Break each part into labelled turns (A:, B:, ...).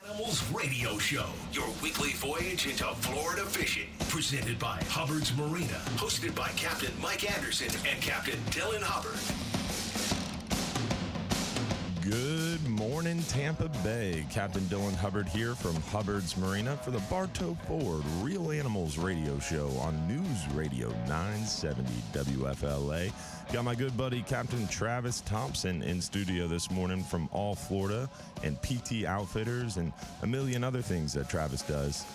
A: Animals Radio Show, your weekly voyage into Florida fishing. Presented by Hubbard's Marina. Hosted by Captain Mike Anderson and Captain Dylan Hubbard.
B: Good morning, Tampa Bay. Captain Dylan Hubbard here from Hubbard's Marina for the Bartow Ford Real Animals Radio Show on News Radio 970 WFLA. Got my good buddy Captain Travis Thompson in studio this morning from All Florida and PT Outfitters and a million other things that Travis does.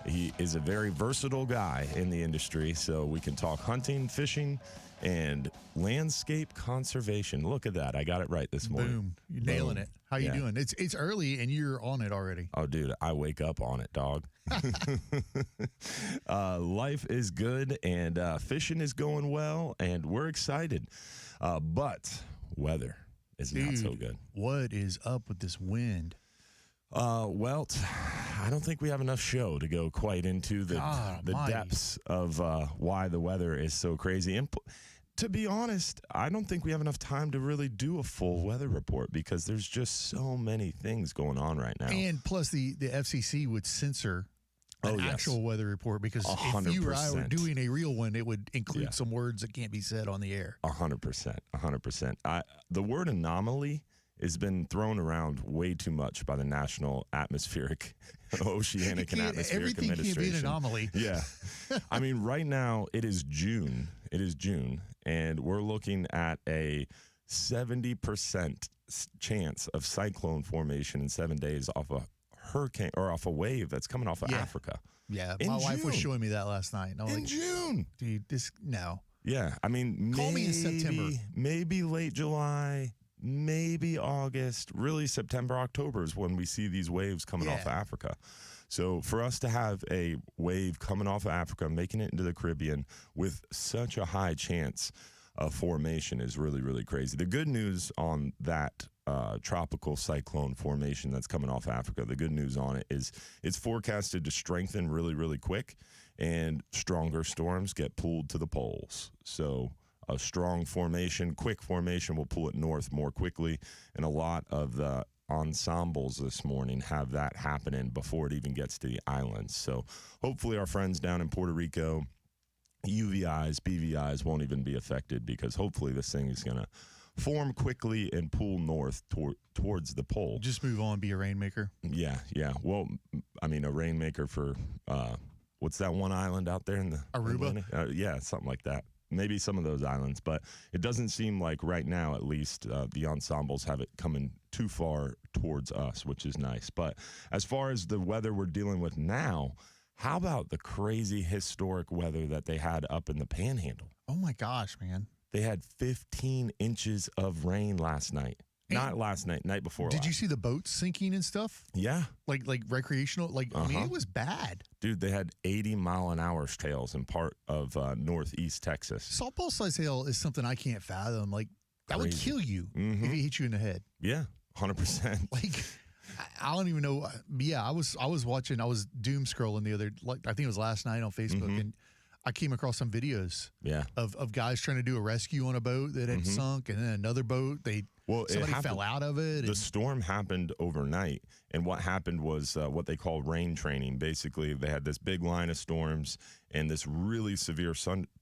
B: He is a very versatile guy in the industry, so we can talk hunting, fishing, and landscape conservation. Look at that. I got it right this morning.
C: Boom. You're nailing it. How you doing? It's early and you're on it already.
B: Oh, dude, I wake up on it, dog. Life is good and fishing is going well, and we're excited. But weather is not so good.
C: What is up with this wind?
B: Well, I don't think we have enough show to go quite into the depths of why the weather is so crazy. And to be honest, I don't think we have enough time to really do a full weather report because there's just so many things going on right now.
C: And plus, the FCC would censor an actual weather report because
B: 100%.
C: if you or I were doing a real one, it would include some words that can't be said on the air.
B: 100%. 100%. The word anomaly has been thrown around way too much by the National Atmospheric, Oceanic and Atmospheric Administration.
C: Everything can't be an anomaly.
B: Yeah. I mean, right now, it is June. It is June, and we're looking at a 70% chance of cyclone formation in 7 days off a hurricane or off a wave that's coming off of Africa.
C: Yeah, my wife was showing me that last night. And I was
B: in June.
C: Dude, no.
B: Yeah, I mean,
C: call me in September.
B: Maybe late July. Maybe August, really September, October is when we see these waves coming off of Africa. So for us to have a wave coming off of Africa, making it into the Caribbean with such a high chance of formation is really, really crazy. The good news on that tropical cyclone formation that's coming off Africa, the good news on it is it's forecasted to strengthen really, really quick, and stronger storms get pulled to the poles. So a strong formation, quick formation will pull it north more quickly, and a lot of the ensembles this morning have that happening before it even gets to the islands. So hopefully our friends down in Puerto Rico, UVIs, BVIs won't even be affected because hopefully this thing is going to form quickly and pull north towards the pole.
C: Just move on, be a rainmaker.
B: Yeah. Well, I mean, a rainmaker for, what's that one island out there in the
C: Aruba?
B: Yeah, something like that. Maybe some of those islands, but it doesn't seem like right now, at least, the ensembles have it coming too far towards us, which is nice. But as far as the weather we're dealing with now, how about the crazy historic weather that they had up in the Panhandle?
C: Oh, my gosh, man.
B: They had 15 inches of rain last night. Not last night, night before last.
C: Did you see the boats sinking and stuff?
B: Yeah.
C: Like recreational? I mean, it was bad.
B: Dude, they had 80-mile-an-hour tails in part of northeast Texas.
C: Softball size hail is something I can't fathom. Like, that would kill you if it hit you in the head.
B: Yeah, 100%.
C: Like, I don't even know. Yeah, I was doom scrolling the other, I think it was last night on Facebook, and I came across some videos of guys trying to do a rescue on a boat that had sunk, and then another boat, somebody fell out of it.
B: The storm happened overnight, and what happened was what they call rain training. Basically, they had this big line of storms, and this really severe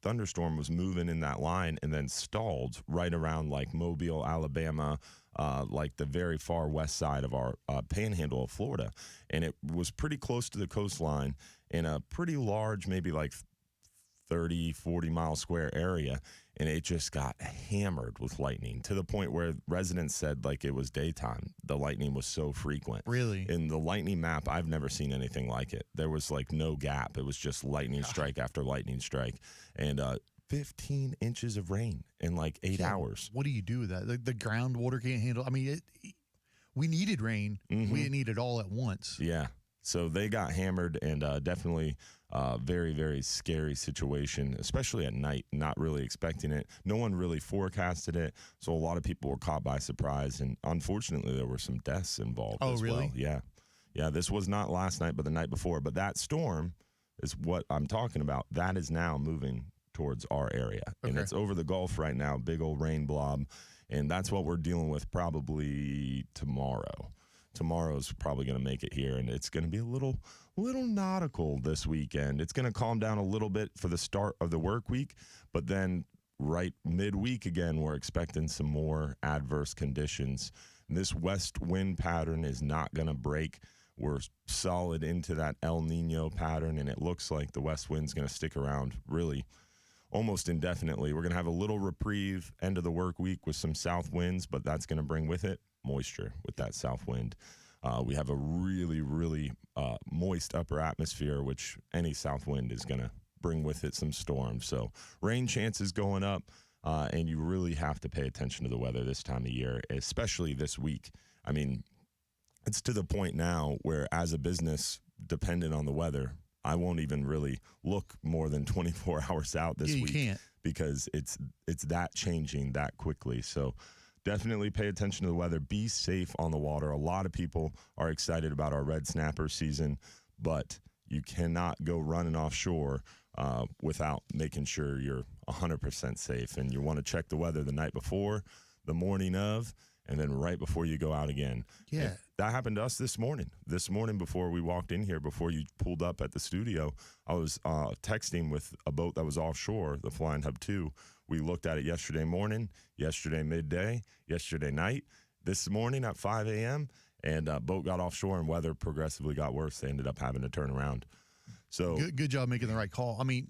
B: thunderstorm was moving in that line and then stalled right around like Mobile, Alabama, like the very far west side of our panhandle of Florida. And it was pretty close to the coastline in a pretty large, maybe like 30, 40 mile square area, and it just got hammered with lightning to the point where residents said like it was daytime. The lightning was so frequent.
C: Really?
B: In the lightning map, I've never seen anything like it. There was like no gap. It was just lightning strike after lightning strike, and 15 inches of rain in like 8 hours.
C: What do you do with that? The groundwater can't handle. I mean, we needed rain. We didn't need it all at once.
B: Yeah. So they got hammered, and definitely very, very scary situation, especially at night, not really expecting it. No one really forecasted it, so a lot of people were caught by surprise, and unfortunately there were some deaths involved as
C: really?
B: well. Yeah, this was not last night, but the night before. But that storm is what I'm talking about. That is now moving towards our area, and it's over the Gulf right now, big old rain blob, and that's what we're dealing with probably tomorrow. tomorrow's probably going to make it here, and it's going to be a little nautical this weekend. It's going to calm down a little bit for the start of the work week, but then right midweek again, we're expecting some more adverse conditions. This west wind pattern is not going to break. We're solid into that El Nino pattern, and it looks like the west wind's going to stick around really almost indefinitely. We're going to have a little reprieve end of the work week with some south winds, but that's going to bring with it moisture with that south wind. We have a really, really moist upper atmosphere, which any south wind is going to bring with it some storms. So rain chances going up, and you really have to pay attention to the weather this time of year, especially this week. I mean, it's to the point now where as a business dependent on the weather, I won't even really look more than 24 hours out this week.
C: Can't.
B: Because it's that changing that quickly. So definitely pay attention to the weather. Be safe on the water. A lot of people are excited about our red snapper season, but you cannot go running offshore without making sure you're 100% safe. And you want to check the weather the night before, the morning of, and then right before you go out again.
C: Yeah.
B: And that happened to us this morning. This morning before we walked in here, before you pulled up at the studio, I was texting with a boat that was offshore, the Flying Hub 2. We looked at it yesterday morning, yesterday midday, yesterday night, this morning at 5 a.m., and boat got offshore and weather progressively got worse. They ended up having to turn around. So
C: good job making the right call. I mean,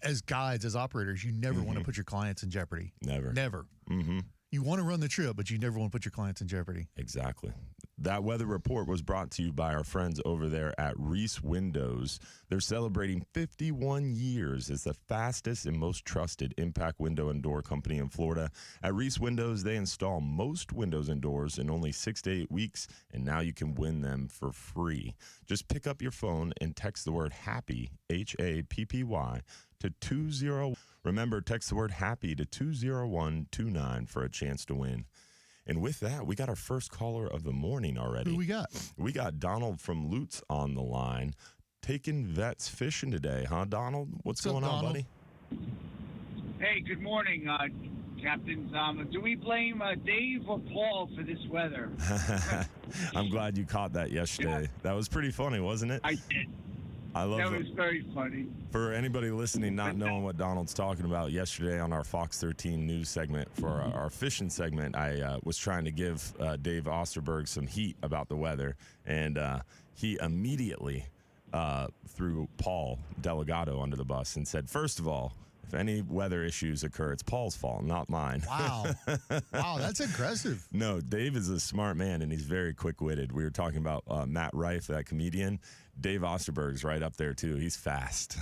C: as guides, as operators, you never want to put your clients in jeopardy. Never.
B: Mm-hmm.
C: You want to run the trip, but you never want to put your clients in jeopardy.
B: Exactly. That weather report was brought to you by our friends over there at Reese Windows. They're celebrating 51 years as the fastest and most trusted impact window and door company in Florida. At Reese Windows, they install most windows and doors in only 6 to 8 weeks, and now you can win them for free. Just pick up your phone and text the word HAPPY, HAPPY, to 20. Remember, text the word HAPPY to 20129 for a chance to win. And with that, we got our first caller of the morning already.
C: Who we got?
B: We got Donald from Lutz on the line, taking vets fishing today, huh, Donald? What's going on, buddy?
D: Hey, good morning, Captains. Do we blame Dave or Paul for this weather?
B: I'm glad you caught that yesterday. Yeah. That was pretty funny, wasn't it?
D: I did.
B: I love
D: that. Was very funny.
B: For anybody listening, not knowing what Donald's talking about, yesterday on our Fox 13 news segment for our fishing segment, I was trying to give Dave Osterberg some heat about the weather, and he immediately threw Paul Delgado under the bus and said, first of all, if any weather issues occur, it's Paul's fault, not mine.
C: Wow. Wow, that's aggressive.
B: No, Dave is a smart man, and he's very quick-witted. We were talking about Matt Rife, that comedian. Dave Osterberg's right up there, too. He's fast.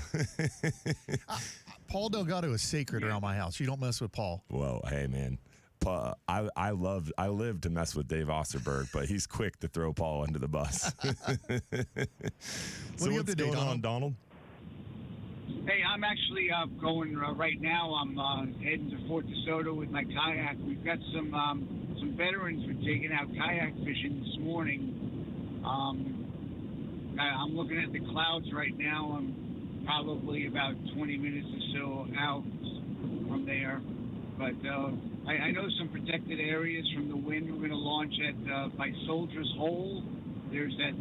C: Paul Delgado is sacred around my house. You don't mess with Paul.
B: Well, hey, man. I live to mess with Dave Osterberg, but he's quick to throw Paul under the bus. So what's going on, Donald?
D: Hey, I'm actually going right now. I'm heading to Fort DeSoto with my kayak. We've got some veterans who are taking out kayak fishing this morning. I'm looking at the clouds right now. I'm probably about 20 minutes or so out from there. But I know some protected areas from the wind. We're going to launch at by Soldier's Hole. There's that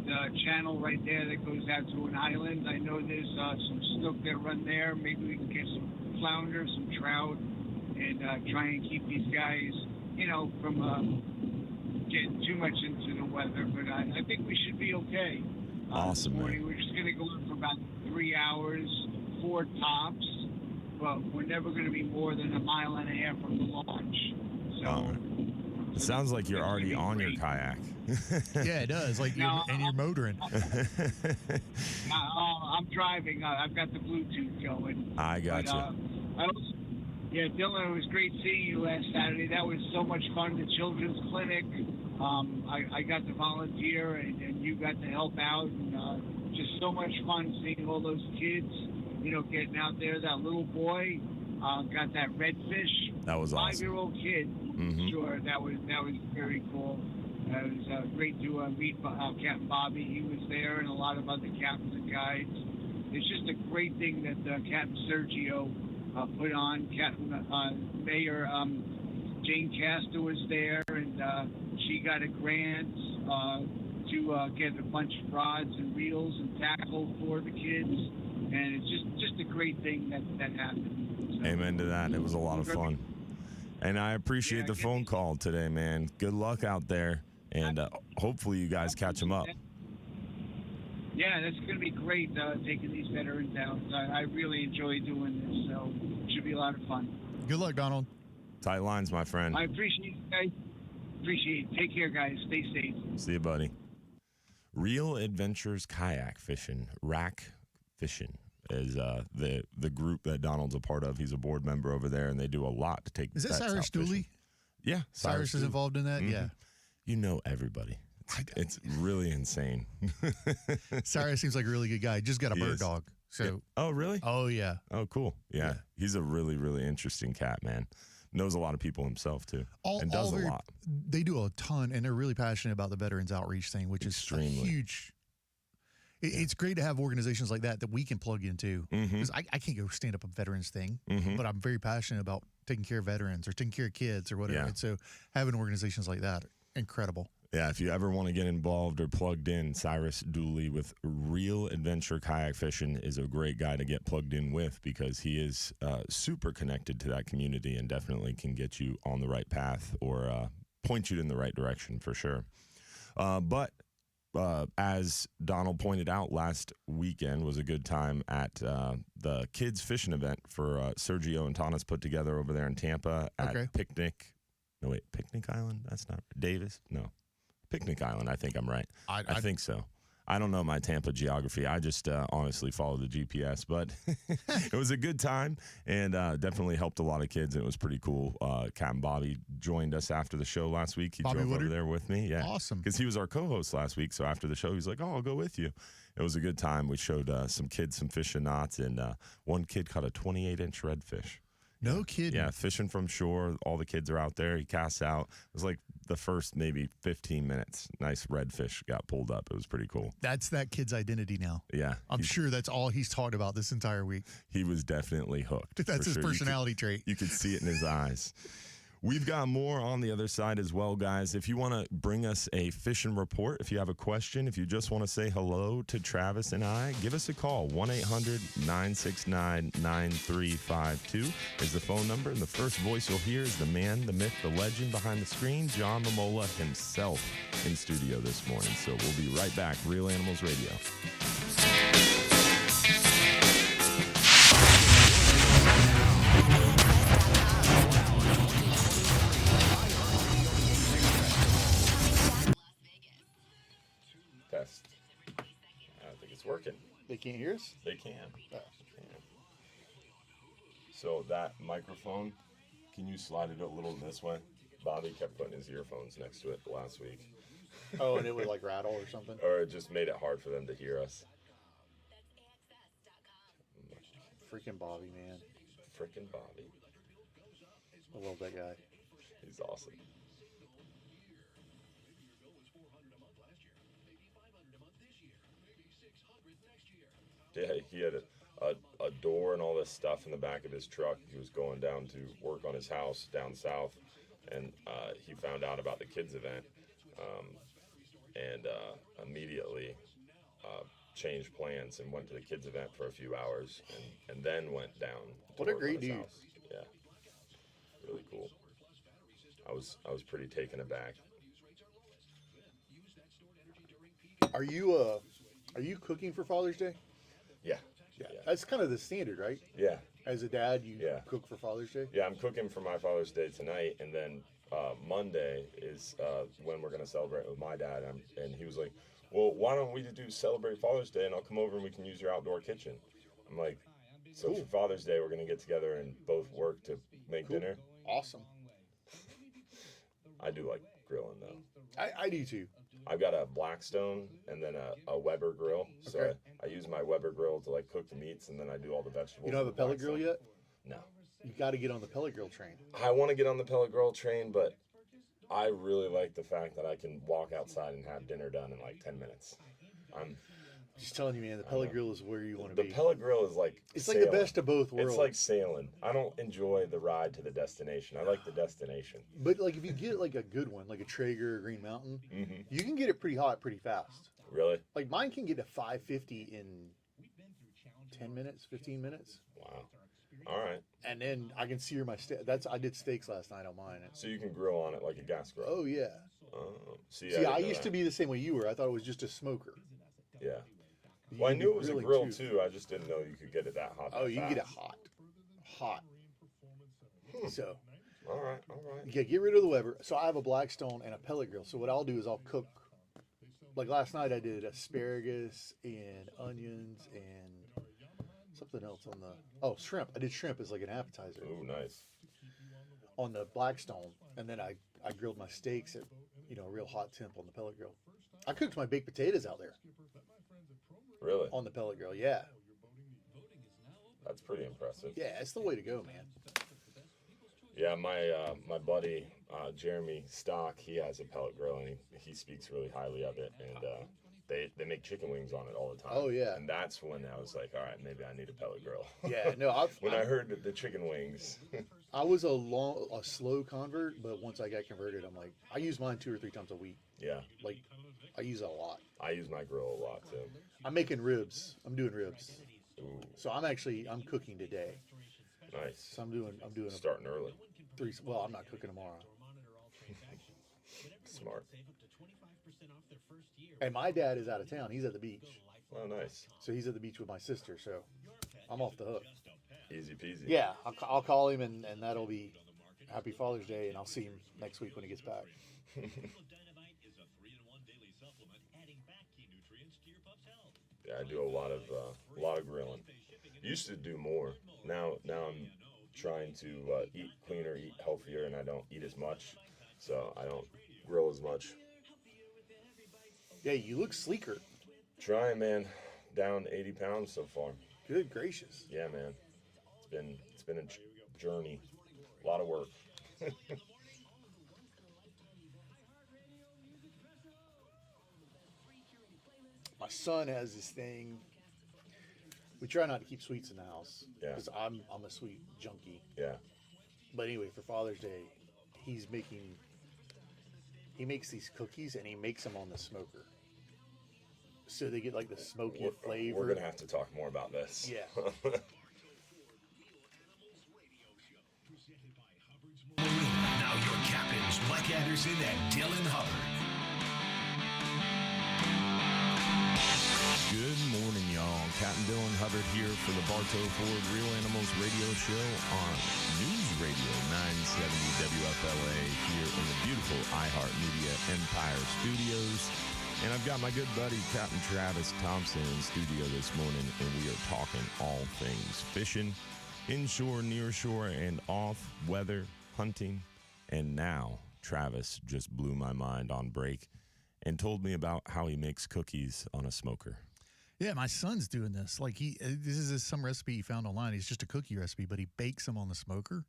D: channel right there that goes out to an island. I know there's some snook that run there. Maybe we can get some flounder, some trout, and try and keep these guys, from getting too much into the weather. But I think we should be okay.
B: Awesome,
D: this morning.
B: Man.
D: We're just going to go for about 3 hours, 4 tops, but we're never going to be more than 1.5 miles from the launch. So.
B: It sounds like you're already on your kayak.
C: Yeah, it does. Like you're motoring.
D: I'm driving. I've got the Bluetooth going.
B: I got
D: you. Dylan, it was great seeing you last Saturday. That was so much fun. The children's clinic. I got to volunteer, and you got to help out. And just so much fun seeing all those kids, getting out there. That little boy got that redfish.
B: That was awesome.
D: 5-year-old kid.
B: Mm-hmm.
D: Sure, that was very cool. It was great to meet Captain Bobby. He was there, and a lot of other captains and guides. It's just a great thing that Captain Sergio put on. Mayor Jane Castor was there, and she got a grant. to get a bunch of rods and reels and tackle for the kids, and it's just a great thing that happened. So,
B: amen to that. It was a lot of fun. And I appreciate the phone call today, man. Good luck out there, and hopefully you guys catch them up.
D: Yeah, that's going to be great, taking these veterans out. I really enjoy doing this, so it should be a lot of fun.
C: Good luck, Donald.
B: Tight lines, my friend.
D: I appreciate you guys. Appreciate it. Take care, guys. Stay safe.
B: See you, buddy. Real Adventures Kayak Fishing, Rack Fishing, is the group that Donald's a part of. He's a board member over there, and they do a lot to take.
C: Is that Cyrus Dooley?
B: Yeah,
C: Cyrus is involved in that. Mm-hmm. Yeah,
B: you know everybody. It's really insane.
C: Cyrus seems like a really good guy. Just got a bird dog. So.
B: Yeah. Oh, really?
C: Oh, yeah.
B: Oh, cool. Yeah. He's a really, really interesting cat, man. Knows a lot of people himself, too. And does a lot.
C: They do a ton, and they're really passionate about the Veterans Outreach thing, which
B: Extremely.
C: Is a huge. It's great to have organizations like that we can plug into. Because I can't go stand up a veterans thing, but I'm very passionate about taking care of veterans or taking care of kids or whatever.
B: Yeah.
C: And so having organizations like that, incredible.
B: Yeah, if you ever want to get involved or plugged in, Cyrus Dooley with Real Adventure Kayak Fishing is a great guy to get plugged in with, because he is super connected to that community and definitely can get you on the right path or point you in the right direction for sure. But as Donald pointed out, last weekend was a good time at the kids fishing event for Sergio and Tanis put together over there in Tampa at Picnic Island? That's not Davis? No. Picnic Island, I think I'm right. I think so. I don't know my Tampa geography. I just honestly follow the GPS, but it was a good time and definitely helped a lot of kids, and it was pretty cool. Capt. Bobby joined us after the show last week. He drove over there with me. Yeah,
C: awesome.
B: Because he was our co-host last week, so after the show, he's like, "Oh, I'll go with you." It was a good time. We showed some kids some fishing knots, and one kid caught a 28-inch redfish.
C: No kidding.
B: Yeah, fishing from shore. All the kids are out there. He casts out. It was like the first maybe 15 minutes. Nice redfish got pulled up. It was pretty cool.
C: That's that kid's identity now.
B: Yeah.
C: I'm sure that's all he's talked about this entire week.
B: He was definitely hooked.
C: That's his personality trait.
B: You could see it in his eyes. We've got more on the other side as well, guys. If you want to bring us a fishing report, if you have a question, if you just want to say hello to Travis and I, give us a call. 1-800-969-9352 is the phone number. And the first voice you'll hear is the man, the myth, the legend behind the screen, John Momola himself in studio this morning. So we'll be right back. Real Animals Radio. Test. I don't think it's working.
C: They can't hear us?
B: They can. So that microphone, can you slide it a little this way? Bobby kept putting his earphones next to it last week.
C: Oh, and it would like rattle or something?
B: Or it just made it hard for them to hear us.
C: Freaking Bobby, man.
B: Freaking Bobby.
C: I love that guy.
B: He's awesome. Yeah, he had a door and all this stuff in the back of his truck. He was going down to work on his house down south, and he found out about the kids event, and immediately changed plans and went to the kids event for a few hours, and then went down to
C: what a
B: work
C: great
B: on his
C: dude.
B: house. Yeah, really cool. I was pretty taken aback.
C: Are you cooking for Father's Day?
B: Yeah.
C: That's kind of the standard, right?
B: Yeah.
C: As a dad, you cook for Father's Day?
B: Yeah, I'm cooking for my Father's Day tonight, and then Monday is when we're going to celebrate with my dad. And he was like, well, why don't we celebrate Father's Day, and I'll come over and we can use your outdoor kitchen. I'm like, so cool. For Father's Day, we're going to get together and both work to make dinner.
C: Awesome.
B: I do like grilling, though.
C: I do, too.
B: I've got a Blackstone and then a Weber grill. So I use my Weber grill to like cook the meats, and then I do all the vegetables.
C: You don't have a pellet grill yet?
B: No.
C: You got to get on the pellet grill train.
B: I want to get on the pellet grill train, but I really like the fact that I can walk outside and have dinner done in like 10 minutes.
C: Just telling you, man, the pellet grill is where you want to be.
B: The pellet grill is like
C: it's
B: sailing.
C: like the best of both worlds.
B: It's like sailing. I don't enjoy the ride to the destination. I like the destination.
C: But like if you get like a good one, like a Traeger or Green Mountain, you can get it pretty hot pretty fast.
B: Really?
C: Like mine can get to 550 in 10 minutes, 15 minutes.
B: Wow. All right.
C: And then I can sear my steak. I did steaks last night on mine.
B: So you can grill on it like a gas grill.
C: Oh yeah.
B: See,
C: I used to be the same way you were. I thought it was just a smoker.
B: Yeah. Well, I knew it was a grill too. I just didn't know you could get it that hot.
C: Oh, you can get it hot. So.
B: All right.
C: Yeah, get rid of the Weber. So I have a Blackstone and a pellet grill. So what I'll do is I'll cook. Like last night, I did asparagus and onions and something else on the shrimp. I did shrimp as like an appetizer.
B: Ooh, nice.
C: On the Blackstone, and then I grilled my steaks at a real hot temp on the pellet grill. I cooked my baked potatoes out there.
B: Really?
C: On the pellet grill, yeah.
B: That's pretty impressive.
C: Yeah, it's the way to go, man.
B: Yeah, my buddy Jeremy Stock, he has a pellet grill and he speaks really highly of it, and they make chicken wings on it all the time.
C: Oh yeah.
B: And that's when I was like, all right, maybe I need a pellet grill.
C: Yeah, no.
B: I heard the chicken wings.
C: I was a slow convert, but once I got converted, I'm like, I use mine 2 or 3 times a week.
B: Yeah.
C: Like, I use it a lot.
B: I use my grill a lot too.
C: I'm making ribs. I'm doing ribs.
B: Ooh.
C: So I'm cooking today.
B: Nice.
C: So I'm doing
B: starting early.
C: 3. Well, I'm not cooking tomorrow.
B: Smart.
C: And my dad is out of town. He's at the beach.
B: Oh, nice.
C: So he's at the beach with my sister. So I'm off the hook.
B: Easy peasy.
C: Yeah, I'll call him, and that'll be Happy Father's Day, and I'll see him next week when he gets back.
B: Yeah, I do a lot of grilling. Used to do more. Now I'm trying to eat cleaner, eat healthier, and I don't eat as much, so I don't grill as much.
C: Yeah, you look sleeker.
B: Trying, man. Down 80 pounds so far.
C: Good gracious.
B: Yeah, man. It's been a journey. A lot of work.
C: My son has this thing. We try not to keep sweets in the house because I'm a sweet junkie.
B: Yeah.
C: But anyway, for Father's Day, he makes these cookies and he makes them on the smoker. So they get like the smoky flavor.
B: We're going to have to talk more about this.
C: Yeah.
A: Now your captains, Mike Anderson and Dylan Hubbard.
B: Good morning, y'all. Captain Dylan Hubbard here for the Bartow Ford Real Animals radio show on News Radio 970 WFLA here in the beautiful iHeartMedia Empire Studios. And I've got my good buddy, Captain Travis Thompson, in studio this morning, and we are talking all things fishing, inshore, nearshore, and off, weather, hunting. And now, Travis just blew my mind on break and told me about how he makes cookies on a smoker.
C: Yeah, my son's doing this. Like this is some recipe he found online. It's just a cookie recipe, but he bakes them on the smoker.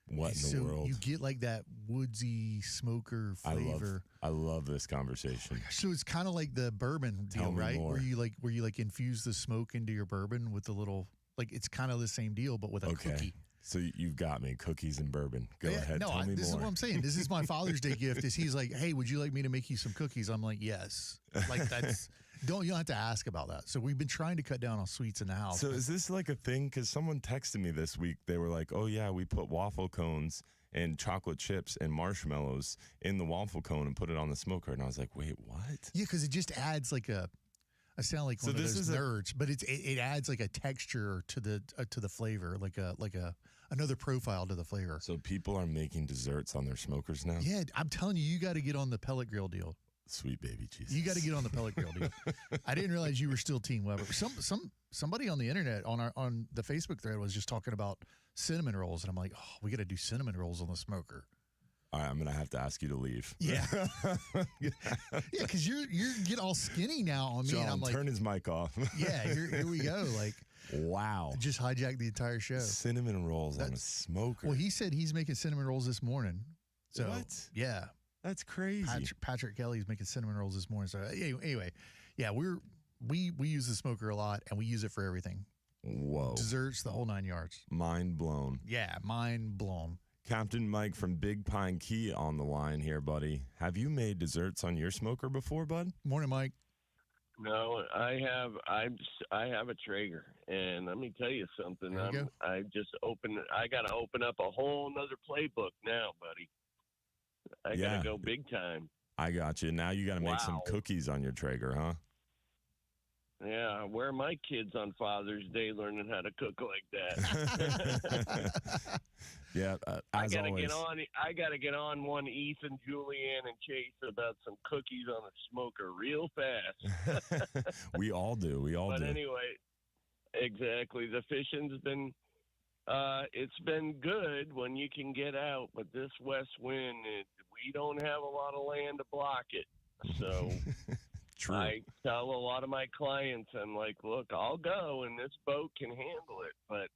B: What in the world?
C: You get like that woodsy smoker flavor.
B: I love this conversation.
C: Oh, so it's kind of like the bourbon deal, right?
B: More.
C: Where you infuse the smoke into your bourbon with the little it's kind of the same deal, but with a cookie.
B: So you've got me, cookies and bourbon. Go ahead, tell me more.
C: This is what I'm saying. This is my Father's Day gift. Is he's like, hey, would you like me to make you some cookies? I'm like, yes. Like that's you don't have to ask about that. So we've been trying to cut down on sweets in the house.
B: So is this like a thing? Because someone texted me this week. They were like, oh yeah, we put waffle cones and chocolate chips and marshmallows in the waffle cone and put it on the smoker. And I was like, wait, what?
C: Yeah, because it just adds like I sound like one of those nerds, but it adds like a texture to the flavor, like another profile to the flavor.
B: So people are making desserts on their smokers now?
C: Yeah, I'm telling you, you got to get on the pellet grill deal.
B: Sweet baby Jesus.
C: You got to get on the pellet grill deal. I didn't realize you were still Team Weber. Somebody on the internet on the Facebook thread was just talking about cinnamon rolls, and I'm like, oh, we got to do cinnamon rolls on the smoker.
B: All right, I'm gonna have to ask you to leave.
C: Yeah, yeah, because you're getting all skinny now on me,
B: John,
C: and I'm like,
B: turn his mic off.
C: Yeah, here we go. Like,
B: wow,
C: just hijacked the entire show.
B: Cinnamon rolls on a smoker.
C: Well, he said he's making cinnamon rolls this morning. So
B: what?
C: Yeah,
B: that's crazy.
C: Patrick Kelly's making cinnamon rolls this morning. So anyway, yeah, we use the smoker a lot, and we use it for everything.
B: Whoa.
C: Desserts, the whole 9 yards.
B: Mind blown.
C: Yeah, mind blown.
B: Captain Mike from Big Pine Key on the line here, buddy. Have you made desserts on your smoker before, bud?
C: Morning, Mike.
E: No, I have a Traeger, and let me tell you something. I got to open up a whole nother playbook now, buddy. I got to go big time.
B: I got you. Now you got to make some cookies on your Traeger, huh?
E: Yeah, where are my kids on Father's Day learning how to cook like that?
B: Yeah,
E: I
B: as
E: gotta
B: always.
E: I gotta get on one Ethan, Julianne, and Chase about some cookies on a smoker real fast.
B: We all do.
E: But anyway, exactly. The fishing's been it's been good when you can get out, but this west wind, we don't have a lot of land to block it. So
B: True.
E: I tell a lot of my clients, I'm like, look, I'll go and this boat can handle it, but,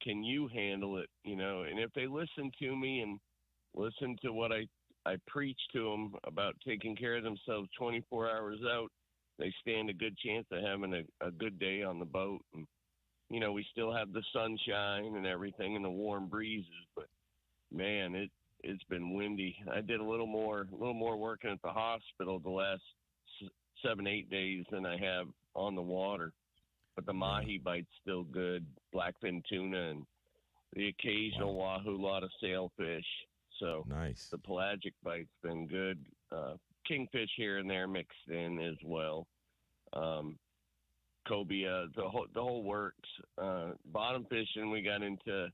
E: can you handle it? And if they listen to me and listen to what I preach to them about taking care of themselves 24 hours out, they stand a good chance of having a good day on the boat. And, we still have the sunshine and everything and the warm breezes, but man, it's been windy. I did a little more working at the hospital the last 7-8 days than I have on the water, but the mahi bite's still good, blackfin tuna, and the occasional wahoo, lot of sailfish. So
B: nice.
E: The pelagic bite's been good. Kingfish here and there mixed in as well. Cobia, the whole works. Bottom fishing, we got into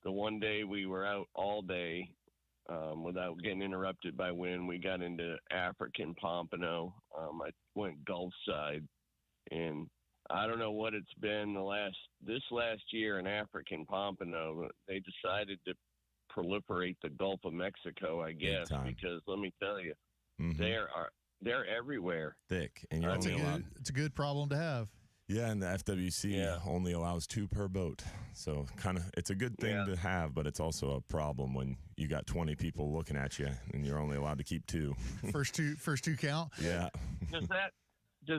E: the one day we were out all day without getting interrupted by wind. We got into African pompano. I went Gulf side, and I don't know what it's been this last year in African pompano. They decided to proliferate the Gulf of Mexico, I guess, because let me tell you, they're everywhere.
B: Thick, and
C: it's a good problem to have.
B: Yeah, and the FWC only allows 2 per boat. So it's a good thing to have, but it's also a problem when you got 20 people looking at you and you're only allowed to keep 2.
C: First two count?
B: Yeah.
E: Does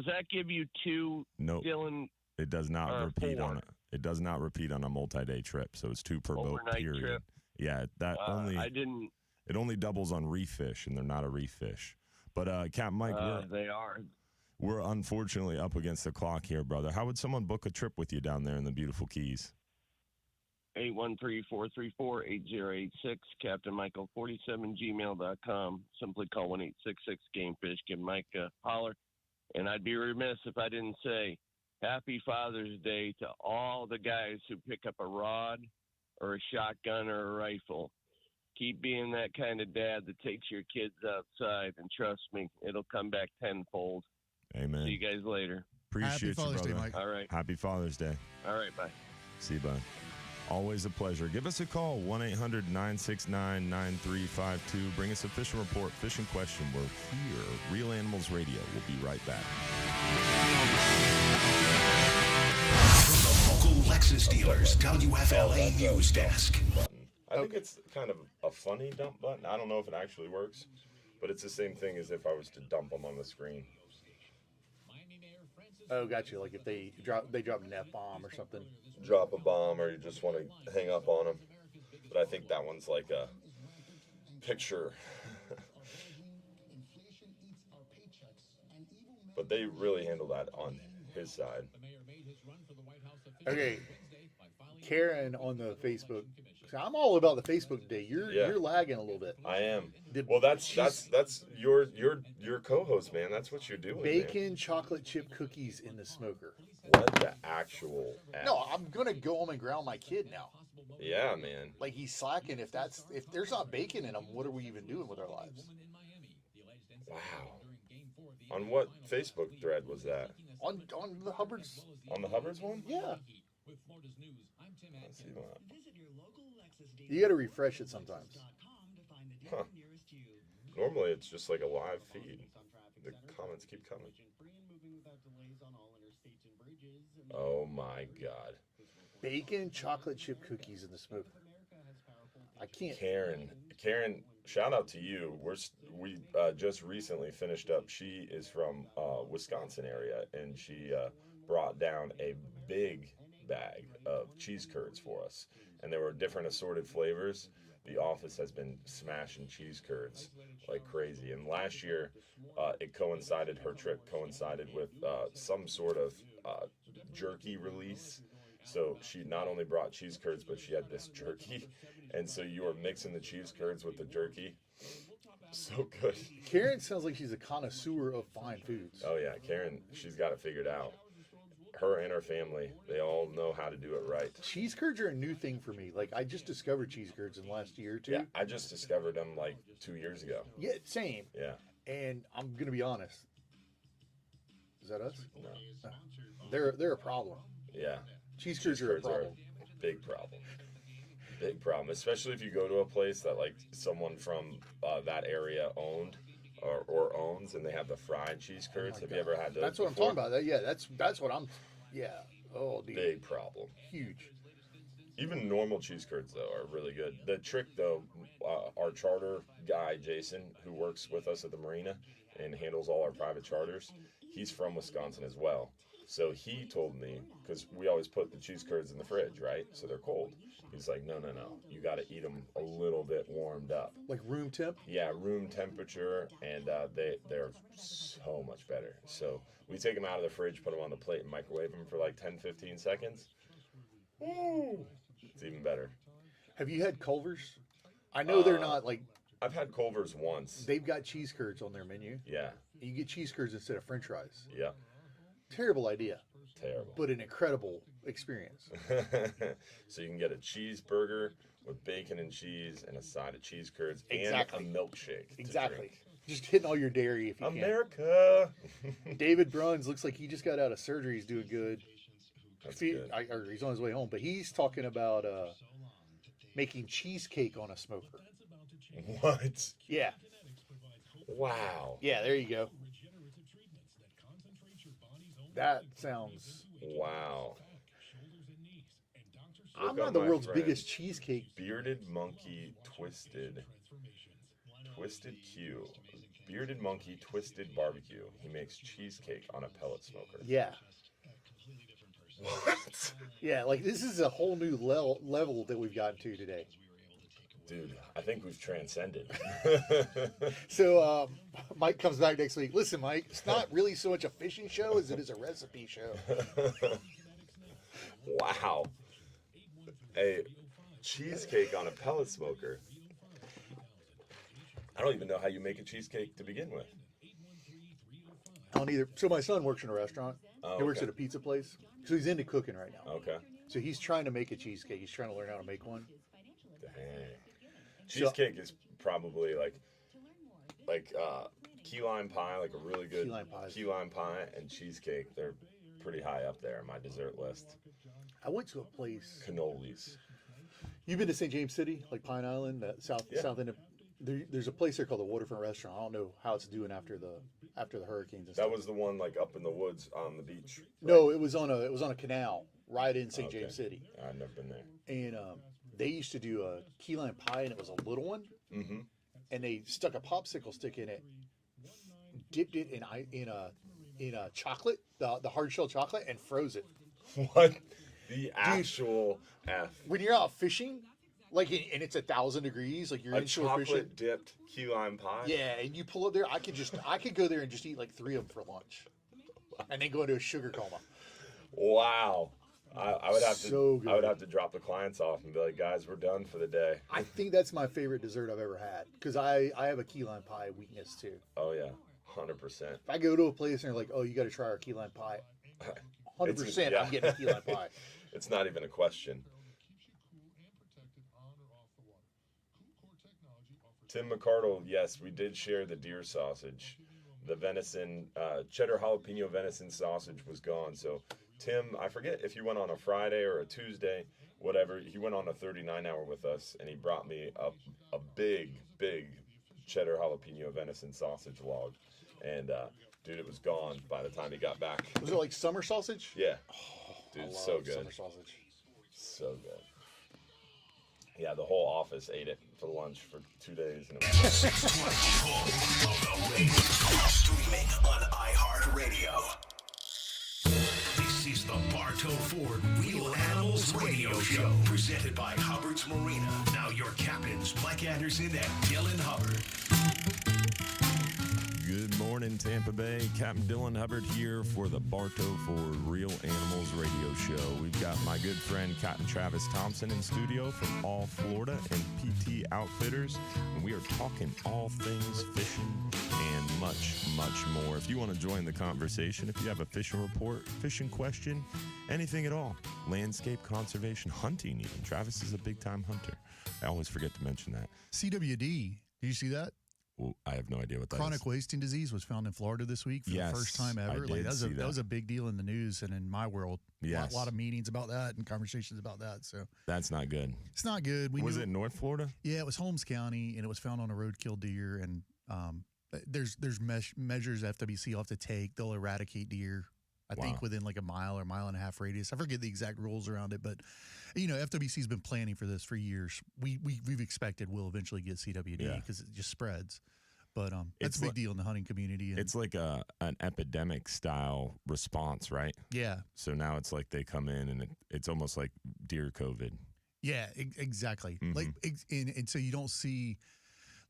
E: that give you 2?
B: Nope.
E: Dylan,
B: it does not repeat
E: 4?
B: It does not repeat on a multi-day trip. So it's 2 per boat, period. Trip. Yeah, it only doubles on reef fish, and they're not a reef fish. But Cap Mike,
E: they are.
B: We're unfortunately up against the clock here, brother. How would someone book a trip with you down there in the beautiful Keys?
E: 813-434-8086, CaptainMichael47gmail.com. Simply call 1-866-GAMEFISH. Give Mike a holler. And I'd be remiss if I didn't say Happy Father's Day to all the guys who pick up a rod or a shotgun or a rifle. Keep being that kind of dad that takes your kids outside, and trust me, it'll come back tenfold.
B: Amen.
E: See you guys later.
B: Appreciate
C: Happy Father's
B: you, brother.
C: Day, Mike.
E: All right.
B: Happy Father's Day.
E: All right, bye.
B: See you, bud. Always a pleasure. Give us a call, 1-800-969-9352. Bring us a fishing report, fishing question. We're here. Real Animals Radio. We'll be right back.
A: From the local Lexus dealers, WFLA News Desk.
B: I think it's kind of a funny dump button. I don't know if it actually works, but it's the same thing as if I was to dump them on the screen.
C: Oh, got you. Like if they drop an F-bomb or something.
B: Drop a bomb, or you just want to hang up on them. But I think that one's like a picture. But they really handle that on his side.
C: Okay, Karen on the Facebook. I'm all about the Facebook today. You're lagging a little bit.
B: I am. Well, that's your co-host, man. That's what you're doing.
C: Bacon chocolate chip cookies in the smoker.
B: What the actual?
C: No, I'm gonna go home and ground my kid now.
B: Yeah, man.
C: Like he's slacking. If there's not bacon in them, what are we even doing with our lives?
B: Wow. On what Facebook thread was that?
C: On the Hubbard's.
B: On the Hubbard's one?
C: Yeah.
B: Let's see what.
C: You got to refresh it sometimes.
B: Huh. Normally it's just like a live feed. The comments keep coming. Oh my God.
C: Bacon chocolate chip cookies in the smoker. I can't.
B: Karen, shout out to you. We just recently finished up. She is from Wisconsin area, and she brought down a big bag of cheese curds for us, and there were different assorted flavors. The office has been smashing cheese curds like crazy, and last year her trip coincided with some sort of jerky release. So she not only brought cheese curds, but she had this jerky, and so you were mixing the cheese curds with the jerky. So good.
C: Karen sounds like she's a connoisseur of fine foods.
B: Oh yeah, Karen, she's got it figured out. Her and her family, they all know how to do it right.
C: Cheese curds are a new thing for me. Like, I just discovered cheese curds in the last year or two.
B: Yeah, I just discovered them like 2 years ago.
C: Yeah, same.
B: Yeah.
C: And I'm going to be honest. Is that us?
B: No.
C: They're a problem.
B: Yeah.
C: Cheese curds are a problem.
B: Big problem. Big problem. Especially if you go to a place that like someone from that area owned or owns, and they have the fried cheese curds. Have you ever had those?
C: That's what
B: before?
C: I'm talking about. Yeah, that's what I'm. Yeah. Oh, dude.
B: Big problem.
C: Huge.
B: Even normal cheese curds though are really good. The trick though, our charter guy Jason, who works with us at the Marina and handles all our private charters, he's from Wisconsin as well. So he told me, because we always put the cheese curds in the fridge, right? So they're cold. He's like, no. You got to eat them a little bit warmed up.
C: Like room temp?
B: Yeah, room temperature, and they're so much better. So we take them out of the fridge, put them on the plate, and microwave them for like 10, 15 seconds. Ooh, it's even better.
C: Have you had Culver's? I know they're not like...
B: I've had Culver's once.
C: They've got cheese curds on their menu.
B: Yeah.
C: You get cheese curds instead of french fries.
B: Yeah.
C: Terrible idea.
B: Terrible.
C: But an incredible experience.
B: So you can get a cheeseburger with bacon and cheese and a side of cheese curds
C: Exactly.
B: and a milkshake.
C: Exactly. Just hitting all your dairy if you
B: America.
C: can. David Bruns looks like he just got out of surgery. He's doing good.
B: That's good.
C: Or he's on his way home. But he's talking about making cheesecake on a smoker.
B: What?
C: Yeah.
B: Wow.
C: Yeah, there you go. That sounds...
B: Wow.
C: I'm not the world's biggest cheesecake.
B: Bearded Monkey Twisted Q. Bearded Monkey Twisted Barbecue. He makes cheesecake on a pellet smoker.
C: Yeah.
B: What?
C: Yeah, like this is a whole new level that we've gotten to today.
B: Dude, I think we've transcended.
C: So Mike comes back next week. Listen, Mike, it's not really so much a fishing show as it is a recipe show.
B: Wow. A cheesecake on a pellet smoker. I don't even know how you make a cheesecake to begin with.
C: I don't either. So my son works in a restaurant.
B: Oh,
C: he works
B: okay.
C: at a pizza place. So he's into cooking right now.
B: Okay.
C: So he's trying to make a cheesecake. He's trying to learn how to make one.
B: Dang. Cheesecake is probably like key lime pie, like a really good key lime pie and cheesecake. They're pretty high up there on my dessert list.
C: I went to a place.
B: Cannolis.
C: You've been to St. James City, like Pine Island, south end of. There's a place there called the Waterfront Restaurant. I don't know how it's doing after the hurricanes and stuff.
B: That was the one like up in the woods on the beach. Right?
C: No, it was on a canal right in St. James City.
B: I've never been there.
C: And they used to do a key lime pie, and it was a little one.
B: Mm-hmm.
C: And they stuck a popsicle stick in it, dipped it in a chocolate, the hard shell chocolate, and froze it.
B: What? The actual F.
C: When you're out fishing, like, and it's 1,000 degrees, like you're inshore fishing.
B: Chocolate dipped key lime pie.
C: Yeah, and you pull up there. I could go there and just eat like 3 of them for lunch, and then go into a sugar coma.
B: Wow. I would have
C: So
B: to.
C: good.
B: I would have to drop the clients off and be like, guys, we're done for the day.
C: I think that's my favorite dessert I've ever had because I have a key lime pie weakness too.
B: Oh yeah, 100%.
C: If I go to a place and they're like, "Oh, you got to try our key lime pie," 100%,
B: yeah.
C: I'm getting a key lime pie.
B: It's not even a question. Tim McCardle, yes, we did share the deer sausage. The venison, cheddar jalapeno venison sausage was gone. So, Tim, I forget if you went on a Friday or a Tuesday, whatever. He went on a 39-hour with us, and he brought me a big cheddar jalapeno venison sausage log. And, dude, it was gone by the time he got back.
C: Was it like summer sausage?
B: Yeah.
C: Oh,
B: Dude,
C: I love
B: so good.
C: Summer sausage.
B: So good. Yeah, the whole office ate it for lunch for 2 days. And
A: Streaming on iHeartRadio. This is the Bartow Ford Real Animals Radio Show, presented by Hubbard's Marina. Now your captains, Mike Anderson and Dylan Hubbard.
B: Good morning, Tampa Bay. Captain Dylan Hubbard here for the Bartow Ford Real Animals Radio Show. We've got my good friend Captain Travis Thompson in studio from All Florida and PT Outfitters, and we are talking all things fishing and much, much more. If you want to join the conversation, if you have a fishing report, fishing question, anything at all, landscape, conservation, hunting even. Travis is a big-time hunter. I always forget to mention that.
C: CWD, did you see that?
B: Well, I have no idea what that
C: Chronic
B: is.
C: wasting disease was found in Florida this week for the first time ever.
B: I did see
C: that was a big deal in the news and in my world.
B: Yes.
C: A lot of meetings about that and conversations about that. So
B: That's not good.
C: it's not good.
B: Was it North Florida?
C: Yeah, it was Holmes County, and it was found on a roadkill deer. And there's measures FWC will have to take. They'll eradicate deer, I think, within like a mile or mile and a half radius. I forget the exact rules around it, but FWC's been planning for this for years. We've expected we'll eventually get CWD because it just spreads. But that's a big deal in the hunting community. And
B: it's like an epidemic style response, right?
C: Yeah.
B: So now it's like they come in and it's almost like deer COVID.
C: Yeah, exactly.
B: Mm-hmm.
C: Like, and so you don't see,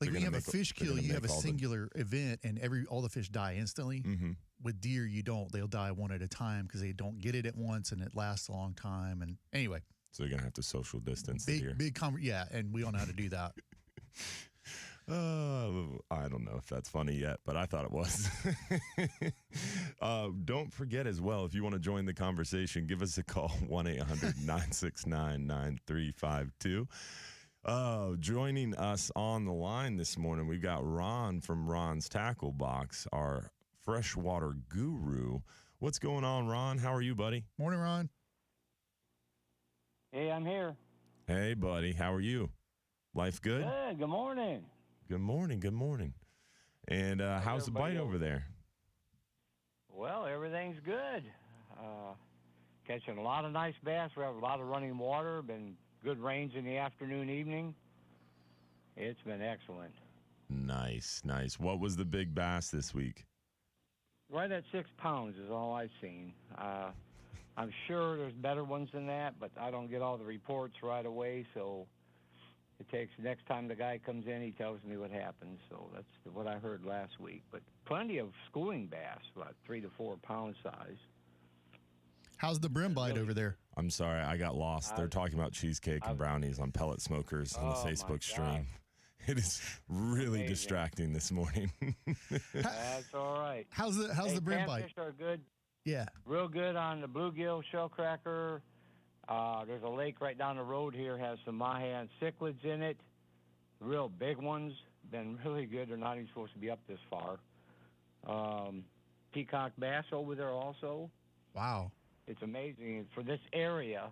C: like when you have a fish kill, you have a singular event, and all the fish die instantly.
B: Mm-hmm.
C: With deer, you don't. They'll die one at a time because they don't get it at once, and it lasts a long time. And anyway,
B: so you're gonna have to social distance the deer.
C: Yeah, and we don't know how to do that.
B: I don't know if that's funny yet, but I thought it was. Don't forget as well, if you want to join the conversation, give us a call, 1-800-969-9352. Joining us on the line this morning, we've got Ron from Ron's Tackle Box, our freshwater guru. What's going on, Ron? How are you, buddy?
C: Morning, Ron.
F: Hey, I'm here.
B: Hey, buddy. How are you? Life good?
F: Good. Good morning.
B: Good morning. Good morning. And how's the bite over there?
F: Well, everything's good. Catching a lot of nice bass. We have a lot of running water. Been good rains in the afternoon, evening. It's been excellent.
B: Nice, nice. What was the big bass this week?
F: Right at 6 pounds is all I've seen. I'm sure there's better ones than that, but I don't get all the reports right away, so it takes next time the guy comes in, he tells me what happens. So that's what I heard last week. But plenty of schooling bass, about 3 to 4 pound size.
C: How's the brim bite over there?
B: I'm sorry, I got lost. They're talking about cheesecake and brownies on pellet smokers on the Facebook stream. It is really distracting this morning.
F: That's all right.
C: How's the brim bite?
F: Fish are good.
C: Yeah.
F: Real good on the bluegill, shellcracker. There's a lake right down the road here, has some Mahan cichlids in it. Real big ones. Been really good. They're not even supposed to be up this far. Peacock bass over there also.
C: Wow.
F: It's amazing for this area.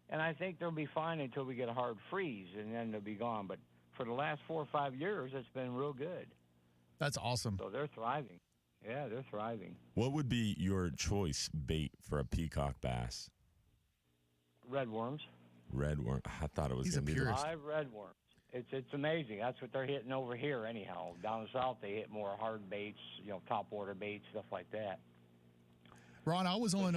F: And I think they'll be fine until we get a hard freeze, and then they'll be gone. But for the last 4 or 5 years, it's been real good.
C: That's awesome.
F: So they're thriving. Yeah, they're thriving.
B: What would be your choice bait for a peacock bass?
F: Redworms.
B: Redworm. I thought it was going to be
F: live redworms. It's amazing. That's what they're hitting over here anyhow. Down south, they hit more hard baits, top water baits, stuff like that.
C: Ron, I was on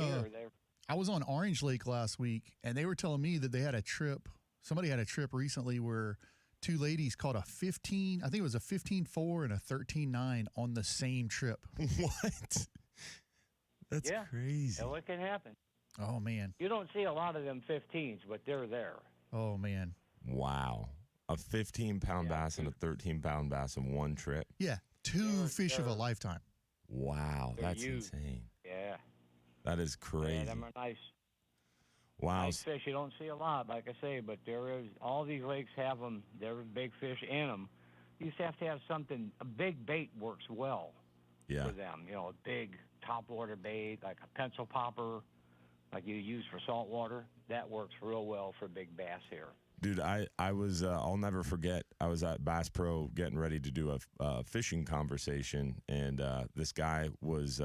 C: Orange Lake last week, and they were telling me that they had a trip. Somebody had a trip recently where two ladies caught a 15. I think it was a 15.4 and a 13.9 on the same trip.
B: What? That's crazy.
F: Yeah, it can happen.
C: Oh man.
F: You don't see a lot of them 15s, but they're there.
C: Oh man.
B: Wow. A 15-pound bass and a 13-pound bass in one trip.
C: Yeah, two fish of a lifetime.
B: Wow, that's insane.
F: Yeah.
B: That is crazy.
F: Yeah, them are nice.
B: Wow.
F: Nice fish you don't see a lot, like I say, but there is, all these lakes have them. There are big fish in them. You just have to have something, a big bait works well for them. A big topwater bait, like a pencil popper, like you use for saltwater. That works real well for big bass here.
B: Dude, I was, I'll never forget, I was at Bass Pro getting ready to do a fishing conversation, and this guy was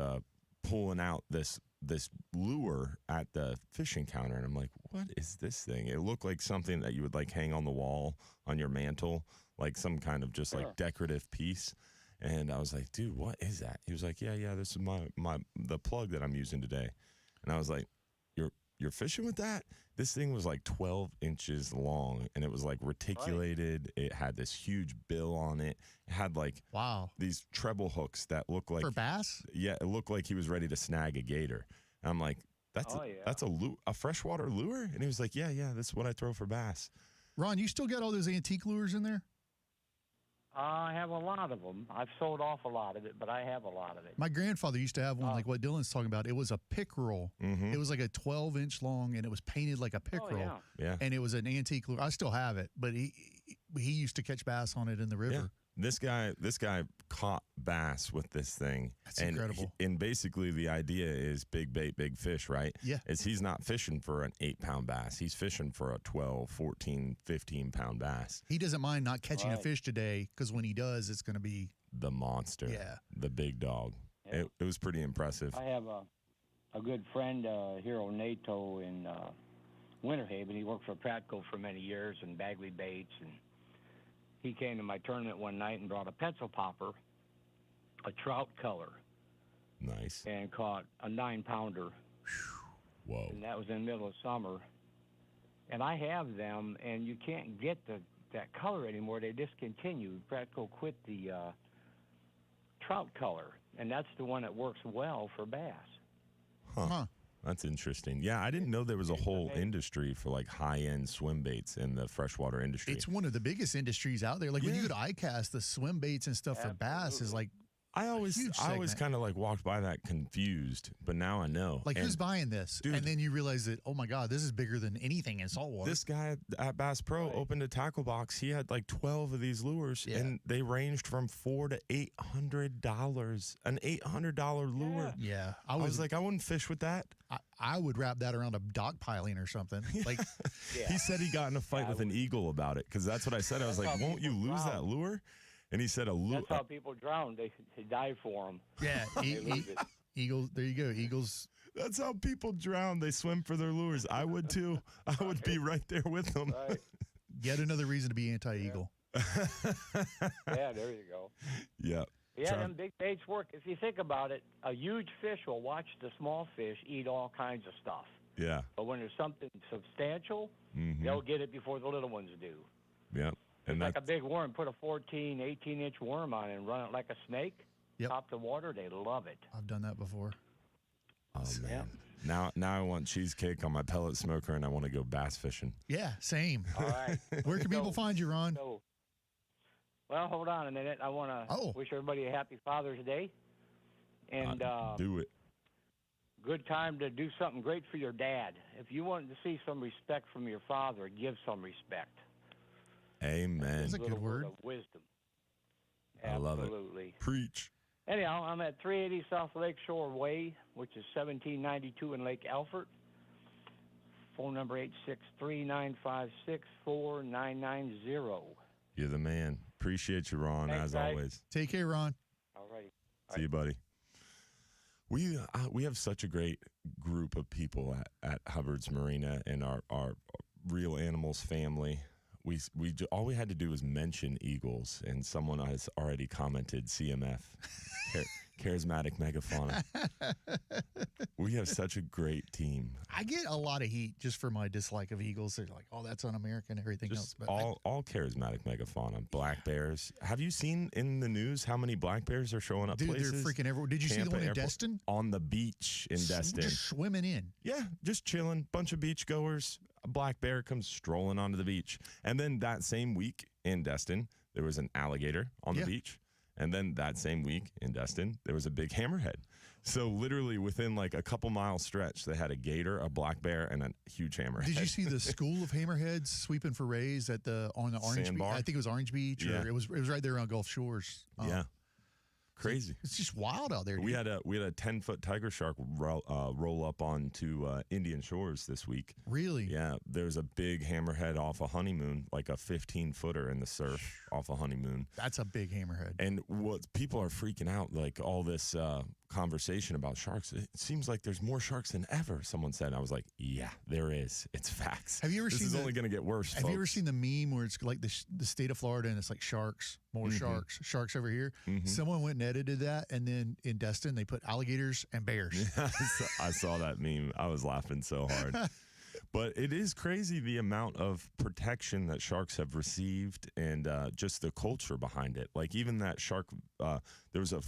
B: pulling out this this lure at the fishing counter, and I'm like, what is this thing? It looked like something that you would like hang on the wall on your mantle, like some kind of just like decorative piece. And I was like, dude, what is that? He was like, yeah, this is the plug that I'm using today. And I was like, you're fishing with that? This thing was like 12 inches long, and it was like reticulated. Right. It had this huge bill on it. It had like these treble hooks that look like
C: for bass.
B: Yeah, it looked like he was ready to snag a gator. And I'm like, that's a freshwater lure? And he was like, yeah, that's what I throw for bass.
C: Ron, you still got all those antique lures in there?
F: I have a lot of them. I've sold off a lot of it, but I have a lot of it.
C: My grandfather used to have one like what Dylan's talking about. It was a pickerel. Mm-hmm. It was like a 12-inch long, and it was painted like a pickerel.
B: Yeah.
C: And it was an antique lure. I still have it, but he used to catch bass on it in the river.
B: Yeah. This guy caught bass with this thing.
C: That's incredible.
B: And basically the idea is big bait, big fish, right?
C: Yeah.
B: He's not fishing for an 8-pound bass. He's fishing for a 12, 14, 15-pound bass.
C: He doesn't mind not catching a fish today because when he does, it's going to be
B: the monster.
C: Yeah.
B: The big dog. Yeah. It was pretty impressive.
F: I have a good friend, Hero Nato in Winter Haven. He worked for Pratco for many years and Bagley Baits, and he came to my tournament one night and brought a pencil popper, a trout color.
B: Nice.
F: And caught a 9-pounder.
B: Whoa.
F: And that was in the middle of summer. And I have them, and you can't get that color anymore. They discontinued. Pratco quit the trout color, and that's the one that works well for bass.
B: Huh. That's interesting. Yeah, I didn't know there was a whole industry for like high-end swim baits in the freshwater industry.
C: It's one of the biggest industries out there. Like when you go to ICAST, the swim baits and stuff for bass is like
B: I always kind of like walked by that confused, but now I know.
C: Like, who's buying this? Dude, and then you realize that, oh my God, this is bigger than anything in saltwater.
B: This guy at Bass Pro opened a tackle box. He had like 12 of these lures, and they ranged from $400 to $800. An $800 lure.
C: Yeah.
B: I was like, I wouldn't fish with that.
C: I would wrap that around a dock piling or something. Like,
B: He said he got in a fight with an eagle about it, because that's what I said. I was like, won't you lose that lure? And he said
F: That's how people drown. They die for them.
C: Yeah, eagles. There you go, eagles.
B: That's how people drown. They swim for their lures. I would too. I would be right there with them.
F: Right.
C: Yet another reason to be anti-eagle.
F: Yeah, there you go.
B: Yeah.
F: Yeah, them big baits work. If you think about it, a huge fish will watch the small fish eat all kinds of stuff.
B: Yeah.
F: But when there's something substantial, they'll get it before the little ones do.
B: Yeah.
F: And like a big worm, put a 14, 18-inch worm on it and run it like a snake, top to water, they love it.
C: I've done that before.
B: Oh, man. Now I want cheesecake on my pellet smoker, and I want to go bass fishing.
C: Yeah, same.
F: All right.
C: Where can people find you, Ron?
F: Well, hold on a minute. I want to wish everybody a happy Father's Day. And
B: do it.
F: Good time to do something great for your dad. If you want to see some respect from your father, give some respect.
B: Amen.
C: That's a good word.
F: Of wisdom.
B: I love it.
F: Absolutely.
B: Preach.
F: Anyhow, I'm at 380 South Lakeshore Way, which is 1792 in Lake Alfred. Phone number 863-956-4990.
B: You're the man. Appreciate you, Ron,
F: Thanks,
B: as
F: guys.
B: always.
C: Take care, Ron.
F: All righty.
B: See you, buddy. We have such a great group of people at Hubbard's Marina and our Real Animals family. All we had to do was mention eagles, and someone has already commented CMF, charismatic megafauna. We have such a great team.
C: I get a lot of heat just for my dislike of eagles. They're like, oh, that's un-American, everything else. But
B: all charismatic megafauna. Black bears. Have you seen in the news how many black bears are showing up places?
C: They're freaking everywhere. Did you see the one in Destin?
B: On the beach in Destin.
C: Just swimming in.
B: Yeah, just chilling. Bunch of beach goers. A black bear comes strolling onto the beach. And then that same week in Destin, there was an alligator on the beach. And then that same week in Destin, there was a big hammerhead. So literally within like a couple mile stretch, they had a gator, a black bear, and a huge hammerhead.
C: Did you see the school of hammerheads sweeping for rays on the Orange Beach? I think it was Orange Beach, or it was right there on Gulf Shores.
B: Yeah. Crazy.
C: It's just wild out there. Dude.
B: We had a 10-foot tiger shark roll up onto Indian Shores this week.
C: Really?
B: Yeah. There's a big hammerhead off a Honeymoon, like a 15-footer in the surf off a Honeymoon.
C: That's a big hammerhead.
B: And what people are freaking out, like all this conversation about sharks. It seems like there's more sharks than ever, someone said. I was like, yeah, there is. It's facts.
C: Have you ever
B: this
C: seen
B: is only going to get worse,
C: Have
B: folks.
C: you ever seen the meme where it's like the state of Florida and it's like sharks, more sharks over here? Someone went and edited that, and then in Destin, they put alligators and bears.
B: I saw that meme. I was laughing so hard. But it is crazy the amount of protection that sharks have received and just the culture behind it. Like even that shark, there was a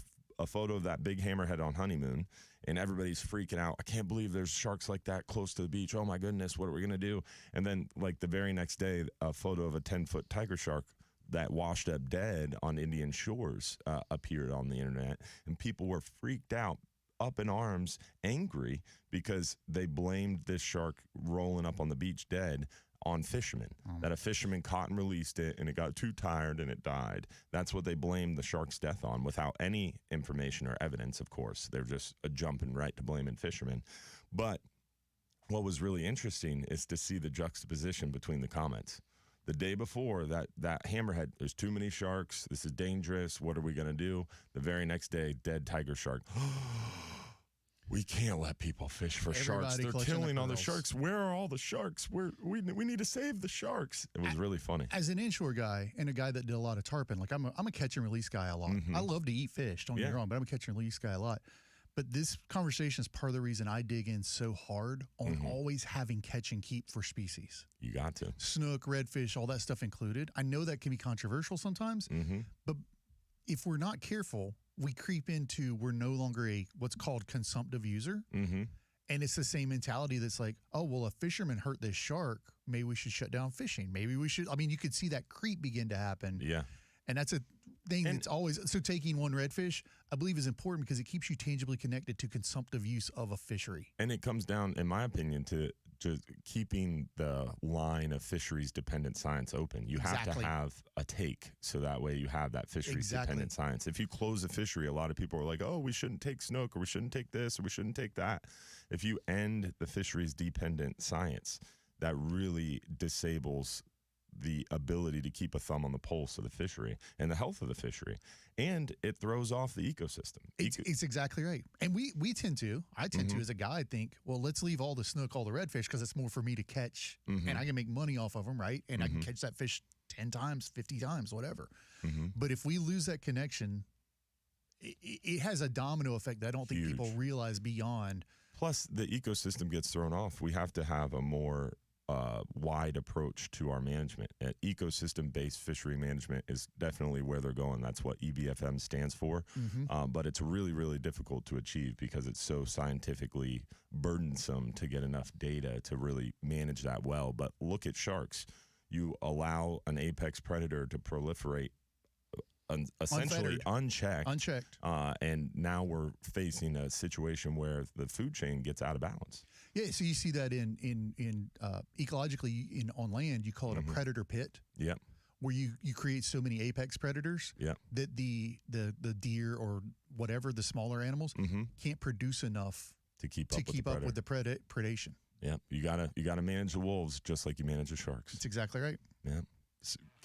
B: photo of that big hammerhead on honeymoon, and everybody's freaking out. I can't believe there's sharks like that close to the beach. Oh my goodness, what are we going to do? And then like the very next day, a photo of a 10-foot tiger shark that washed up dead on Indian shores appeared on the internet, and people were freaked out, up in arms, angry, because they blamed this shark rolling up on the beach dead on fishermen, that a fisherman caught and released it, and it got too tired and it died. That's what they blamed the shark's death on, without any information or evidence, of course. They're just jumping right to blaming fishermen. But what was really interesting is to see the juxtaposition between the comments. The day before, that hammerhead, there's too many sharks, this is dangerous, what are we going to do? The very next day, dead tiger shark. We can't let people fish for sharks. They're killing all the sharks. Where are all the sharks? We need to save the sharks. It was really funny.
C: As an inshore guy and a guy that did a lot of tarpon, like I'm a catch and release guy a lot. I love to eat fish, don't get me wrong, but I'm a catch and release guy a lot. But this conversation is part of the reason I dig in so hard on always having catch and keep for species.
B: You got to.
C: Snook, redfish, all that stuff included. I know that can be controversial sometimes, but if we're not careful, we creep into we're no longer a what's called consumptive user. And it's the same mentality that's like, oh, well, a fisherman hurt this shark. Maybe we should shut down fishing. Maybe we should. I mean, you could see that creep begin to happen.
B: Yeah.
C: And that's a thing that's always, so taking one redfish, I believe, is important because it keeps you tangibly connected to consumptive use of a fishery.
B: And it comes down, in my opinion, to keeping the line of fisheries-dependent science open. You have to have a take, so that way you have that fisheries-dependent science. If you close a fishery, a lot of people are like, oh, we shouldn't take snook, or we shouldn't take this, or we shouldn't take that. If you end the fisheries-dependent science, that really disables the ability to keep a thumb on the pulse of the fishery and the health of the fishery, and it throws off the ecosystem.
C: It's exactly right. And I tend to as a guy think, well, let's leave all the snook, all the redfish, because it's more for me to catch and I can make money off of them, right? And I can catch that fish 10 times, 50 times, whatever. But if we lose that connection, it has a domino effect that I don't think people realize beyond.
B: Plus, the ecosystem gets thrown off. We have to have a more wide approach to our management. Ecosystem-based fishery management is definitely where they're going. That's what EBFM stands for. But it's really, really difficult to achieve because it's so scientifically burdensome to get enough data to really manage that well. But look at sharks. You allow an apex predator to proliferate essentially unchecked. And now we're facing a situation where the food chain gets out of balance.
C: Yeah, so you see that in ecologically on land, you call it a predator pit.
B: Yep.
C: Where you create so many apex predators that the deer or whatever, the smaller animals can't produce enough
B: to keep
C: up with the predation.
B: Yeah, you gotta manage the wolves just like you manage the sharks.
C: That's exactly right.
B: Yeah.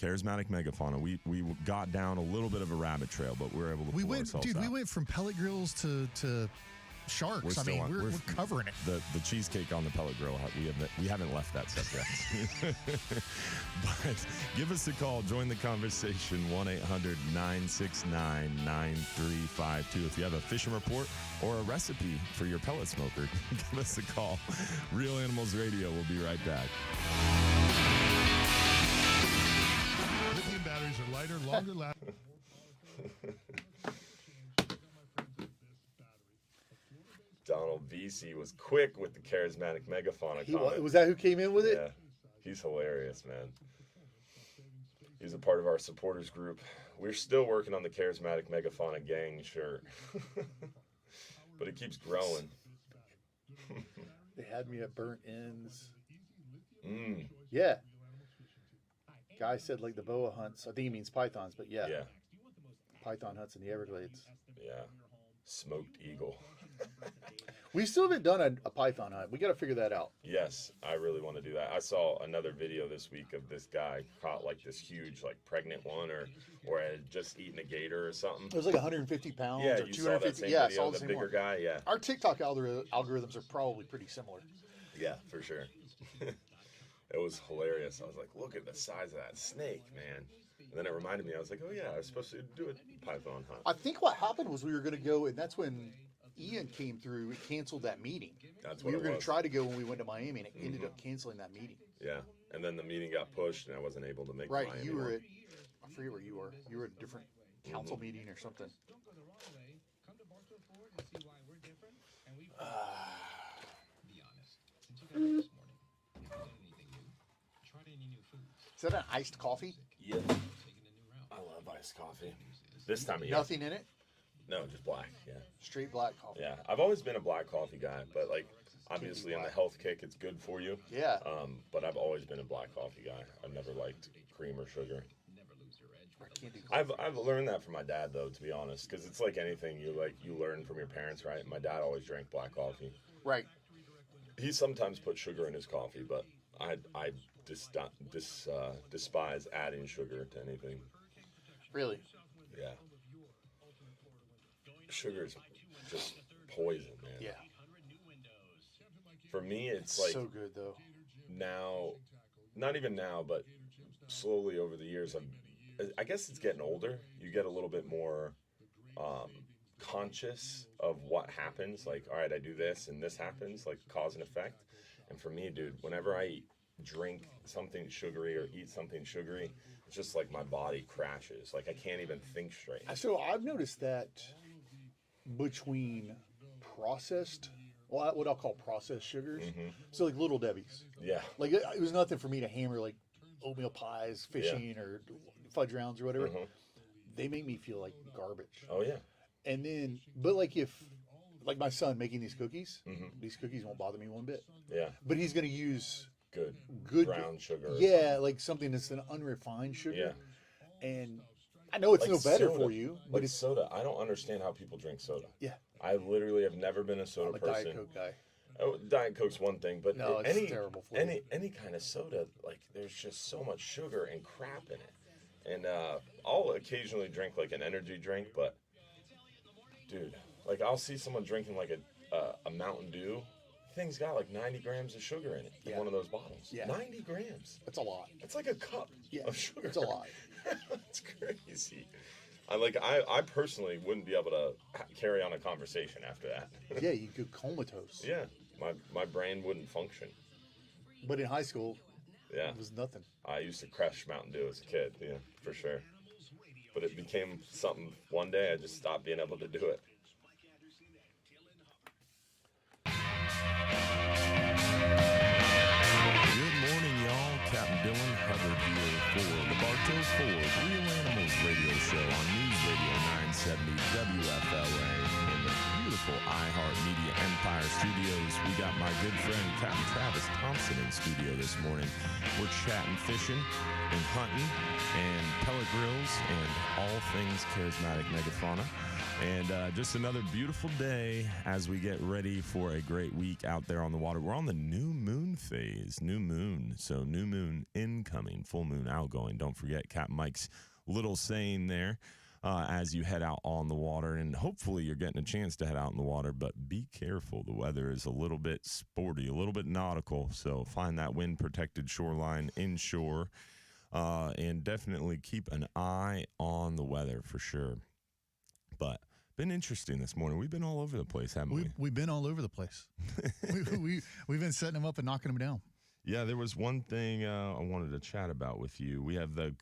B: Charismatic megafauna. We got down a little bit of a rabbit trail, but we were able to pull ourselves out.
C: We went from pellet grills to sharks. We're covering it.
B: The cheesecake on the pellet grill. We haven't left that subject. But give us a call. Join the conversation. 1-800-969-9352. If you have a fishing report or a recipe for your pellet smoker, give us a call. Real Animals Radio. We'll be right back.
G: Lithium batteries are lighter, longer lasting.
B: Donald VC was quick with the charismatic megafauna comment.
C: Was that who came in with it?
B: Yeah, he's hilarious, man. He's a part of our supporters group. We're still working on the charismatic megafauna gang shirt, but it keeps growing.
H: They had me at burnt ends. Yeah. Guy said like the boa hunts. I think he means pythons, but yeah. Python hunts in the Everglades.
B: Yeah. Smoked eagle.
H: We still haven't done a python hunt. We got to figure that out.
B: Yes, I really want to do that. I saw another video this week of this guy caught like this huge, like pregnant one, or had just eaten a gator or something.
H: It was like 150 pounds
B: Yeah,
H: or
B: you saw that
H: 250.
B: same
H: Yeah, I
B: video,
H: saw
B: the
H: same
B: bigger
H: one.
B: guy. Yeah,
H: Our TikTok algorithms are probably pretty similar.
B: yeah, for sure. It was hilarious. I was like, look at the size of that snake, man. And then it reminded me, I was like, oh yeah, I was supposed to do a python hunt.
H: I think what happened was we were going to go, and that's when Ian came through. It canceled that meeting.
B: That's what
H: we were
B: it
H: going
B: was.
H: to try to go when we went to Miami, and it ended up canceling that meeting.
B: Yeah, and then the meeting got pushed, and I wasn't able to make
H: Right,
B: Miami
H: you were
B: one.
H: at, I forget where you were. You were at a different council meeting or something. Is that an iced coffee?
B: Yeah. I love iced coffee. This time of year.
H: Nothing in it?
B: No, just black, yeah.
H: Straight black coffee.
B: Yeah, I've always been a black coffee guy, but like obviously on the health kick, it's good for you.
H: Yeah.
B: But I've always been a black coffee guy. I've never liked cream or sugar.
H: I can't do coffee.
B: I've learned that from my dad though, to be honest, because it's like anything you learn from your parents, right? My dad always drank black coffee.
H: Right.
B: He sometimes put sugar in his coffee, but I despise adding sugar to anything.
H: Really?
B: Yeah. Sugar's just poison, man.
H: Yeah.
B: For me, it's like
H: So good, though.
B: now, not even now, but slowly over the years, I guess it's getting older. You get a little bit more conscious of what happens. Like, all right, I do this and this happens, like cause and effect. And for me, dude, whenever I drink something sugary or eat something sugary, it's just like my body crashes. Like I can't even think straight.
H: So I've noticed that between processed, well, what I'll call processed sugars, so like Little Debbie's.
B: Yeah.
H: Like it was nothing for me to hammer like oatmeal pies, fishing, or fudge rounds or whatever. They make me feel like garbage.
B: Oh yeah.
H: And then, but like if, like my son making these cookies won't bother me one bit.
B: Yeah.
H: But he's going to use
B: good brown sugar.
H: Yeah, like something that's an unrefined sugar.
B: Yeah.
H: And I know it's
B: Like
H: no better
B: soda.
H: for you, but
B: Like
H: it's
B: soda. I don't understand how people drink soda.
H: Yeah.
B: I literally have never been a soda
H: I'm a
B: person.
H: Diet Coke guy.
B: Oh, Diet Coke's one thing, but
H: No, it's terrible for you.
B: any kind of soda, like there's just so much sugar and crap in it. And I'll occasionally drink like an energy drink, but dude, like I'll see someone drinking like a Mountain Dew. Thing's got like 90 grams of sugar in it. In one of those bottles.
H: Yeah.
B: 90 grams.
H: That's a lot.
B: It's like a cup of sugar.
H: It's a lot.
B: It's crazy. I personally wouldn't be able to carry on a conversation after that.
H: Yeah, you go comatose.
B: Yeah, my brain wouldn't function.
H: But in high school,
B: Yeah,
H: it was nothing.
B: I used to crush Mountain Dew as a kid. Yeah, for sure. But it became something. One day, I just stopped being able to do it. Good morning, y'all. Captain Dylan Hubbard here for the Bartow Ford Real Animals Radio Show on News Radio 970 WFLA in the beautiful iHeartMedia Empire Studios. We got my good friend Captain Travis Thompson in studio this morning. We're chatting fishing and hunting and pellet grills and all things charismatic megafauna. And just another beautiful day as we get ready for a great week out there on the water. We're on the new moon phase. New moon. So new moon incoming, full moon outgoing. Don't forget Captain Mike's little saying there as you head out on the water. And hopefully you're getting a chance to head out in the water, but be careful. The weather is a little bit sporty, a little bit nautical. So find that wind-protected shoreline inshore and definitely keep an eye on the weather for sure. But been interesting this morning. We've been all over the place, haven't we?
C: We've been all over the place. We've been setting them up and knocking them down.
B: Yeah, there was one thing I wanted to chat about with you. We have the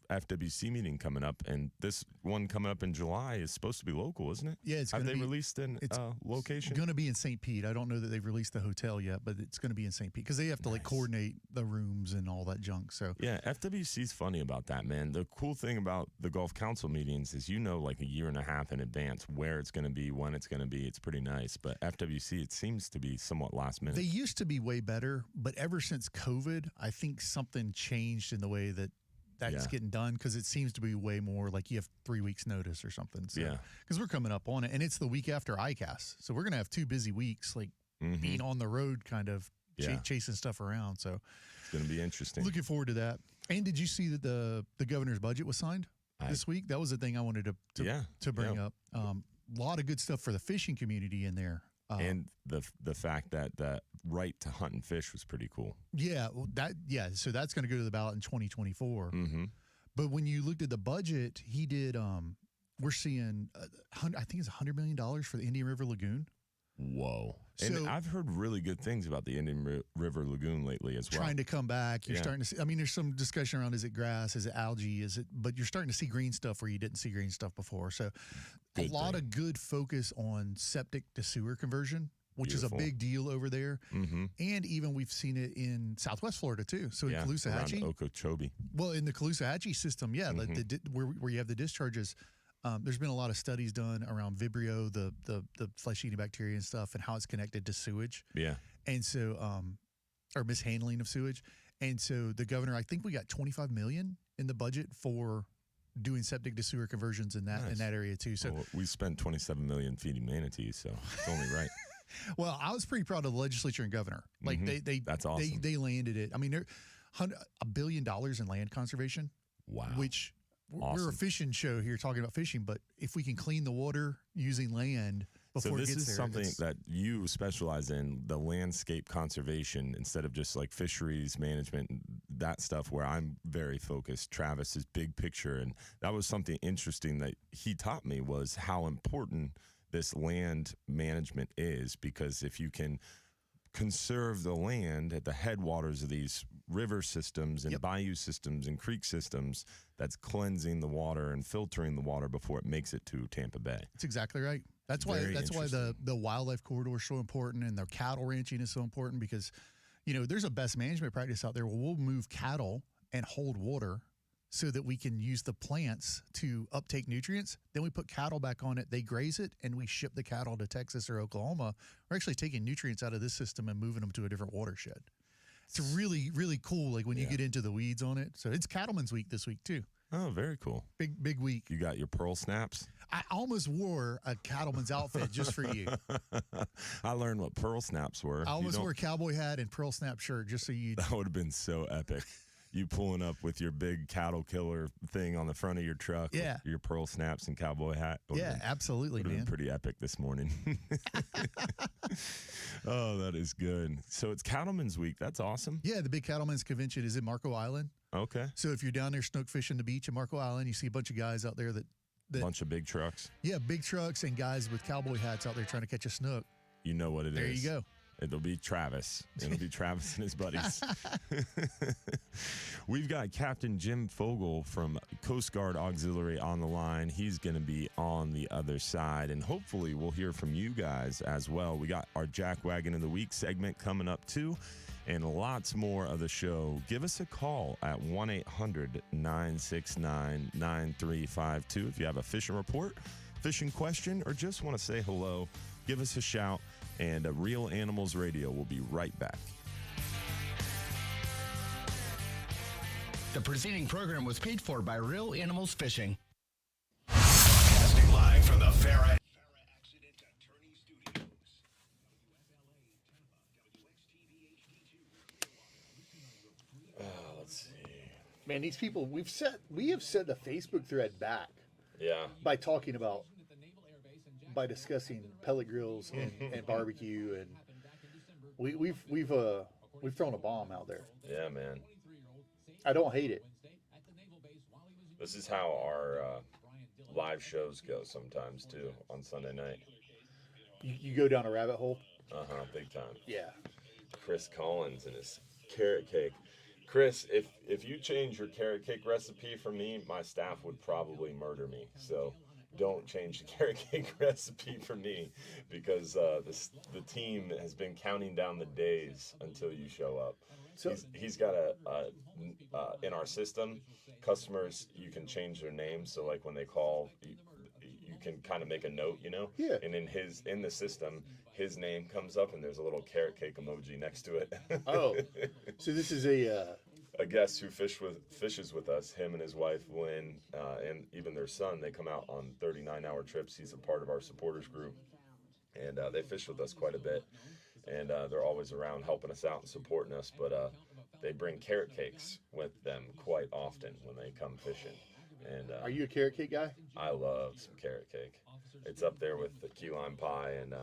B: FWC meeting coming up, and this one coming up in July is supposed to be local, isn't it?
C: Yeah, it's
B: have
C: gonna
B: they
C: be,
B: released an location?
C: It's going to be in St. Pete. I don't know that they've released the hotel yet, but it's going to be in St. Pete because they have to like coordinate the rooms and all that junk. So
B: yeah, FWC's funny about that, man. The cool thing about the Gulf Council meetings is like a year and a half in advance where it's going to be, when it's going to be. It's pretty nice. But FWC, it seems to be somewhat last minute.
C: They used to be way better, but ever since COVID, I think something changed in the way that that's getting done, because it seems to be way more like you have 3 weeks notice or something. So,
B: Yeah.
C: because we're coming up on it, and it's the week after ICAST, so we're gonna have 2 busy weeks, like being on the road, kind of chasing stuff around. So
B: it's gonna be interesting.
C: Looking forward to that. And did you see that the governor's budget was signed this week? That was the thing I wanted to bring up. A lot of good stuff for the fishing community in there.
B: And the fact that the right to hunt and fish was pretty cool.
C: Yeah, so that's going to go to the ballot in 2024. But when you looked at the budget, he did. We're seeing, I think it's $100 million for the Indian River Lagoon.
B: Whoa! And I've heard really good things about the Indian River Lagoon lately as well.
C: Trying to come back. You're starting to see. I mean, there's some discussion around: is it grass? Is it algae? Is it? But you're starting to see green stuff where you didn't see green stuff before. So, a lot of good focus on septic to sewer conversion, which is a big deal over there. And even we've seen it in Southwest Florida too. So in Caloosahatchee,
B: Okeechobee.
C: Well, in the Caloosahatchee system, like where you have the discharges. There's been a lot of studies done around Vibrio, the flesh-eating bacteria and stuff, and how it's connected to sewage. Yeah. And so, or mishandling of sewage. And so the governor, I think we got $25 million in the budget for doing septic to sewer conversions in that area too. So
B: we spent $27 million feeding manatees, so it's only right.
C: Well, I was pretty proud of the legislature and governor. Like
B: that's awesome.
C: They landed it. I mean, they're $1 billion in land conservation.
B: Wow.
C: Which we're a fishing show here talking about fishing, but if we can clean the water using land before it gets there. So this is
B: something that you specialize in, the landscape conservation, instead of just like fisheries management, that stuff where I'm very focused. Travis is big picture. And that was something interesting that he taught me, was how important this land management is, because if you can conserve the land at the headwaters of these river systems and bayou systems and creek systems, that's cleansing the water and filtering the water before it makes it to Tampa Bay.
C: That's exactly right. That's why the wildlife corridor is so important, and the cattle ranching is so important, because there's a best management practice out there where we'll move cattle and hold water so that we can use the plants to uptake nutrients. Then we put cattle back on it, they graze it, and we ship the cattle to Texas or Oklahoma. We're actually taking nutrients out of this system and moving them to a different watershed. It's really, really cool, like when you get into the weeds on it. So it's Cattleman's Week this week too.
B: Oh, very cool.
C: Big week.
B: You got your pearl snaps?
C: I almost wore a cattleman's outfit just for you.
B: I learned what pearl snaps were.
C: I almost wore a cowboy hat and pearl snap shirt just so you.
B: That would have been so epic. You pulling up with your big cattle killer thing on the front of your truck.
C: Yeah.
B: With your pearl snaps and cowboy hat.
C: Absolutely, man.
B: Been pretty epic this morning. Oh, that is good. So it's Cattleman's Week. That's awesome.
C: Yeah, the big Cattleman's Convention is in Marco Island.
B: Okay.
C: So if you're down there snook fishing the beach in Marco Island, you see a bunch of guys out there that
B: bunch of big trucks.
C: Yeah, big trucks and guys with cowboy hats out there trying to catch a snook.
B: You know what it is.
C: There you go.
B: It'll be Travis. It'll be Travis and his buddies. We've got Captain Jim Fogel from Coast Guard Auxiliary on the line. He's going to be on the other side, and hopefully we'll hear from you guys as well. We got our Jack Wagon of the Week segment coming up too, and lots more of the show. Give us a call at 1-800-969-9352 if you have a fishing report, fishing question, or just want to say hello. Give us a shout. And Real Animals Radio will be right back.
I: The preceding program was paid for by Real Animals Fishing.
A: Casting live from the Farrah Accident Attorney Studios.
B: Let's see.
H: Man, these people, we have set the Facebook thread back.
B: Yeah.
H: By talking about, by discussing pellet grills and barbecue, and we've thrown a bomb out there.
B: Yeah, man.
H: I don't hate it.
B: This is how our live shows go sometimes too on Sunday night.
H: You go down a rabbit hole.
B: Big time.
H: Yeah.
B: Chris Collins and his carrot cake. Chris, if you change your carrot cake recipe for me, my staff would probably murder me. So don't change the carrot cake recipe for me, because the team has been counting down the days until you show up. So he's got in our system, customers, you can change their name. So like when they call, you can kind of make a note,
H: Yeah.
B: And in the system, his name comes up and there's a little carrot cake emoji next to it.
H: Oh, so this is a
B: guest who fishes with us, him and his wife Lynn, and even their son, they come out on 39-hour trips. He's a part of our supporters group, and they fish with us quite a bit. And they're always around helping us out and supporting us. But they bring carrot cakes with them quite often when they come fishing. And
H: are you a carrot cake guy?
B: I love some carrot cake. It's up there with the key lime pie and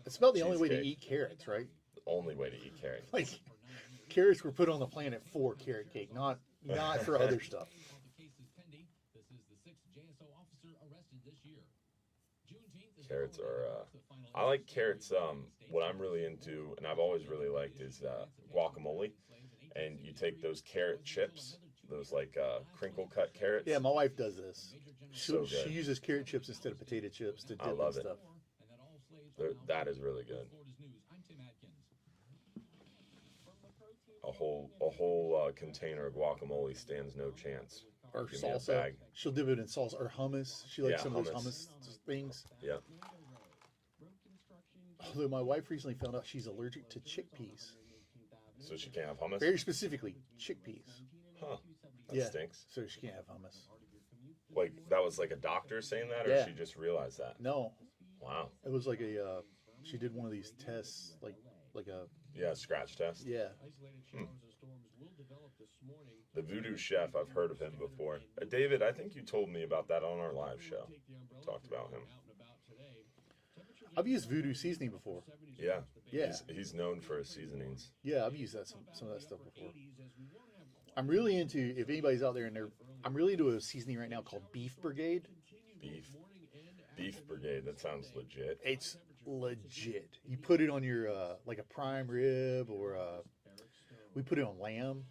H: it's about the only way to eat carrots, right?
B: The only way to eat carrot.
H: Like carrots were put on the planet for carrot cake, not for other stuff.
B: Carrots are I like carrots. What I'm really into, and I've always really liked, is guacamole. And you take those carrot chips, those like crinkle cut carrots.
H: Yeah, my wife does this.
B: So
H: she uses carrot chips instead of potato chips to dip
B: I love
H: and stuff.
B: That is really good. A whole container of guacamole stands no chance.
H: Or
B: Give me a
H: salsa.
B: bag.
H: She'll dip it in salsa or hummus. She likes some of those
B: hummus.
H: hummus things.
B: Yeah.
H: Although my wife recently found out she's allergic to chickpeas.
B: So she can't have hummus?
H: Very specifically, chickpeas.
B: Huh. That stinks.
H: So she can't have hummus.
B: Like, that was like a doctor saying that, or she just realized that?
H: No.
B: Wow.
H: It was like she did one of these tests, like a...
B: Yeah, scratch test?
H: Yeah.
B: The voodoo chef, I've heard of him before. David, I think you told me about that on our live show. Talked about him.
H: I've used voodoo seasoning before.
B: Yeah.
H: Yeah.
B: He's known for his seasonings.
H: Yeah, I've used some of that stuff before. I'm really into, if anybody's out there I'm really into a seasoning right now called Beef Brigade.
B: Beef Brigade, that sounds legit.
H: It's legit. You put it on your, like a prime rib or we put it on lamb.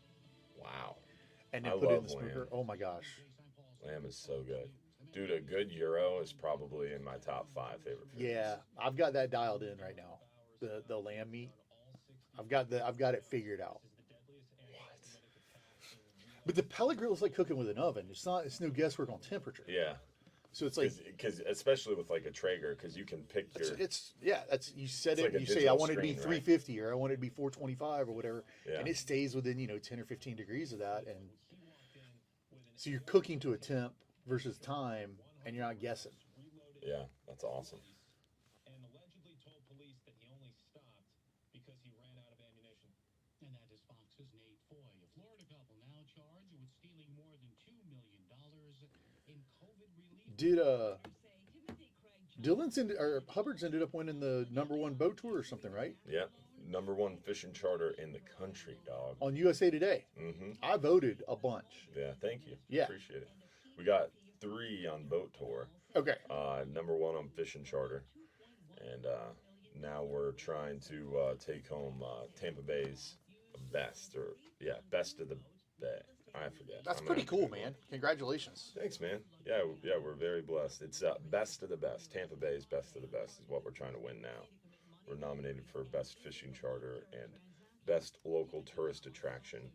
B: Wow.
H: And then put it in the smoker. Oh my gosh.
B: Lamb is so good. Dude, a good gyro is probably in my top 5 favorite foods.
H: Yeah, I've got that dialed in right now. The lamb meat. I've got it figured out.
B: What?
H: But the pellet grill is like cooking with an oven. It's no guesswork on temperature.
B: Yeah.
H: So it's like,
B: because especially with like a Traeger, because you can pick your.
H: You set it.
B: Like
H: you say I want it to be
B: screen, right?
H: 350 or I want it to be 425 or whatever,
B: Yeah.
H: and it stays within 10 or 15 degrees of that, and so you're cooking to a temp versus time, and you're not guessing.
B: Yeah, that's awesome.
J: And allegedly told police that he only stopped because he ran out of ammunition. And that is Fox's Nate Foy. A Florida couple now charged with stealing more than $2 million in COVID relief.
H: Did Hubbard's ended up winning the #1 boat tour or something, right?
B: Yeah, #1 fishing charter in the country, dog.
H: On USA Today.
B: Mm-hmm.
H: I voted a bunch.
B: Yeah, thank you.
H: Yeah.
B: Appreciate it. We got 3 on boat tour.
H: Okay.
B: #1 on fishing charter. And now we're trying to take home Tampa Bay's best of the bay. I forget.
H: That's pretty cool, man. Congratulations.
B: Thanks, man. Yeah, we're very blessed. It's best of the best. Tampa Bay's best of the best is what we're trying to win now. We're nominated for best fishing charter and best local tourist attraction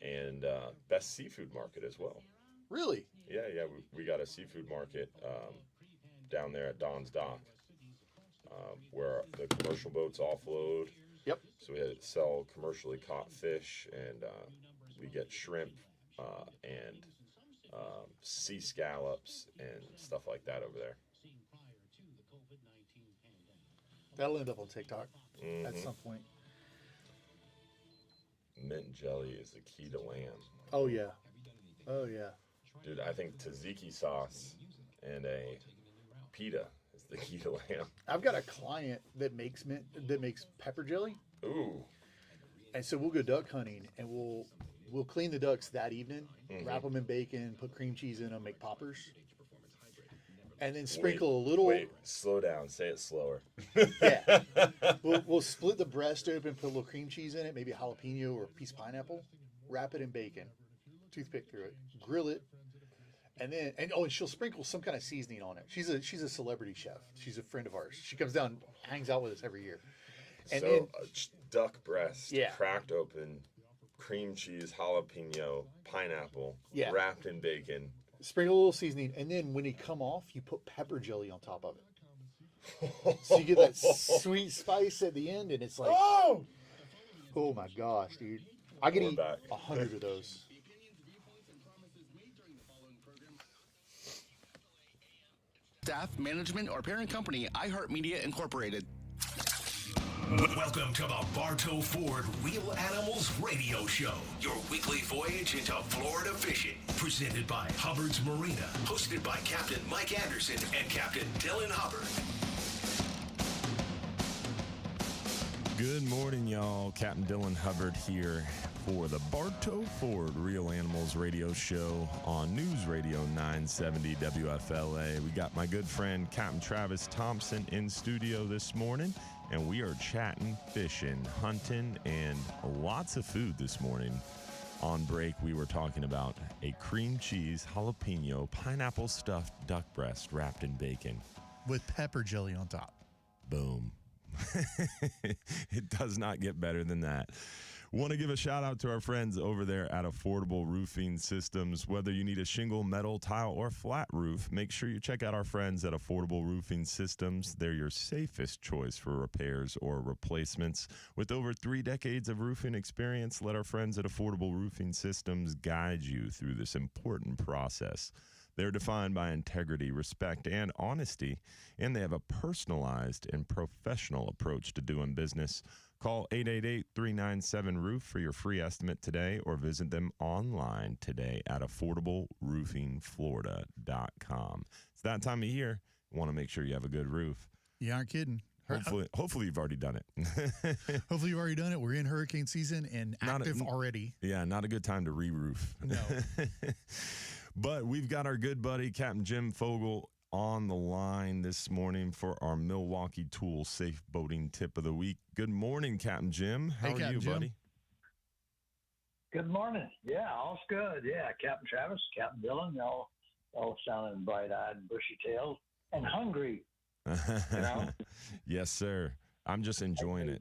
B: and best seafood market as well.
H: Really?
B: Yeah. We got a seafood market down there at Don's Dock where the commercial boats offload.
H: Yep.
B: So we sell commercially caught fish, and we get shrimp and sea scallops and stuff like that over there.
H: That'll end up on TikTok
B: Mm-hmm.
H: at some point.
B: Mint jelly is the key to lamb.
H: Oh yeah. Oh yeah.
B: Dude, I think tzatziki sauce and a pita is the key to lamb.
H: I've got a client that makes pepper jelly.
B: Ooh.
H: And so we'll go duck hunting, and we'll clean the ducks that evening, wrap them in bacon, put cream cheese in them, make poppers, and then sprinkle a little.
B: Wait, slow down. Say it slower.
H: Yeah. We'll split the breast open, put a little cream cheese in it, maybe a jalapeno or a piece of pineapple, wrap it in bacon, toothpick through it, grill it, and she'll sprinkle some kind of seasoning on it. She's a celebrity chef. She's a friend of ours. She comes down, hangs out with us every year. And
B: so duck breast,
H: Yeah.
B: cracked open, cream cheese, jalapeno, pineapple,
H: Yeah.
B: wrapped in bacon.
H: Sprinkle a little seasoning, and then when they come off, you put pepper jelly on top of it. So you get that sweet spice at the end, and it's like, oh my gosh, dude. I could eat 100 of those.
I: Staff, management, or parent company, iHeartMedia Incorporated.
A: Welcome to the Bartow Ford Real Animals Radio Show, your weekly voyage into Florida fishing. Presented by Hubbard's Marina, hosted by Captain Mike Anderson and Captain Dylan Hubbard.
B: Good morning, y'all. Captain Dylan Hubbard here for the Bartow Ford Real Animals Radio Show on News Radio 970 WFLA. We got my good friend Captain Travis Thompson in studio this morning, and we are chatting, fishing, hunting, and lots of food this morning. On break, we were talking about a cream cheese, jalapeno, pineapple stuffed duck breast wrapped in bacon.
C: With pepper jelly on top.
B: Boom. It does not get better than that. Want to give a shout out to our friends over there at Affordable Roofing Systems. Whether you need a shingle, metal, tile, or flat roof, make sure you check out our friends at Affordable Roofing Systems. They're your safest choice for repairs or replacements. With over 3 decades of roofing experience, let our friends at Affordable Roofing Systems guide you through this important process. They're defined by integrity, respect, and honesty, and they have a personalized and professional approach to doing business. Call 888-397-ROOF for your free estimate today, or visit them online today at affordableroofingflorida.com. It's that time of year. You want to make sure you have a good roof.
C: You aren't kidding.
B: Hopefully you've already done it.
C: Hopefully you've already done it. We're in hurricane season and active already.
B: Yeah, not a good time to re-roof.
C: No.
B: But we've got our good buddy, Captain Jim Fogel, on the line this morning for our Milwaukee Tool Safe Boating Tip of the Week. Good morning, Captain Jim. How are you, buddy?
K: Good morning. Yeah, all's good. Yeah, Captain Travis, Captain Dylan, y'all sounding bright-eyed, bushy-tailed, and hungry. You know?
B: Yes, sir. I'm just enjoying it.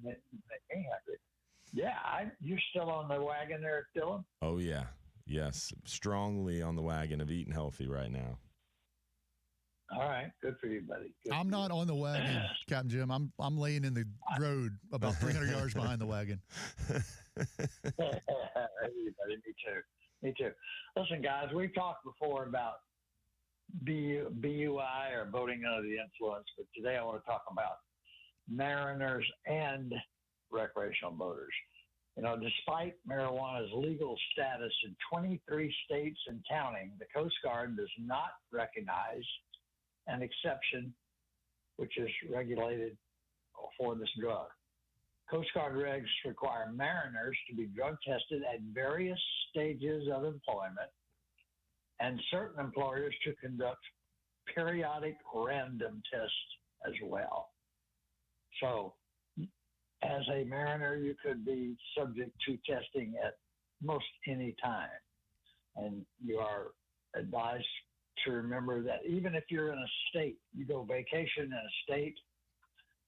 K: Yeah, you're still on the wagon there, Dylan?
B: Oh, yeah. Yes, strongly on the wagon of eating healthy right now.
K: All right, good for you, buddy.
C: I'm not on the wagon, Captain Jim. I'm laying in the road about 300 yards behind the wagon.
K: Me too. Listen, guys, we've talked before about BUI or boating under the influence, but today I want to talk about mariners and recreational boaters. You know, despite marijuana's legal status in 23 states and counting, the Coast Guard does not recognize an exception which is regulated for this drug. Coast Guard regs require mariners to be drug tested at various stages of employment and certain employers to conduct periodic random tests as well. So, as a mariner, you could be subject to testing at most any time. And you are advised to remember that even if you're in a state, you go vacation in a state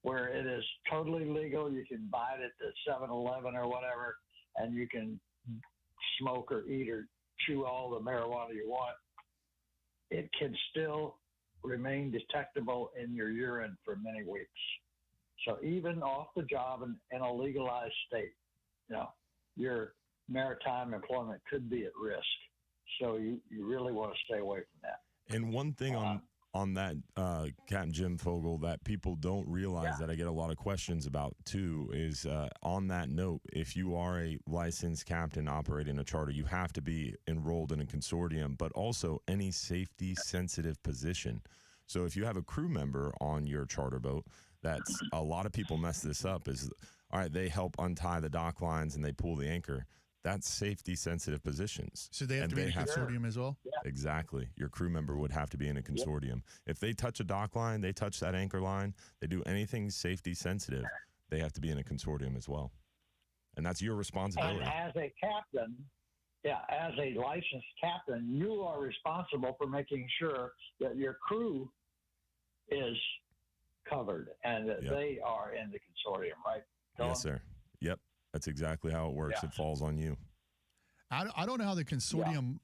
K: where it is totally legal, you can buy it at the 7-Eleven or whatever, and you can smoke or eat or chew all the marijuana you want, it can still remain detectable in your urine for many weeks. So even off the job in a legalized state, you know, your maritime employment could be at risk. So you really want to stay away from that.
B: And one thing on that, Captain Jim Fogel, that people don't realize that I get a lot of questions about too is on that note, if you are a licensed captain operating a charter, you have to be enrolled in a consortium, but also any safety sensitive position. So if you have a crew member on your charter boat, that's a lot of people mess this up is, all right, they help untie the dock lines and they pull the anchor. That's safety sensitive positions.
C: So they have to be in a consortium as well?
K: Yeah.
B: Exactly. Your crew member would have to be in a consortium. If they touch a dock line, they touch that anchor line, they do anything safety sensitive, they have to be in a consortium as well. And that's your responsibility.
K: And as a captain, as a licensed captain, you are responsible for making sure that your crew is covered and that they are in the consortium, right?
B: Yes, sir. Yep. That's exactly how it works.
K: Yeah.
B: It falls on you.
C: I don't know how the consortium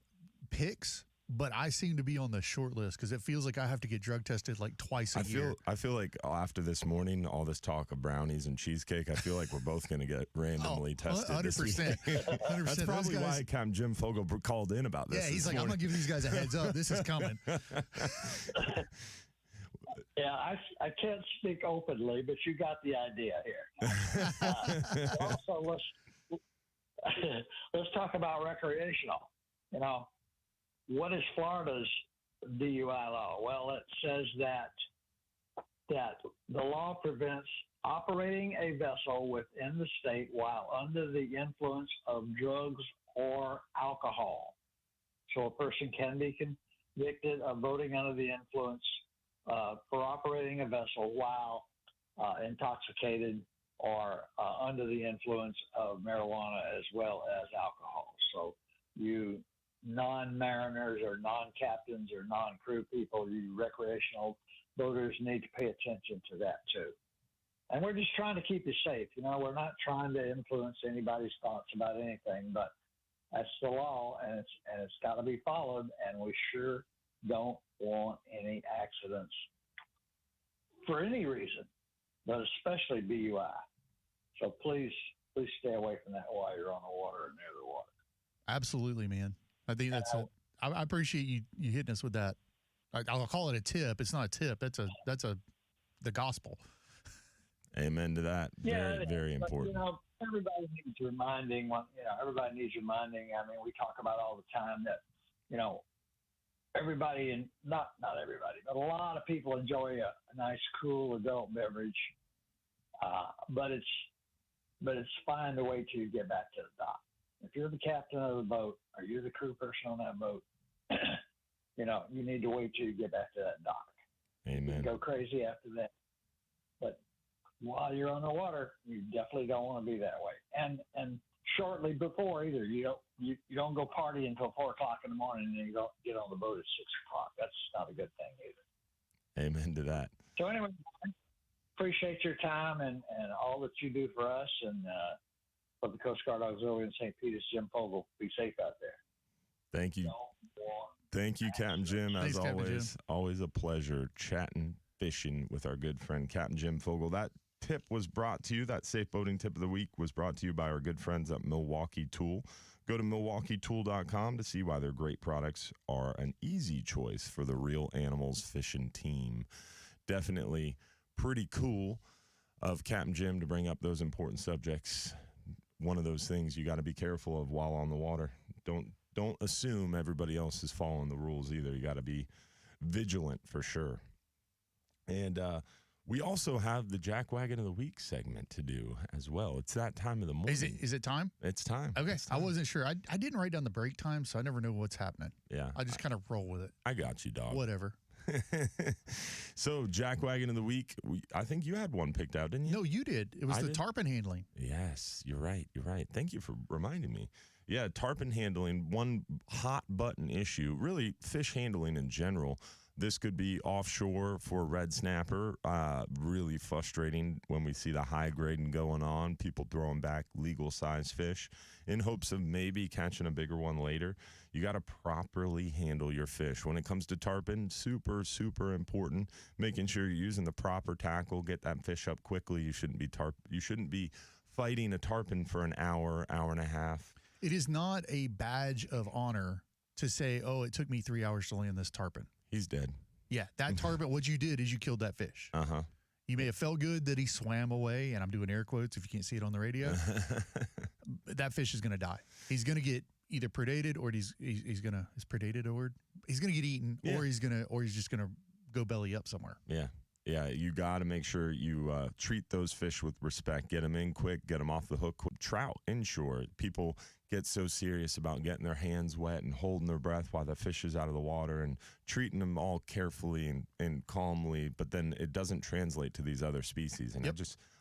C: picks but I seem to be on the short list because it feels like I have to get drug tested like twice a year.
B: I feel like after this morning, all this talk of brownies and cheesecake, I feel like we're both going to get randomly tested 100%.
C: This week. 100%.
B: That's probably why Capt. Jim Fogel called in about this.
C: Yeah, he's like, morning. I'm going to give these guys a heads up. This is coming.
K: Yeah, I can't speak openly, but you got the idea here. Also, let's talk about recreational. You know, what is Florida's DUI law? Well, it says that the law prevents operating a vessel within the state while under the influence of drugs or alcohol. So a person can be convicted of voting under the influence for operating a vessel while intoxicated or under the influence of marijuana as well as alcohol. So you non-mariners or non-captains or non-crew people, you recreational boaters need to pay attention to that too. And we're just trying to keep you safe. You know, we're not trying to influence anybody's thoughts about anything, but that's the law, and it's got to be followed, and we sure don't want any accidents for any reason, but especially DUI. So please stay away from that while you're on the water or near the water.
C: Absolutely, man. I think that's I appreciate you hitting us with that. I'll call it a tip. It's not a tip. That's the gospel.
B: Amen to that. Very, very important.
K: You know, everybody needs reminding. Everybody needs reminding. I mean, we talk about all the time that, you know, everybody, and not everybody, but a lot of people enjoy a nice, cool adult beverage. But it's fine to wait till you get back to the dock. If you're the captain of the boat or you're the crew person on that boat, you know, you need to wait till you get back to that dock.
B: Amen.
K: You go crazy after that. But while you're on the water, you definitely don't want to be that way. And shortly before either, you don't go party until 4 o'clock in the morning and you don't get on the boat at 6 o'clock. That's not a good thing either.
B: Amen to that.
K: So anyway, appreciate your time and all that you do for us and for the Coast Guard Auxiliary in St. Peter's, Jim Fogel. Be safe out there.
B: Thank you. Thank you, Captain Jim. As
C: Thanks,
B: always,
C: Captain Jim.
B: Always a pleasure chatting, fishing with our good friend, Captain Jim Fogel. That tip was brought to you, that safe boating tip of the week was brought to you by our good friends at Milwaukee Tool. Go to MilwaukeeTool.com to see why their great products are an easy choice for the Real Animals fishing team. Definitely pretty cool of Captain Jim to bring up those important subjects. One of those things you got to be careful of while on the water. Don't assume everybody else is following the rules either. You got to be vigilant for sure. And we also have the Jackwagon of the Week segment to do as well. It's that time of the morning.
C: Is it time?
B: It's time.
C: Okay.
B: It's time.
C: I wasn't sure. I didn't write down the break time, so I never know what's happening.
B: Yeah.
C: I just kind of roll with it.
B: I got you, dog.
C: Whatever.
B: So, Jackwagon of the Week, I think you had one picked out, didn't you?
C: No, you did. It was the tarpon handling.
B: Yes, you're right. You're right. Thank you for reminding me. Yeah, tarpon handling, one hot button issue, really fish handling in general. This could be offshore for red snapper. Really frustrating when we see the high grading going on, people throwing back legal size fish in hopes of maybe catching a bigger one later. You got to properly handle your fish. When it comes to tarpon, super, super important. Making sure you're using the proper tackle, get that fish up quickly. You shouldn't be fighting a tarpon for an hour, hour and a half.
C: It is not a badge of honor to say, "Oh, it took me 3 hours to land this tarpon."
B: He's dead.
C: Yeah, that tarpon, what you did is you killed that fish.
B: Uh-huh.
C: You may have felt good that he swam away, and I'm doing air quotes if you can't see it on the radio. That fish is going to die. He's going to get either predated or is predated a word? He's going to get eaten, or he's just going to go belly up somewhere.
B: Yeah. Yeah, you got to make sure you treat those fish with respect. Get them in quick, get them off the hook. Trout inshore. People get so serious about getting their hands wet and holding their breath while the fish is out of the water and treating them all carefully and calmly, but then it doesn't translate to these other species. And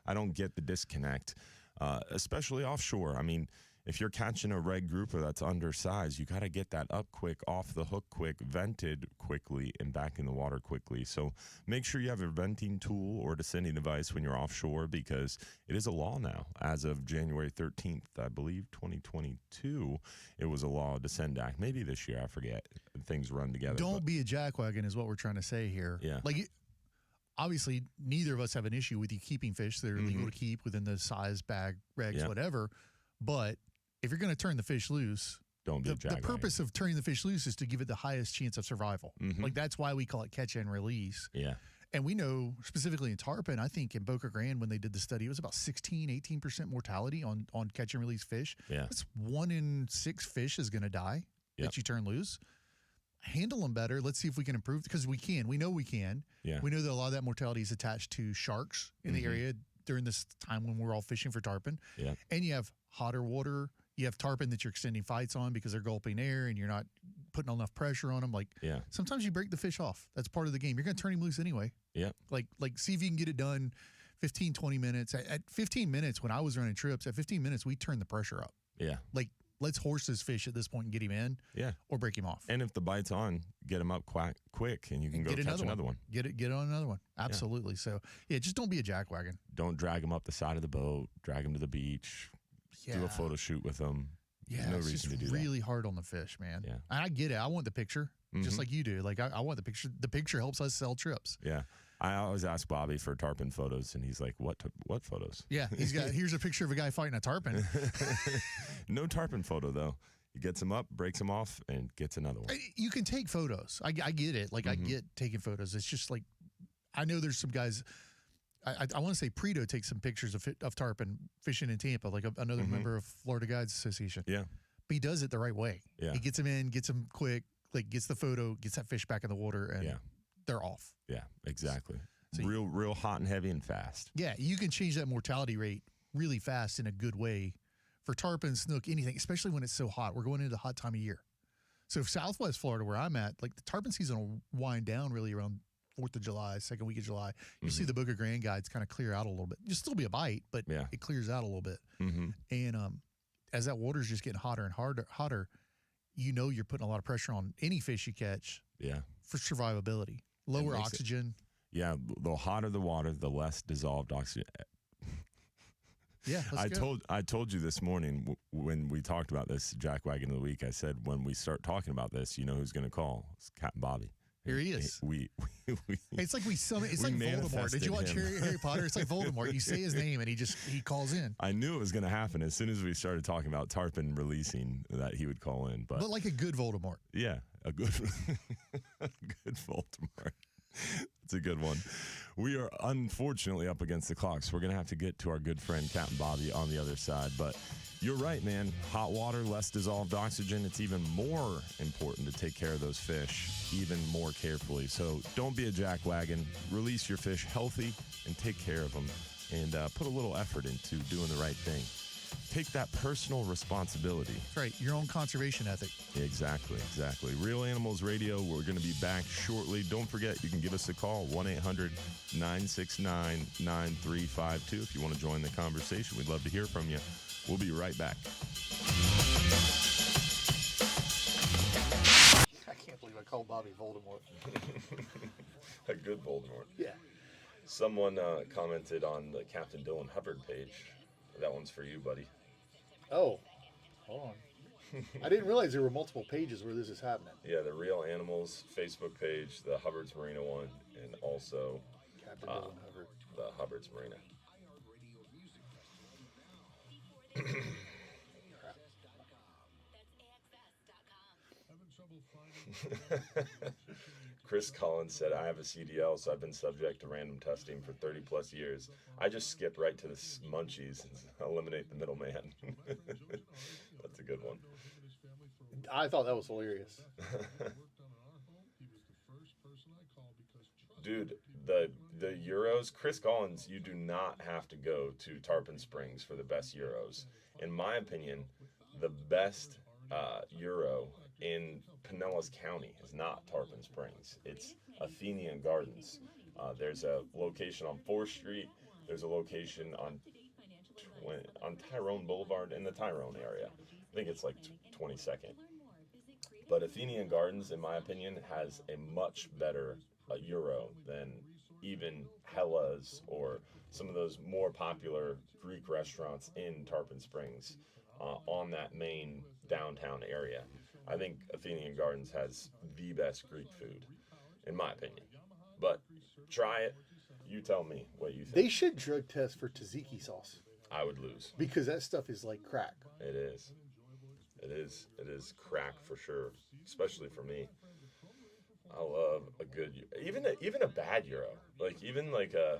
B: I don't get the disconnect, especially offshore. I mean, if you're catching a red grouper that's undersized, you got to get that up quick, off the hook quick, vented quickly, and back in the water quickly. So make sure you have a venting tool or descending device when you're offshore, because it is a law now. As of January 13th, I believe, 2022, it was a law, Descend Act. Maybe this year, I forget. things run together.
C: Don't be a jackwagon is what we're trying to say here.
B: Yeah.
C: Like, obviously, neither of us have an issue with you keeping fish that are legal to keep within the size, bag, regs, whatever. But if you're going to turn the fish loose,
B: don't be a jackwagon.
C: The purpose of turning the fish loose is to give it the highest chance of survival. Like, that's why we call it catch and release.
B: Yeah.
C: And we know specifically in tarpon, I think in Boca Grande when they did the study, it was about 18% mortality on catch and release fish.
B: Yeah.
C: That's 1 in 6 fish is going to die that you turn loose. Handle them better. Let's see if we can improve because we can. We know we can.
B: Yeah.
C: We know that a lot of that mortality is attached to sharks in the area during this time when we're all fishing for tarpon.
B: Yeah.
C: And you have hotter water. You have tarpon that you're extending fights on because they're gulping air and you're not putting enough pressure on them. Like, sometimes you break the fish off. That's part of the game. You're going to turn him loose anyway.
B: Yeah.
C: Like see if you can get it done 15, 20 minutes. At 15 minutes, when I was running trips, at 15 minutes, we turned the pressure up.
B: Yeah.
C: Like, let's horse this fish at this point and get him in.
B: Yeah.
C: Or break him off.
B: And if the bite's on, get him up quick and you can go catch another one.
C: Get on another one. Absolutely. Yeah. So, just don't be a jackwagon.
B: Don't drag him up the side of the boat. Drag him to the beach. Do a photo shoot with them.
C: Yeah,
B: There's no
C: it's
B: reason
C: just
B: to do
C: really hard on the fish, man.
B: Yeah.
C: And I get it. I want the picture, just like you do. Like, I want the picture. The picture helps us sell trips.
B: Yeah. I always ask Bobby for tarpon photos, and he's like, what photos?
C: Yeah, here's a picture of a guy fighting a tarpon.
B: No tarpon photo, though. He gets him up, breaks him off, and gets another one.
C: You can take photos. I get it. Like, I get taking photos. It's just like, I know there's some guys, I want to say Preto takes some pictures of tarpon fishing in Tampa, like another member of Florida Guides Association.
B: Yeah.
C: But he does it the right way.
B: Yeah.
C: He gets him in, gets him quick, like gets the photo, gets that fish back in the water, and they're off.
B: Yeah, exactly.
C: So
B: real hot and heavy and fast.
C: Yeah, you can change that mortality rate really fast in a good way for tarpon, snook, anything, especially when it's so hot. We're going into the hot time of year. So Southwest Florida, where I'm at, like the tarpon season will wind down really around 4th of July, second week of July. You'll see the Boca Grande guides kind of clear out a little bit. You'll still be a bite, but it clears out a little bit. And as that water's just getting hotter and hotter, you know you're putting a lot of pressure on any fish you catch for survivability. Lower oxygen.
B: The hotter the water, the less dissolved oxygen.
C: Yeah,
B: I told you this morning when we talked about this jackwagon of the week. I said when we start talking about this, you know who's going to call? It's Capt Bobby.
C: Here he is. It's like it's like Voldemort.
B: manifested
C: Did you watch
B: him.
C: Harry Potter? It's like Voldemort. You say his name and he calls in.
B: I knew it was going to happen as soon as we started talking about tarpon releasing that he would call in. But
C: like a good Voldemort.
B: Yeah, a good Voldemort. It's a good one. We are unfortunately up against the clock, so we're going to have to get to our good friend Captain Bobby on the other side. But you're right, man. Hot water, less dissolved oxygen. It's even more important to take care of those fish even more carefully. So don't be a jackwagon. Release your fish healthy and take care of them and put a little effort into doing the right thing. Take that personal responsibility.
C: That's right. Your own conservation ethic.
B: Exactly. Real Animals Radio. We're going to be back shortly. Don't forget, you can give us a call, 1-800-969-9352. If you want to join the conversation, we'd love to hear from you. We'll be right back.
H: I can't believe I called Bobby Voldemort.
B: A good Voldemort.
H: Yeah.
B: Someone commented on the Captain Dylan Hubbard page. That one's for you, buddy.
H: Oh, hold on. I didn't realize there were multiple pages where this is happening.
B: Yeah, the Real Animals Facebook page, the Hubbard's Marina one, and also
H: Captain Dylan Hubbard.
B: The Hubbard's Marina. Chris Collins said, I have a CDL, so I've been subject to random testing for 30 plus years. I just skip right to the munchies and eliminate the middleman. That's a good one.
H: I thought that was hilarious.
B: Dude, the Euros, Chris Collins, you do not have to go to Tarpon Springs for the best Euros. In my opinion, the best Euro in Pinellas County is not Tarpon Springs. It's Athenian Gardens. There's a location on 4th Street. There's a location on Tyrone Boulevard in the Tyrone area. I think it's like 22nd. But Athenian Gardens, in my opinion, has a much better Euro than even Hella's or some of those more popular Greek restaurants in Tarpon Springs on that main downtown area. I think Athenian Gardens has the best Greek food, in my opinion. But try it. You tell me what you think.
H: They should drug test for tzatziki sauce.
B: I would lose.
H: Because that stuff is like crack.
B: It is. It is crack for sure, especially for me. I love a good, even a bad gyro, like even like a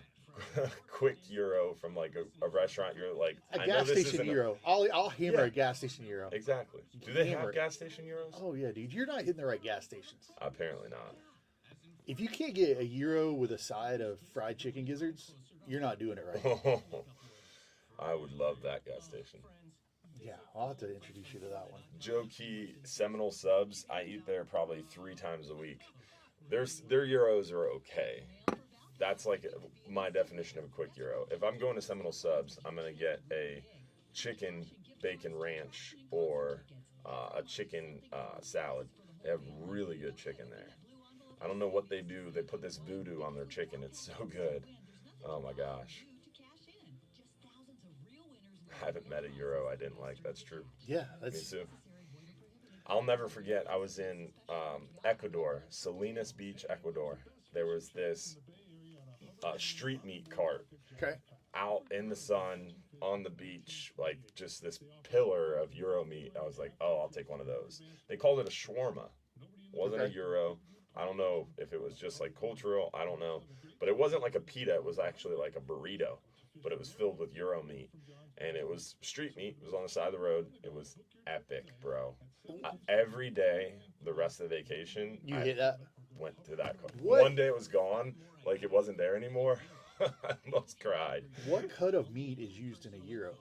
B: quick gyro from like a restaurant. You're like
H: a gas station gyro. I'll hammer a gas station gyro.
B: Exactly. Do they have gas station gyros?
H: Oh yeah, dude. You're not hitting the right gas stations.
B: Apparently not.
H: If you can't get a gyro with a side of fried chicken gizzards, you're not doing it right.
B: I would love that gas station.
H: Yeah, I'll have to introduce you to that one.
B: Joe Key Seminole Subs. I eat there probably 3 times a week. Their gyros are okay. That's like my definition of a quick gyro. If I'm going to Seminole Subs, I'm going to get a chicken bacon ranch or a chicken salad. They have really good chicken there. I don't know what they do. They put this voodoo on their chicken. It's so good. Oh my gosh. I haven't met a gyro I didn't like. That's true.
H: Yeah,
B: me too. I'll never forget. I was in Ecuador, Salinas Beach, Ecuador. There was this street meat cart.
H: Okay.
B: Out in the sun on the beach, like just this pillar of gyro meat. I was like, oh, I'll take one of those. They called it a shawarma. It wasn't a gyro. I don't know if it was just like cultural. I don't know. But it wasn't like a pita. It was actually like a burrito. But it was filled with gyro meat. And it was street meat. It was on the side of the road. It was epic, bro. Every day, the rest of the vacation,
H: hit that?
B: Went to that.
H: What?
B: One day it was gone. Like it wasn't there anymore. I almost cried.
H: What cut of meat is used in a gyro?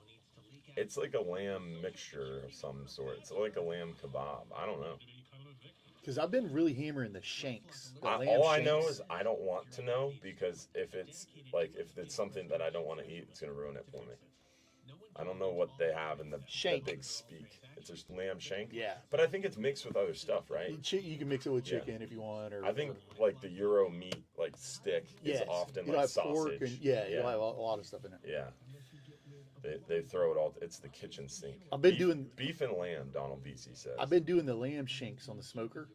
B: It's like a lamb mixture of some sort. It's like a lamb kebab. I don't know.
H: Because I've been really hammering the shanks.
B: All I know is I don't want to know, because if it's something that I don't want to eat, it's going to ruin it for me. I don't know what they have in the big speak. It's just lamb shank.
H: Yeah.
B: But I think it's mixed with other stuff, right?
H: You can mix it with chicken if you want. Or
B: I think like the gyro meat like stick is often like sausage.
H: Pork and, you'll have a lot of stuff in it.
B: Yeah. They throw it all. It's the kitchen sink.
H: I've been doing
B: beef and lamb. Donald BC says.
H: I've been doing the lamb shanks on the smoker,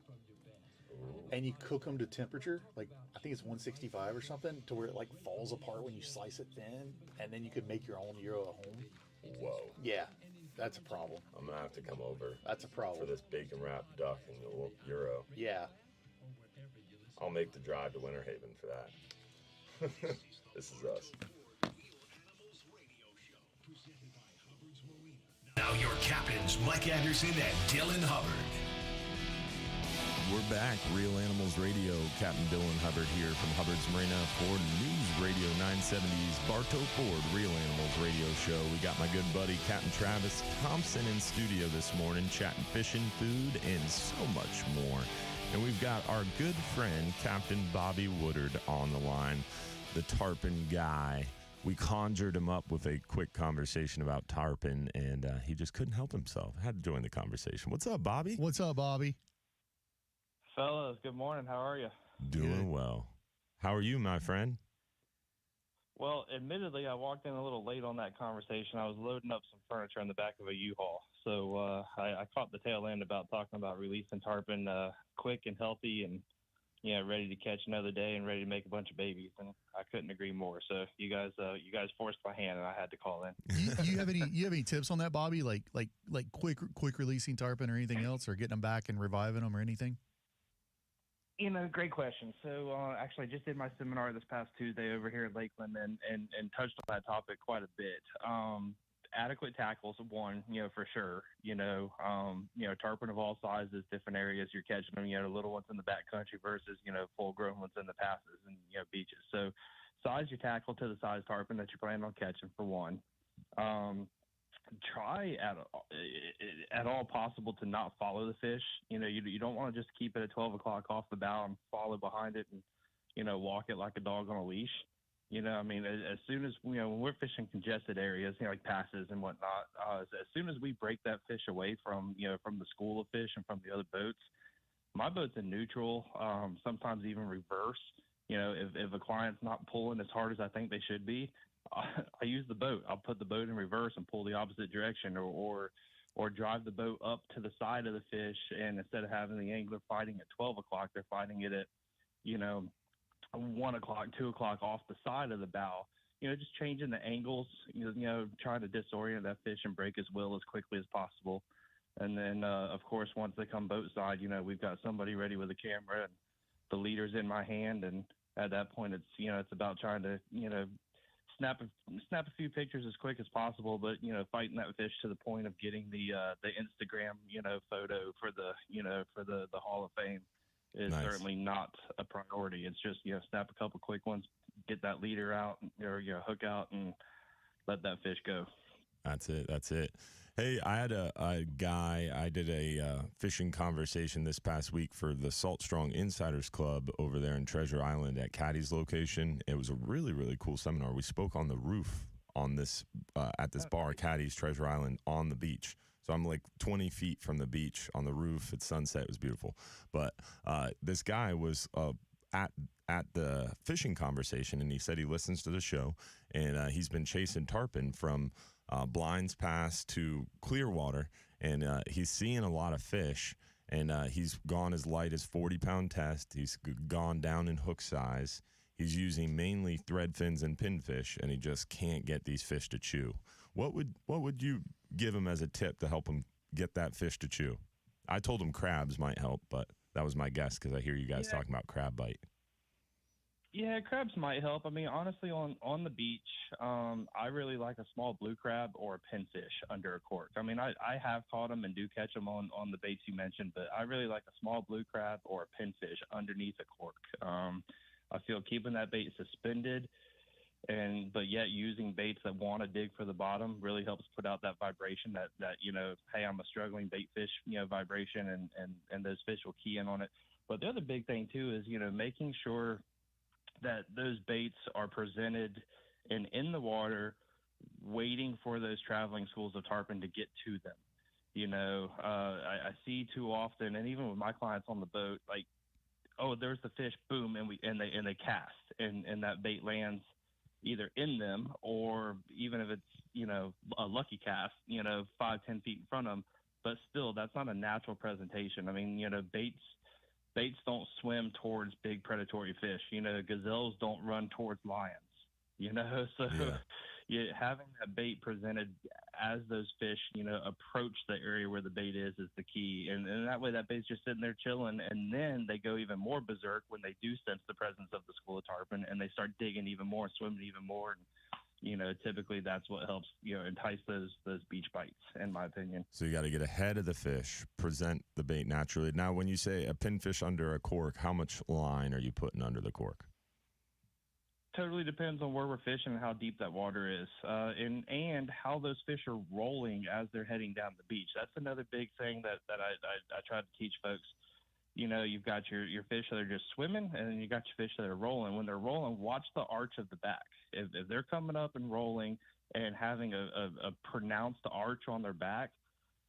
H: and you cook them to temperature, like I think it's 165 or something, to where it like falls apart when you slice it thin, and then you could make your own gyro at home.
B: Whoa.
H: Yeah, that's a problem.
B: I'm gonna have to come over.
H: That's a problem
B: for this bacon wrapped duck and the little gyro.
H: Yeah.
B: I'll make the drive to Winter Haven for that. This is us.
A: Now your captains, Mike Anderson and Dylan Hubbard.
B: We're back. Real Animals Radio. Captain Dylan Hubbard here from Hubbard's Marina for News Radio 970's Bartow Ford Real Animals Radio Show. We got my good buddy Captain Travis Thompson in studio this morning, chatting fishing, food, and so much more. And we've got our good friend Captain Bobby Woodard on the line, the tarpon guy. We conjured him up with a quick conversation about tarpon, and he just couldn't help himself. Had to join the conversation. What's up, Bobby?
C: What's up, Bobby?
L: Fellas, good morning. How are you?
B: Doing well. How are you, my friend?
L: Well, admittedly, I walked in a little late on that conversation. I was loading up some furniture in the back of a U-Haul. So I caught the tail end about talking about releasing tarpon quick and healthy and, ready to catch another day and ready to make a bunch of babies. And I couldn't agree more. So you guys forced my hand, and I had to call in.
C: You have any tips on that, Bobby? Like quick releasing tarpon or anything else, or getting them back and reviving them or anything?
L: Great question. So actually, I just did my seminar this past Tuesday over here at Lakeland and touched on that topic quite a bit. Adequate tackles, one, for sure. Tarpon of all sizes, different areas you're catching them. The little ones in the backcountry versus full-grown ones in the passes and beaches. So size your tackle to the size tarpon that you plan on catching, for one. Try at all possible to not follow the fish. You don't want to just keep it at 12 o'clock off the bow and follow behind it and walk it like a dog on a leash. As soon as when we're fishing congested areas, like passes and whatnot, as soon as we break that fish away from the school of fish and from the other boats, my boat's in neutral, sometimes even reverse. If a client's not pulling as hard as I think they should be, I use the boat. I'll put the boat in reverse and pull the opposite direction, or or drive the boat up to the side of the fish, and instead of having the angler fighting at 12 o'clock, they're fighting it at, 1 o'clock, 2 o'clock off the side of the bow. Just changing the angles, trying to disorient that fish and break his will as quickly as possible. And then, of course, once they come boat side, we've got somebody ready with a camera, and the leader's in my hand. And at that point, it's about trying to, snap a few pictures as quick as possible, but fighting that fish to the point of getting the Instagram photo for the Hall of Fame is certainly not a priority. It's just snap a couple quick ones, get that leader out or hook out, and let that fish go.
B: That's it. Hey, I had a guy, I did a fishing conversation this past week for the Salt Strong Insiders Club over there in Treasure Island at Caddy's location. It was a really, really cool seminar. We spoke on the roof on this at this bar, Caddy's Treasure Island, on the beach. So I'm like 20 feet from the beach on the roof at sunset. It was beautiful. But this guy was at the fishing conversation, and he said he listens to the show, and he's been chasing tarpon from Blinds Pass to Clearwater, and he's seeing a lot of fish, and he's gone as light as 40-pound test. He's gone down in hook size. He's using mainly thread fins and pinfish, and he just can't get these fish to chew. What would you give him as a tip to help him get that fish to chew? I told him crabs might help, but that was my guess because I hear you guys talking about crab bite.
L: Yeah, crabs might help. I mean, honestly, on the beach, I really like a small blue crab or a pinfish under a cork. I mean, I have caught them and do catch them on the baits you mentioned, but I really like a small blue crab or a pinfish underneath a cork. I feel keeping that bait suspended but yet using baits that want to dig for the bottom really helps put out that vibration that hey, I'm a struggling bait fish, vibration, and those fish will key in on it. But the other big thing too is, making sure that those baits are presented and in the water waiting for those traveling schools of tarpon to get to them. I see too often, and even with my clients on the boat, like, oh, there's the fish, boom, and they cast, and that bait lands either in them, or even if it's, a lucky cast, 5-10 feet in front of them, but still that's not a natural presentation. I mean, baits don't swim towards big predatory fish. Gazelles don't run towards lions, so having that bait presented as those fish, approach the area where the bait is the key. And that way that bait's just sitting there chilling, and then they go even more berserk when they do sense the presence of the school of tarpon, and they start digging even more, swimming even more. And, typically that's what helps, entice those beach bites, in my opinion.
B: So you got to get ahead of the fish, present the bait naturally. Now, when you say a pinfish under a cork, how much line are you putting under the cork?
L: Totally depends on where we're fishing and how deep that water is, and how those fish are rolling as they're heading down the beach. That's another big thing that I try to teach folks. You've got your fish that are just swimming, and then you got your fish that are rolling. When they're rolling, watch the arch of the back. If they're coming up and rolling and having a pronounced arch on their back,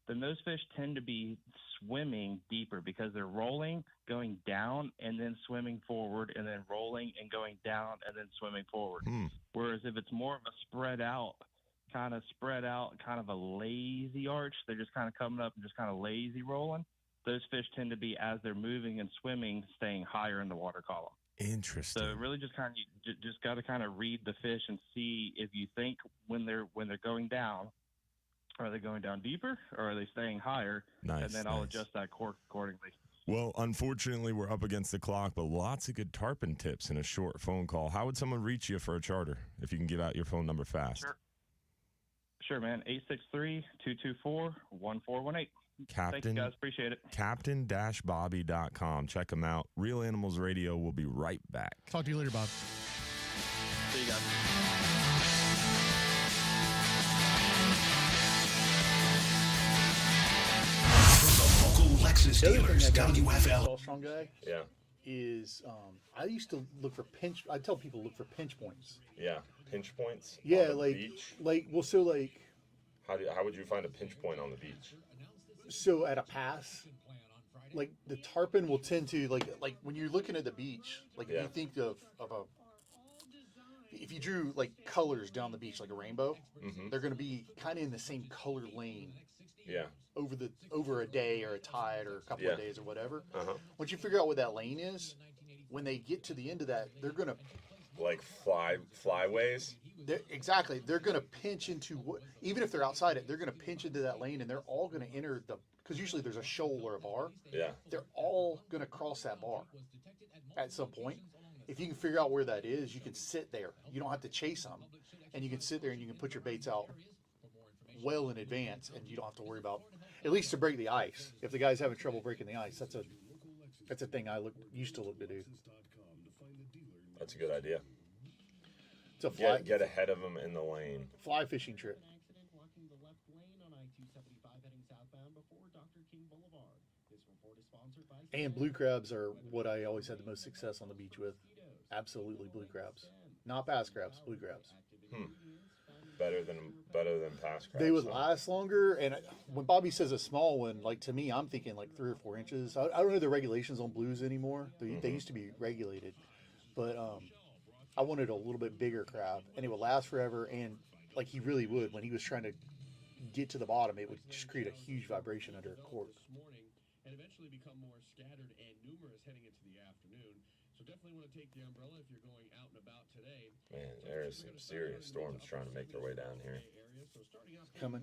L: then those fish tend to be swimming deeper because they're rolling, going down, and then swimming forward, and then rolling and going down, and then swimming forward. Whereas if it's more of a spread out, kind of a lazy arch, they're just kind of coming up and just kind of lazy rolling, those fish tend to be, as they're moving and swimming, staying higher in the water column.
B: Interesting.
L: So really just got to kind of read the fish and see if you think when they're going down, are they going down deeper or are they staying higher?
B: Nice,
L: and then I'll adjust that cork accordingly.
B: Well, unfortunately, we're up against the clock, but lots of good tarpon tips in a short phone call. How would someone reach you for a charter if you can give out your phone number fast?
L: Sure, man. 863-224-1418.
B: Captain,
L: thank you guys. Appreciate it.
B: Captain-Bobby.com. Check them out. Real Animals Radio will be right back.
C: Talk to you later, Bob.
L: See you guys.
A: Lexus dealers, WFLA.
H: All strong guy.
B: Yeah.
H: Is I used to look for pinch. I tell people look for pinch points.
B: Yeah, pinch points.
H: Yeah,
B: on the
H: like
B: beach. How would you find a pinch point on the beach?
H: So at a pass, like the tarpon will tend to like when you're looking at the beach, like if you think of if you drew like colors down the beach like a rainbow, they're going to be kind of in the same color lane.
B: Yeah.
H: Over a day or a tide or a couple of days or whatever. Once you figure out what that lane is, when they get to the end of that, they're going to
B: like flyways.
H: Exactly. They're going to pinch into what, even if they're outside it, they're going to pinch into that lane, and they're all going to enter because usually there's a shoal or a bar.
B: Yeah.
H: They're all going to cross that bar at some point. If you can figure out where that is, you can sit there. You don't have to chase them, and you can sit there and you can put your baits out well in advance, and you don't have to worry about, at least to break the ice. If the guy's having trouble breaking the ice, that's a thing I used to look to do.
B: That's a good idea.
H: It's a fly,
B: get ahead of them in the lane.
H: Fly fishing trip. And blue crabs are what I always had the most success on the beach with. Absolutely blue crabs. Not bass crabs, blue crabs.
B: Better than past crabs.
H: They would last longer, and when Bobby says a small one, like to me, I'm thinking like 3 or 4 inches. I don't know the regulations on blues anymore. They used to be regulated, but I wanted a little bit bigger crab, and it would last forever. And like he really would, when he was trying to get to the bottom, it would just create a huge vibration under a cork.
M: And eventually become more scattered and numerous heading into the afternoon. So definitely want to take the umbrella if you're going out and about today.
B: Man, there is some serious storms trying to make their way down here.
H: Coming.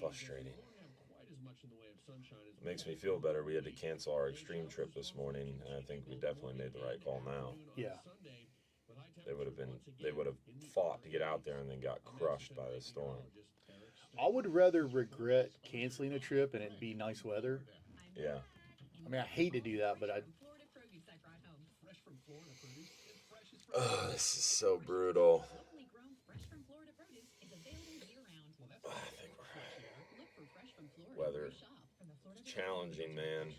B: Frustrating. Makes me feel better. We had to cancel our extreme trip this morning, and I think we definitely made the right call now.
H: Yeah.
B: They would have fought to get out there and then got crushed by the storm.
H: I would rather regret canceling a trip and it be nice weather.
B: Yeah.
H: I mean, I hate to do that, but
B: this is so brutal. I think weather challenging, man.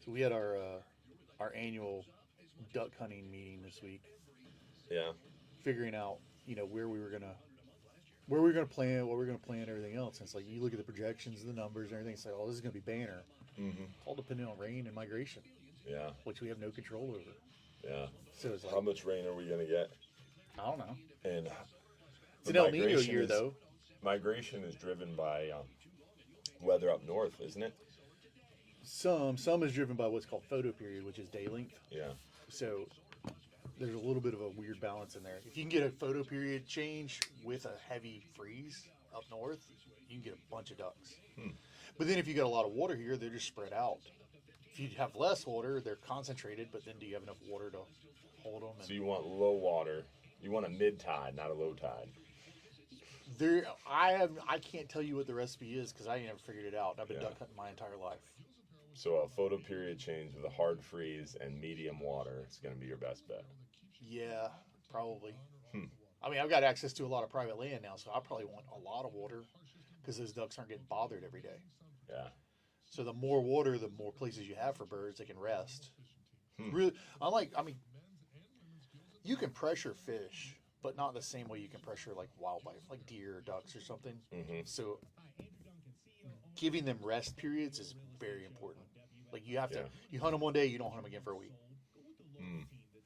H: So we had our annual duck hunting meeting this week.
B: Yeah.
H: Figuring out, where we were gonna plan, what we were gonna plan, everything else. And it's like you look at the projections, the numbers, and everything. It's like, oh, this is gonna be banner. It's all dependent on rain and migration.
B: Yeah.
H: Which we have no control over.
B: Yeah.
H: So it's like,
B: how much rain are we gonna get?
H: I don't know.
B: And
H: it's an El Nino year, though.
B: Migration is driven by weather up north, isn't it?
H: Some is driven by what's called photo period, which is day length.
B: Yeah.
H: So there's a little bit of a weird balance in there. If you can get a photo period change with a heavy freeze up north, you can get a bunch of ducks. But then if you got a lot of water here, they're just spread out. If you have less water, they're concentrated, but then do you have enough water to hold them?
B: So you want low water. You want a mid-tide, not a low tide.
H: I can't tell you what the recipe is because I ain't never figured it out. I've been duck hunting my entire life.
B: So a photo period change with a hard freeze and medium water is going to be your best bet.
H: Yeah, probably. I mean, I've got access to a lot of private land now, so I probably want a lot of water because those ducks aren't getting bothered every day.
B: Yeah.
H: So the more water, the more places you have for birds, they can rest. Really, you can pressure fish, but not the same way you can pressure like wildlife, like deer or ducks or something. So giving them rest periods is very important. Like you have to, you hunt them one day, you don't hunt them again for a week.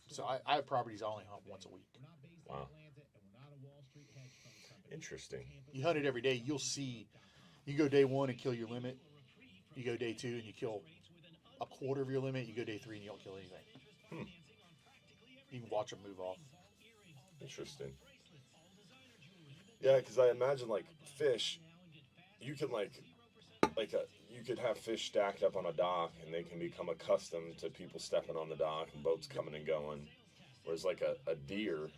H: So I have properties I only hunt once a week.
B: Wow. Interesting.
H: You hunt it every day, you'll see, you go day 1 and kill your limit. You go day 2 and you kill a quarter of your limit. You go day 3 and you don't kill anything. You can watch them move off.
B: Interesting. Yeah, because I imagine like fish, you can you could have fish stacked up on a dock and they can become accustomed to people stepping on the dock and boats coming and going. Whereas like a deer,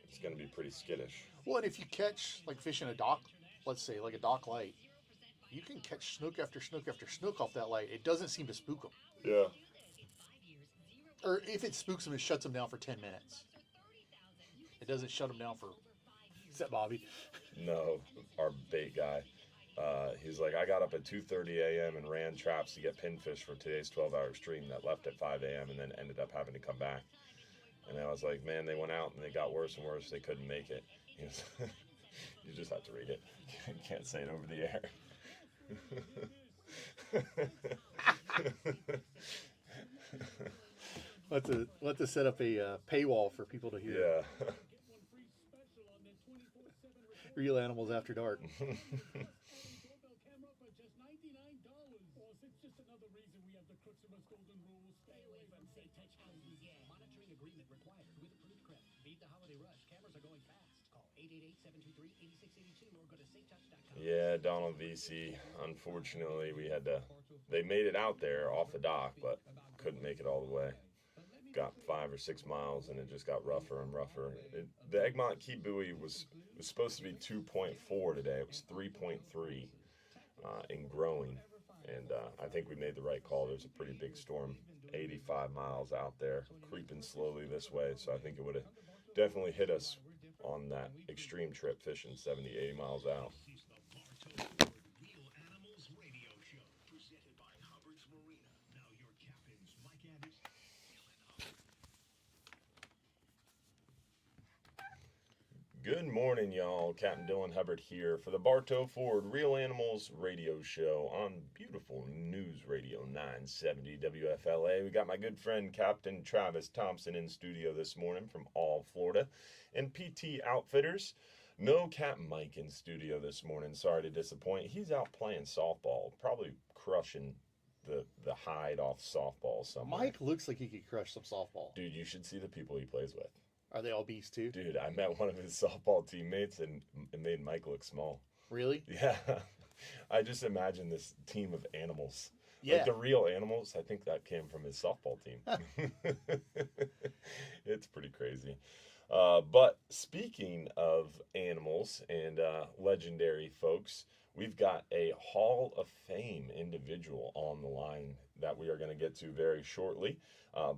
B: it's going to be pretty skittish.
H: Well, and if you catch like fish in a dock, let's say like a dock light, you can catch snook after snook after snook off that light. It doesn't seem to spook them.
B: Yeah.
H: Or if it spooks them, it shuts them down for 10 minutes. It doesn't shut them down for... Is that Bobby?
B: No, our bait guy. He's like, I got up at 2:30 a.m. and ran traps to get pinfish for today's 12-hour stream that left at 5 a.m. and then ended up having to come back. And I was like, man, they went out and they got worse and worse. They couldn't make it. You just have to read it. You can't say it over the air.
H: We'll have to set up a paywall for people to hear.
B: Yeah.
H: Real Animals After Dark.
J: Monitoring agreement required with approved credit. Beat the holiday rush. Cameras are going fast. Call 888-723-8682 or go to safetouch.com.
B: Yeah, Donald VC. Unfortunately, they made it out there off the dock, but couldn't make it all the way. Got 5 or 6 miles, and it just got rougher and rougher. The Egmont Key buoy was supposed to be 2.4 today. It was 3.3 and growing. And I think we made the right call. There's a pretty big storm, 85 miles out there, creeping slowly this way. So I think it would have definitely hit us on that extreme trip fishing 70, 80 miles out.
A: Real Animals Radio Show, presented by Hubbard's Marina. Now your captains, Mike Anderson.
B: Good morning, y'all. Captain Dylan Hubbard here for the Bartow Ford Real Animals Radio Show on beautiful News Radio 970 WFLA. We got my good friend Captain Travis Thompson in studio this morning from All Florida and PT Outfitters. No Captain Mike in studio this morning. Sorry to disappoint. He's out playing softball, probably crushing the hide off softball somewhere.
H: Mike looks like he could crush some softball.
B: Dude, you should see the people he plays with.
H: Are they all beasts too?
B: Dude, I met one of his softball teammates and it made Mike look small.
H: Really?
B: Yeah. I just imagine this team of animals.
H: Yeah.
B: Like the real animals, I think that came from his softball team. It's pretty crazy. But speaking of animals and legendary folks, we've got a Hall of Fame individual on the line that we are going to get to very shortly.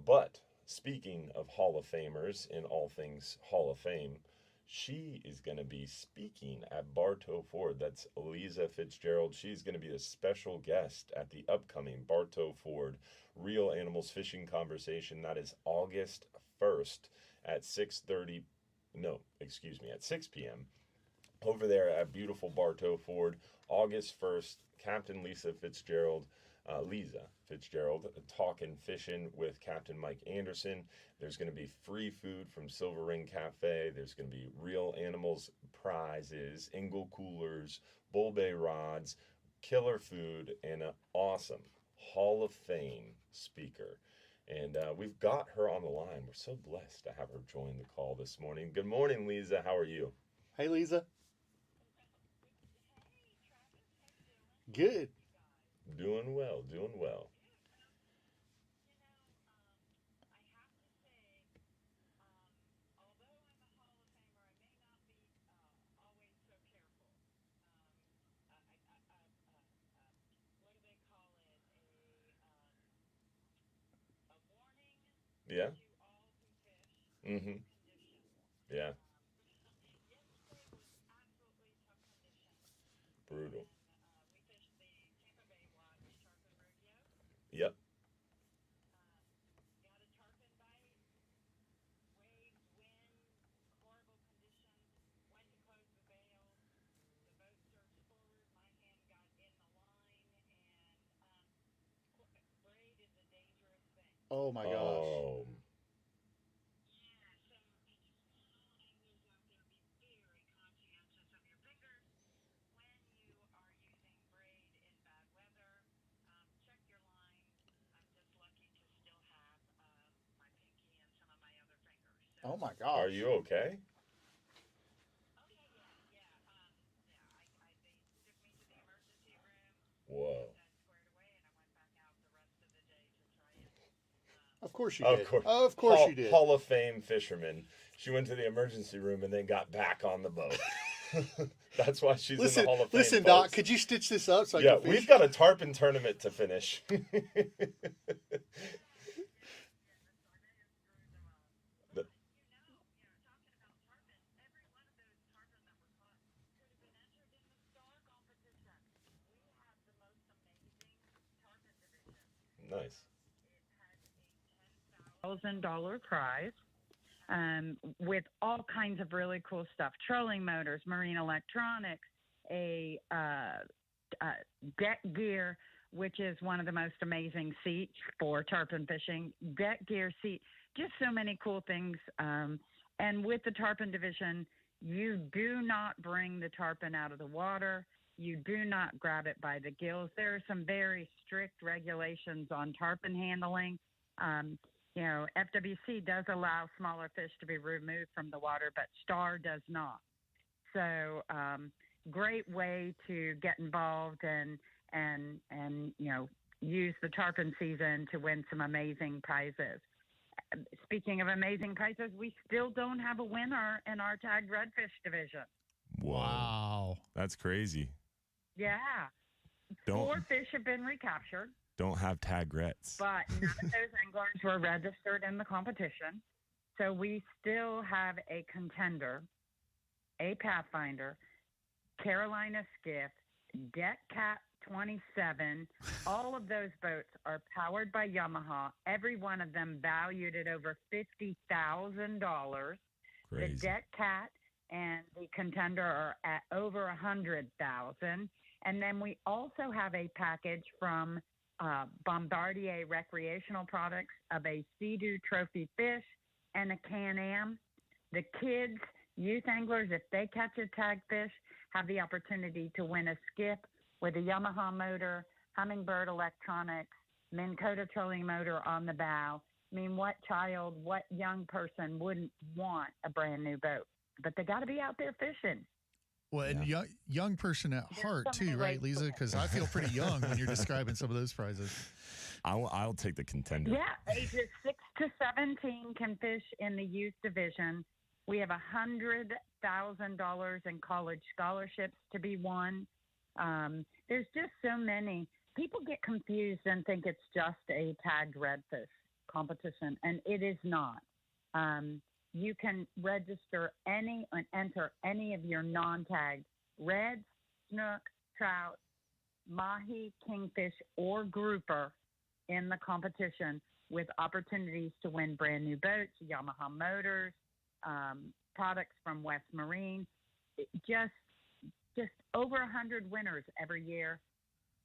B: But speaking of Hall of Famers and all things Hall of Fame, she is going to be speaking at Bartow Ford. That's Lisa Fitzgerald. She's going to be a special guest at the upcoming Bartow Ford Real Animals Fishing Conversation. That is August 1st at 6 p.m. over there at beautiful Bartow Ford. August 1st, Captain Lisa Fitzgerald, talking fishing with Captain Mike Anderson. There's going to be free food from Silver Ring Cafe. There's going to be Real Animals prizes, Engel coolers, Bull Bay rods, killer food, and an awesome Hall of Fame speaker. And we've got her on the line. We're so blessed to have her join the call this morning. Good morning, Lisa. How are you?
H: Hey, Lisa. Good.
B: Doing well, doing well. Yeah. Mm-hmm. Yeah. Brutal. Yep.
H: Oh my gosh.
B: Oh.
H: Oh my gosh.
B: Are you okay? Whoa.
H: Of course you did. Of course you did.
B: Hall of Fame fisherman. She went to the emergency room and then got back on the boat. That's why she's in the Hall of Fame.
H: Listen, Doc, could you stitch this up so I can fish?
B: We've got a tarpon tournament to finish. Nice.
N: $1,000 prize with all kinds of really cool stuff: trolling motors, marine electronics, a deck gear, which is one of the most amazing seats for tarpon fishing, deck gear seat, just so many cool things. And with the tarpon division, you do not bring the tarpon out of the water. You do not grab it by the gills. There are some very strict regulations on tarpon handling. FWC does allow smaller fish to be removed from the water, but Star does not. So great way to get involved and use the tarpon season to win some amazing prizes. Speaking of amazing prizes, we still don't have a winner in our tagged redfish division.
B: Wow. That's crazy.
N: Yeah. 4 fish have been recaptured.
B: Don't have tag rets.
N: But none of those anglers were registered in the competition. So we still have a contender, a Pathfinder, Carolina Skiff, Deck Capt 27. All of those boats are powered by Yamaha. Every one of them valued at over $50,000. The Deck Capt and the contender are at over $100,000. And then we also have a package from Bombardier Recreational Products of a Sea-Doo trophy fish and a Can-Am. The kids, youth anglers, if they catch a tag fish, have the opportunity to win a skiff with a Yamaha motor, Humminbird electronics, Minn Kota trolling motor on the bow. I mean, what child, what young person wouldn't want a brand new boat? But they got to be out there fishing.
C: Well, and young person at heart too, right, Lisa? Because I feel pretty young when you're describing some of those prizes.
B: I'll take the contender.
N: Yeah, ages 6 to 17 can fish in the youth division. We have $100,000 in college scholarships to be won. There's just so many. People get confused and think it's just a tagged redfish competition, and it is not. You can register and enter any of your non-tagged reds, snook, trout, mahi, kingfish, or grouper in the competition with opportunities to win brand new boats, Yamaha motors, products from West Marine. Just over 100 winners every year,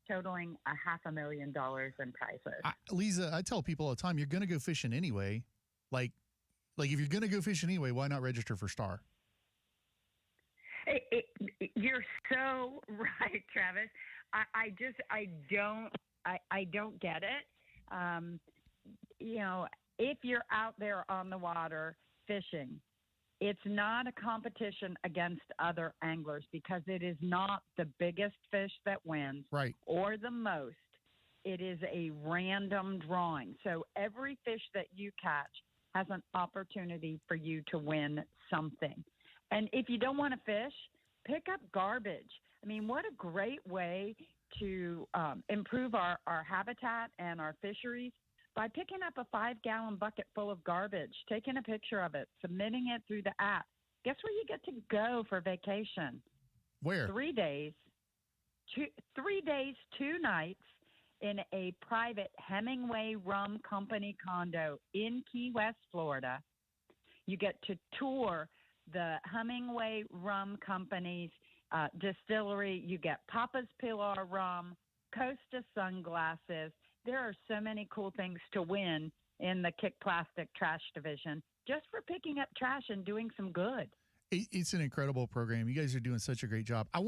N: totaling $500,000 in prizes.
C: Lisa, I tell people all the time, you're going to go fishing anyway. Like if you're going to go fishing anyway, why not register for Star?
N: You're so right, Travis. I don't get it. If you're out there on the water fishing, it's not a competition against other anglers because it is not the biggest fish that wins,
C: right, or
N: the most. It is a random drawing. So every fish that you catch has an opportunity for you to win something. And if you don't want to fish, pick up garbage. I mean, what a great way to improve our habitat and our fisheries by picking up a 5-gallon bucket full of garbage, taking a picture of it, submitting it through the app. Guess where you get to go for vacation?
C: Where?
N: 3 days, 2 nights in a private Hemingway Rum Company condo in Key West, Florida. You get to tour the Hemingway Rum Company's distillery. You get Papa's Pilar rum, Costa sunglasses. There are so many cool things to win in the Kick Plastic Trash division just for picking up trash and doing some good.
C: It's an incredible program. You guys are doing such a great job. I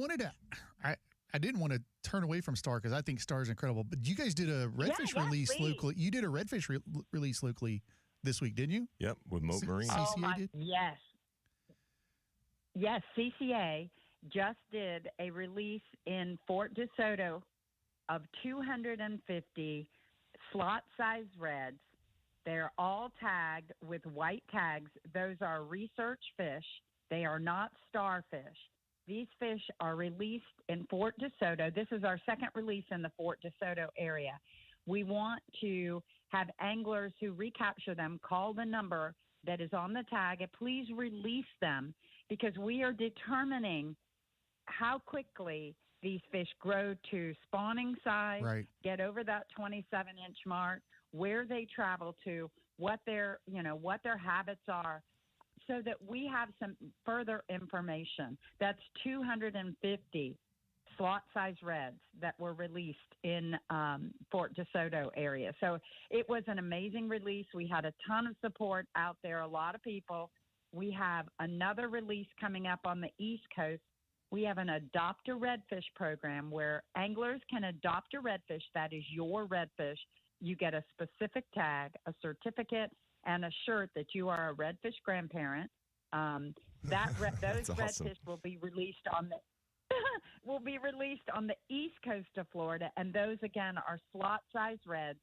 C: didn't want to turn away from Star because I think Star is incredible. But you guys did a redfish release locally. You did a redfish release locally this week, didn't you?
B: Yep, with Moat Marine.
C: CCA did?
N: Yes. Yes, CCA just did a release in Fort DeSoto of 250 slot-sized reds. They're all tagged with white tags. Those are research fish. They are not starfish. These fish are released in Fort DeSoto. This is our second release in the Fort DeSoto area. We want to have anglers who recapture them call the number that is on the tag and please release them because we are determining how quickly these fish grow to spawning size, get over that 27-inch mark, where they travel to, what their habits are, so that we have some further information. That's 250 slot-size reds that were released in Fort DeSoto area. So it was an amazing release. We had a ton of support out there, a lot of people. We have another release coming up on the East Coast. We have an Adopt a Redfish program where anglers can adopt a redfish that is your redfish. You get a specific tag, a certificate, and a shirt that you are a redfish grandparent. Those
B: awesome.
N: redfish will be released on the East Coast of Florida, and those again are slot-size reds,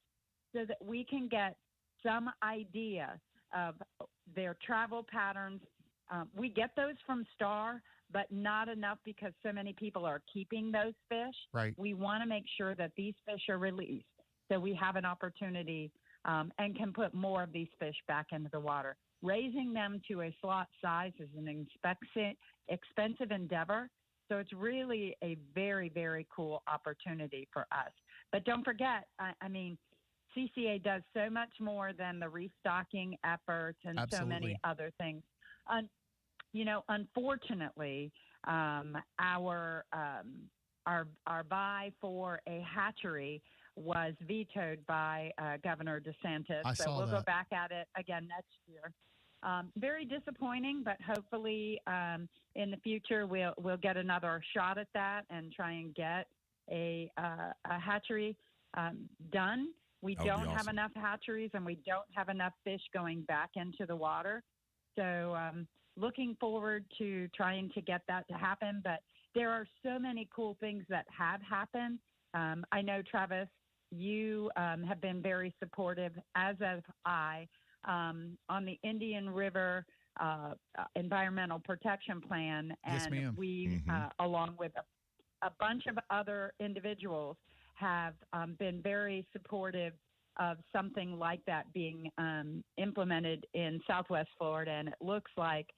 N: so that we can get some idea of their travel patterns. We get those from Star, but not enough because so many people are keeping those fish.
C: Right.
N: We want to make sure that these fish are released, so we have an opportunity and can put more of these fish back into the water. Raising them to a slot size is an expensive endeavor, so it's really a very, very cool opportunity for us. But don't forget, I mean, CCA does so much more than the restocking efforts and so many other things. Unfortunately, our buy for a hatchery was vetoed by Governor DeSantis. So we'll go back at it again next year. Very disappointing, but hopefully in the future we'll get another shot at that and try and get a hatchery done. We don't have enough hatcheries, and we don't have enough fish going back into the water. So looking forward to trying to get that to happen. But there are so many cool things that have happened. I know, Travis, you have been very supportive, as have I, on the Indian River Environmental Protection Plan. And
C: yes, ma'am.
N: We, along with a bunch of other individuals, have been very supportive of something like that being implemented in Southwest Florida. And it looks like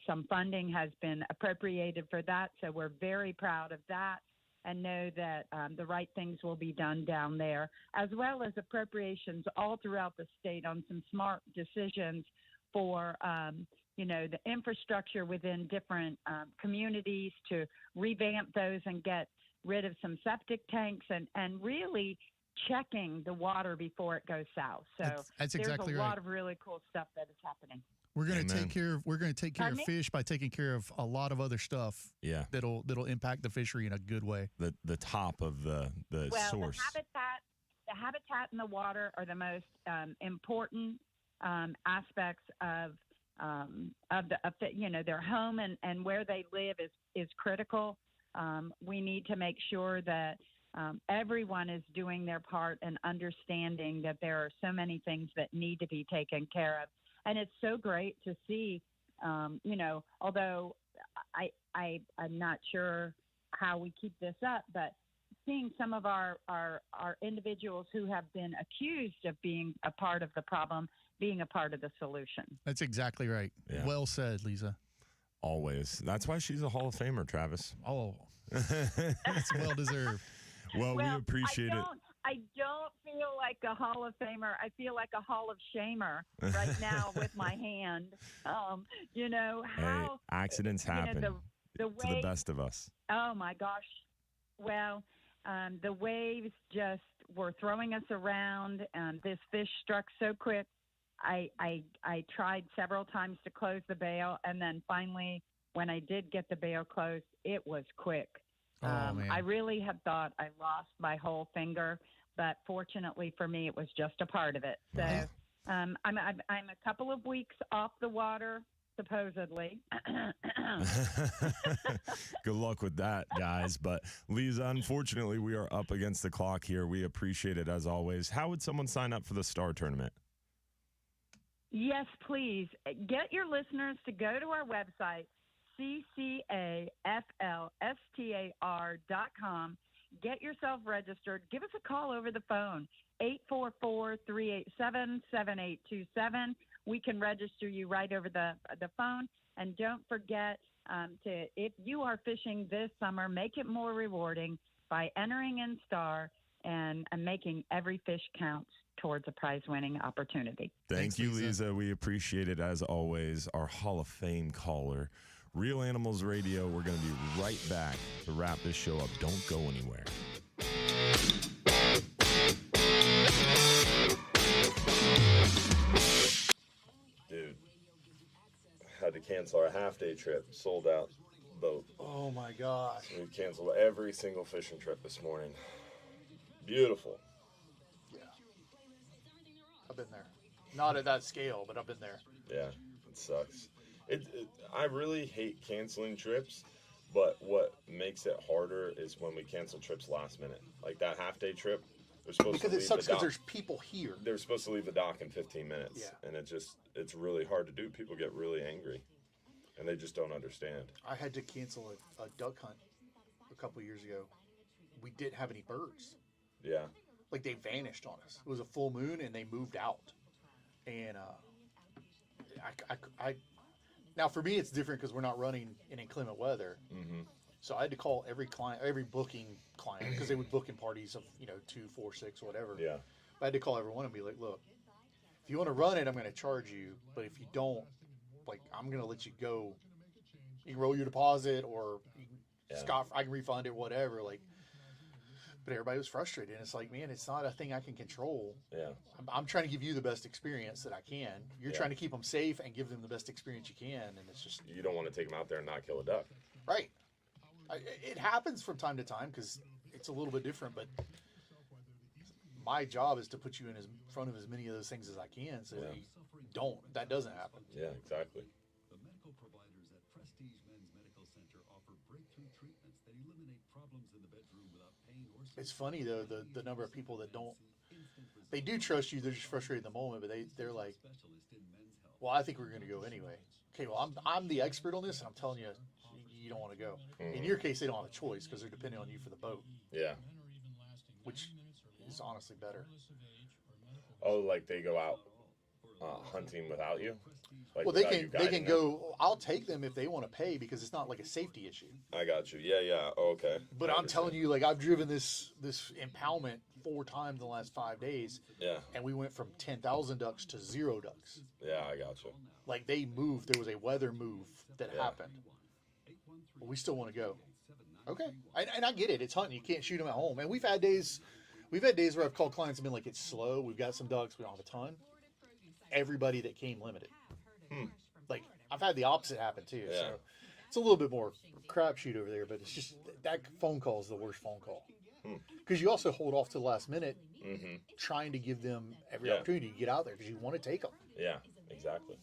N: some funding has been appropriated for that. So we're very proud of that and know that the right things will be done down there, as well as appropriations all throughout the state on some smart decisions for, the infrastructure within different communities to revamp those and get rid of some septic tanks and really checking the water before it goes south. So
C: that's exactly
N: there's a
C: right.
N: lot of really cool stuff that is happening.
C: We're going to take care of fish by taking care of a lot of other stuff.
B: Yeah.
C: That'll impact the fishery in a good way.
B: The top of the source.
N: The habitat and the water are the most important aspects of their home and where they live is critical. We need to make sure that everyone is doing their part and understanding that there are so many things that need to be taken care of. And it's so great to see, although I'm not sure how we keep this up, but seeing some of our individuals who have been accused of being a part of the problem, being a part of the solution.
C: That's exactly right. Yeah. Well said, Lisa.
B: Always. That's why she's a Hall of Famer, Travis.
C: Oh, that's well deserved.
B: Well, we appreciate it.
N: I don't feel like a Hall of Famer. I feel like a Hall of Shamer right now with my hand.
B: Hey, accidents happen to the best of us.
N: Oh, my gosh. Well, the waves just were throwing us around, and this fish struck so quick. I tried several times to close the bail, and then finally, when I did get the bail closed, it was quick. I really had thought I lost my whole finger, but fortunately for me, it was just a part of it. So I'm a couple of weeks off the water, supposedly.
B: Good luck with that, guys. But Lisa, unfortunately, we are up against the clock here. We appreciate it as always. How would someone sign up for the Star Tournament?
N: Yes, please. Get your listeners to go to our website, CCAFLSTAR.com. Get yourself registered. Give us a call over the phone, 844-387-7827. We can register you right over the phone. And don't forget if you are fishing this summer, make it more rewarding by entering in Star and making every fish count towards a prize-winning opportunity.
B: Thanks, Lisa. We appreciate it as always. Our Hall of Fame caller Real Animals Radio. We're going to be right back to wrap this show up. Don't go anywhere. Dude, had to cancel our half-day trip. Sold out boat.
H: Oh, my gosh.
B: We canceled every single fishing trip this morning. Beautiful.
H: Yeah. I've been there. Not at that scale, but I've been there.
B: Yeah, it sucks. I really hate canceling trips, but what makes it harder is when we cancel trips last minute. Like that half-day trip, they're supposed to leave
H: it sucks
B: the
H: because
B: dock.
H: there's people here.
B: They're supposed to leave the dock in 15 minutes.
H: Yeah.
B: And it's really hard to do. People get really angry, and they just don't understand.
H: I had to cancel a duck hunt a couple years ago. We didn't have any birds.
B: Yeah.
H: Like they vanished on us. It was a full moon and they moved out. And I now for me it's different because we're not running in inclement weather.
B: Mm-hmm.
H: So I had to call every booking client because they would book in parties of 2, 4, 6, whatever.
B: Yeah.
H: I had to call everyone and be like, look, if you want to run it, I'm going to charge you. But if you don't, like, I'm going to let you go. You can roll your deposit or you can I can refund it, whatever. Like, but everybody was frustrated. And it's like, man, it's not a thing I can control.
B: Yeah.
H: I'm trying to give you the best experience that I can. You're trying to keep them safe and give them the best experience you can. And it's just.
B: You don't want to take them out there and not kill a duck.
H: Right. It happens from time to time because it's a little bit different, but my job is to put you in front of as many of those things as I can so that doesn't happen.
B: Yeah, exactly.
O: The medical providers at Prestige Men's Medical Center offer breakthrough treatments that eliminate problems in the bedroom without pain or
H: It's funny, though, the number of people that they do trust you, they're just frustrated in the moment, but they're like, well, I think we're going to go anyway. Okay, well, I'm the expert on this, and I'm telling you, you don't want to go.
B: Mm-hmm.
H: In your case, they don't have a choice because they're depending on you for the boat.
B: Yeah.
H: Which is honestly better.
B: Oh, like they go out hunting without you? Like
H: well, they can go. I'll take them if they want to pay because it's not like a safety issue.
B: I got you. Yeah. Oh, okay.
H: But I'm telling you, like I've driven this impoundment 4 times in the last 5 days.
B: Yeah.
H: And we went from 10,000 ducks to 0 ducks.
B: Yeah, I got you.
H: Like they moved. There was a weather move that happened. But we still want to go. Okay. And I get it. It's hunting. You can't shoot them at home. And we've had days where I've called clients and been like, it's slow. We've got some ducks. We don't have a ton. Everybody that came limited. Like I've had the opposite happen too.
B: Yeah.
H: So it's a little bit more crapshoot over there, but it's just that phone call is the worst phone call. Because you also hold off to the last minute trying to give them every opportunity to get out there because you want to take them.
B: Yeah, exactly.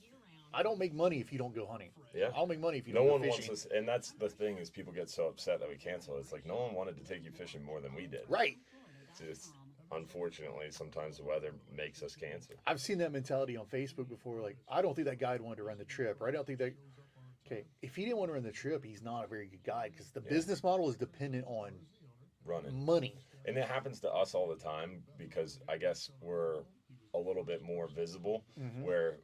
H: I don't make money if you don't go hunting.
B: Yeah.
H: I don't make money if you
B: no
H: don't go
B: one
H: fishing.
B: wants us, and that's the thing is people get so upset that we cancel. It's like no one wanted to take you fishing more than we did.
H: Right.
B: It's just, unfortunately, sometimes the weather makes us cancel.
H: I've seen that mentality on Facebook before. Like, I don't think that guide wanted to run the trip, or I don't think that. Okay, if he didn't want to run the trip, he's not a very good guide because the business model is dependent on
B: running
H: money.
B: And it happens to us all the time because I guess we're a little bit more visible where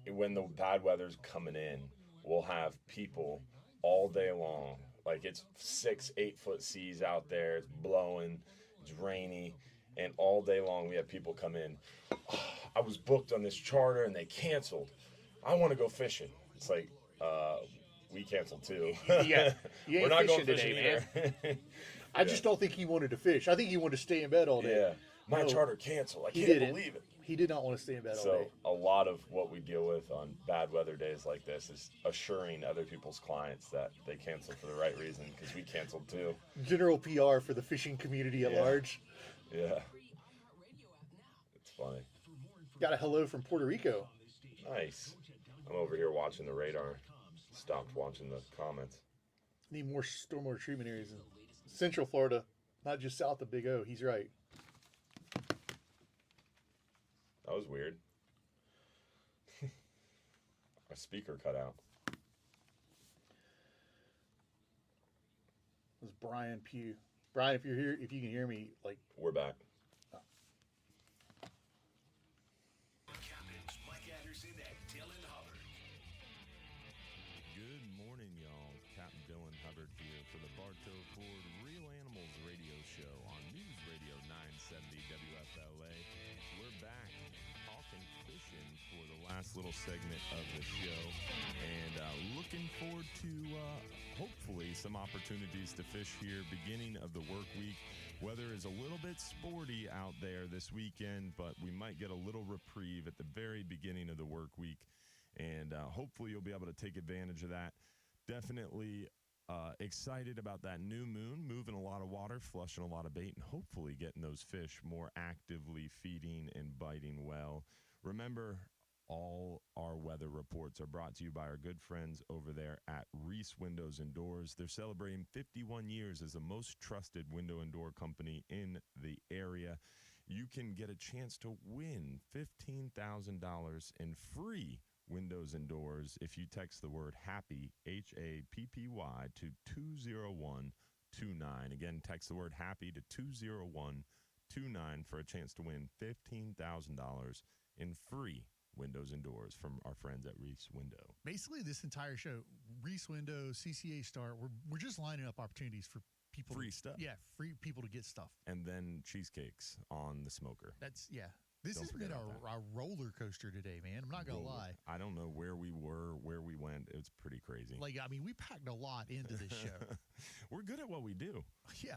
B: when the bad weather's coming in, we'll have people all day long. Like it's 6-8 foot seas out there. It's blowing. It's rainy. And all day long we have people come in. Oh, I was booked on this charter and they canceled. I want to go fishing. It's like, we canceled too.
H: Yeah, you ain't
B: we're not
H: fishing
B: going fishing
H: today,
B: either.
H: man. I just don't think he wanted to fish. I think he wanted to stay in bed all day.
B: Yeah. My charter canceled. I can't believe it.
H: He did not want to stay in bed all
B: So
H: day.
B: a lot of what we deal with on bad weather days like this is assuring other people's clients that they canceled for the right reason because we canceled too.
H: General PR for the fishing community at large.
B: Yeah. It's funny.
H: Got a hello from Puerto Rico.
B: Nice. I'm over here watching the radar. Stopped watching the comments.
H: Need more stormwater treatment areas in Central Florida, not just south of Big O. He's right.
B: That was weird. Our speaker cut out.
H: It was Brian Pugh. Brian, if you're here, if you can hear me, like
B: we're back.
A: Captains Mike Anderson and Dylan Hubbard.
B: Good morning, y'all. Captain Dylan Hubbard here for the Bartow Ford Real Animals radio show on News Radio 970 WFLA. We're back talking fishing for the last this little segment of the show. And looking forward to hopefully some opportunities to fish here beginning of the work week. Weather is a little bit sporty out there this weekend, but we might get a little reprieve at the very beginning of the work week. And hopefully you'll be able to take advantage of that. Definitely excited about that new moon, moving a lot of water, flushing a lot of bait, and hopefully getting those fish more actively feeding and biting well. Remember, all our weather reports are brought to you by our good friends over there at Reese Windows and Doors. They're celebrating 51 years as the most trusted window and door company in the area. You can get a chance to win $15,000 in free windows and doors if you text the word HAPPY, HAPPY, to 20129. Again, text the word HAPPY to 20129 for a chance to win $15,000 in free windows and doors from our friends at Reese Window.
C: Basically, this entire show, Reese Window, CCA Start, we're just lining up opportunities for people.
B: Free stuff.
C: Yeah, free people to get stuff.
B: And then cheesecakes on the smoker.
C: That's, yeah. This has been a roller coaster today, man. I'm not going to lie.
B: I don't know where we were, where we went. It's pretty crazy.
C: Like, I mean, we packed a lot into this show.
B: We're good at what we do.
C: Yeah.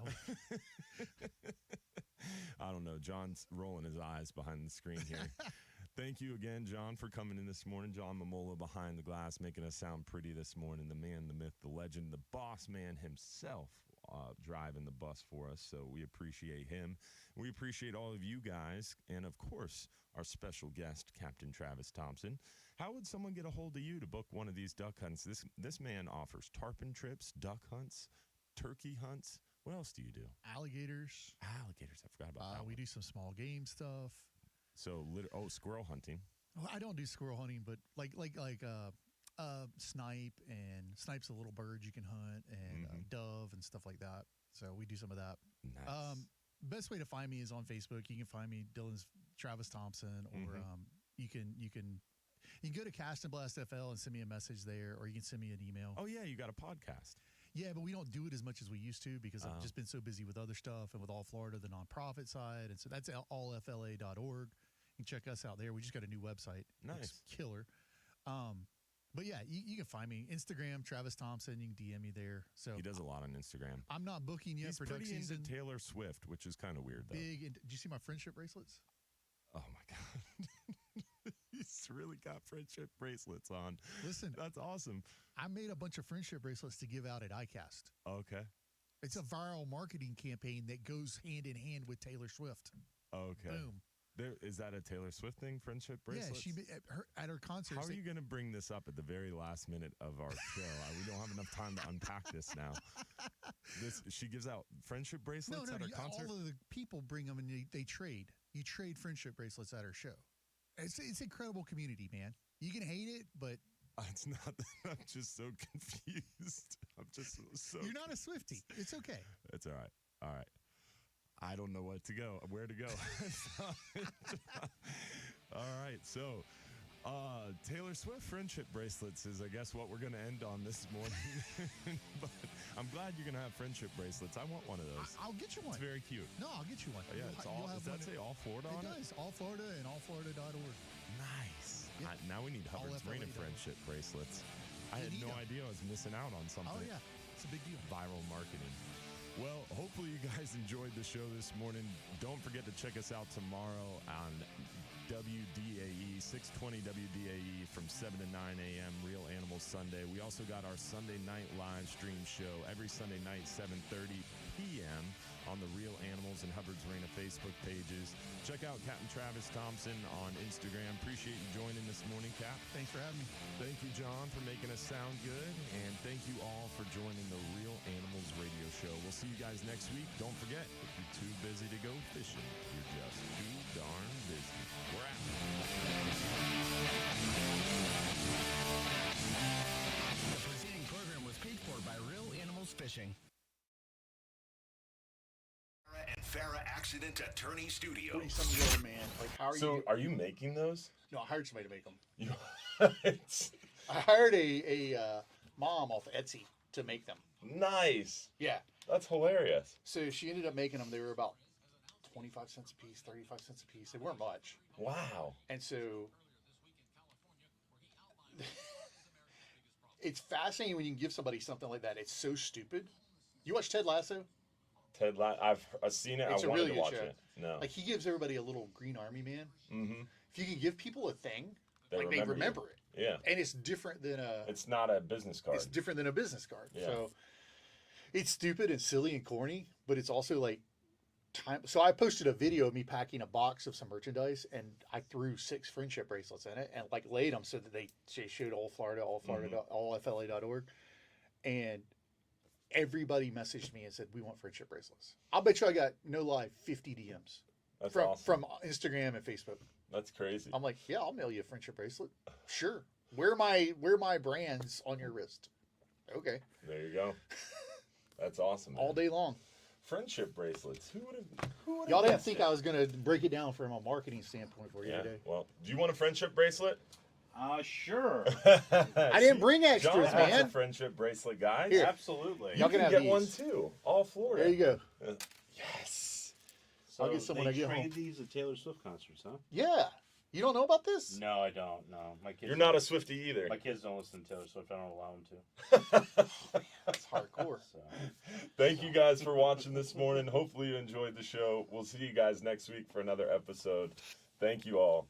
B: I don't know. John's rolling his eyes behind the screen here. Thank you again, John, for coming in this morning. John Momola behind the glass, making us sound pretty this morning. The man, the myth, the legend, the boss man himself driving the bus for us. So we appreciate him. We appreciate all of you guys. And, of course, our special guest, Captain Travis Thompson. How would someone get a hold of you to book one of these duck hunts? This man offers tarpon trips, duck hunts, turkey hunts. What else do you do?
C: Alligators.
B: Alligators. I forgot about that.
C: We do some small game stuff.
B: So, squirrel hunting.
C: Well, I don't do squirrel hunting, but like snipe, and snipe's a little bird you can hunt, and dove and stuff like that. So we do some of that.
B: Nice.
C: Best way to find me is on Facebook. You can find me Dylan's Travis Thompson, or you can go to Cast and Blast FL and send me a message there, or you can send me an email.
B: Oh yeah, you got a podcast.
C: Yeah, but we don't do it as much as we used to because I've just been so busy with other stuff and with All Florida, the nonprofit side. And so that's allfla.org. You can check us out there. We just got a new website.
B: Nice.
C: It's killer. But yeah, you can find me. Instagram, Travis Thompson. You can DM me there. So
B: he does a lot on Instagram.
C: I'm not booking yet for duck season.
B: He's pretty into Taylor Swift, which is kind of weird, though.
C: Did you see my friendship bracelets?
B: Oh, my God. He's really got friendship bracelets on.
C: Listen.
B: That's awesome.
C: I made a bunch of friendship bracelets to give out at ICAST.
B: Okay.
C: It's a viral marketing campaign that goes hand in hand with Taylor Swift.
B: Okay.
C: Boom.
B: Is that a Taylor Swift thing, friendship bracelets?
C: Yeah, at her concert.
B: How are you going to bring this up at the very last minute of our show? We don't have enough time to unpack this now. She gives out friendship bracelets at her concert?
C: All of the people bring them and they trade. You trade friendship bracelets at her show. It's incredible community, man. You can hate it, but...
B: It's not that I'm just so confused. I'm just so...
C: You're not a Swiftie. It's okay.
B: It's all right. All right. I don't know where to go. All right. So, Taylor Swift friendship bracelets is, I guess, what we're going to end on this morning. But I'm glad you're going to have friendship bracelets. I want one of those.
C: I'll get you one.
B: It's very cute.
C: No, I'll get you one.
B: Yeah, does that say All Florida on it?
C: It does. All Florida and allflorida.org.
B: Nice.
C: Yep.
B: Now we need Hubbard's Marina friendship bracelets. I had no idea I was missing out on something.
C: Oh, yeah. It's a big deal.
B: Viral marketing. Well, hopefully you guys enjoyed the show this morning. Don't forget to check us out tomorrow on WDAE, 620 WDAE from 7 to 9 a.m., Real Animals Sunday. We also got our Sunday night live stream show every Sunday night, 7:30 p.m. on the Real Animals and Hubbard's Marina Facebook pages. Check out Captain Travis Thompson on Instagram. Appreciate you joining this morning, Cap.
C: Thanks for having me.
B: Thank you, John, for making us sound good. And thank you all for joining the Real Animals Radio Show. We'll see you guys next week. Don't forget, if you're too busy to go fishing, you're just too darn busy. We're out.
I: The preceding program was paid for by Real Animals Fishing.
A: And Farah Accident Attorney Studio.
H: Putting some together, man. Like, how are you?
B: Are you making those?
H: No, I hired somebody to make them.
B: You
H: I hired a mom off Etsy to make them.
B: Nice.
H: Yeah.
B: That's hilarious.
H: So she ended up making them. They were about 25 cents a piece, 35 cents a piece. They weren't much.
B: Wow.
H: And so it's fascinating when you can give somebody something like that. It's so stupid. You watch Ted Lasso?
B: I've seen it.
H: It's
B: I
H: a
B: wanted
H: really
B: to
H: good
B: watch
H: show.
B: it. No.
H: Like, he gives everybody a little green army man.
B: Mm-hmm.
H: If you can give people a thing,
B: They
H: they remember
B: you.
H: it.
B: Yeah.
H: And it's different than a...
B: It's not a business card.
H: It's different than a business card.
B: Yeah.
H: So it's stupid and silly and corny, but it's also like time. So I posted a video of me packing a box of some merchandise, and I threw 6 friendship bracelets in it and like laid them so that they showed all Florida, all FLA.org. And everybody messaged me and said, we want friendship bracelets. I'll bet you I got, no lie, 50 DMs.
B: That's
H: from,
B: awesome.
H: From Instagram and Facebook.
B: That's crazy.
H: I'm like, yeah, I'll mail you a friendship bracelet. Sure. Wear my brands on your wrist. Okay.
B: There you go. That's awesome. Man.
H: All day long.
B: Friendship bracelets. Who would have?
H: Y'all didn't think I was going to break it down from a marketing standpoint for you today.
B: Well, do you want a friendship bracelet?
P: Sure.
H: I didn't bring extras,
B: John's
H: man.
B: a friendship bracelet, guys.
H: Here.
P: Absolutely.
B: You can get one too. All Florida.
H: There you go.
B: Yes.
P: So
H: I'll get some when I get home.
P: They trade these at Taylor Swift concerts, huh?
H: Yeah. You don't know about this?
P: No, I don't. No, my kids.
B: You're not a Swiftie either.
P: My kids don't listen to Taylor Swift. I don't allow them to.
H: That's hardcore.
P: So.
B: Thank you guys for watching this morning. Hopefully you enjoyed the show. We'll see you guys next week for another episode. Thank you all.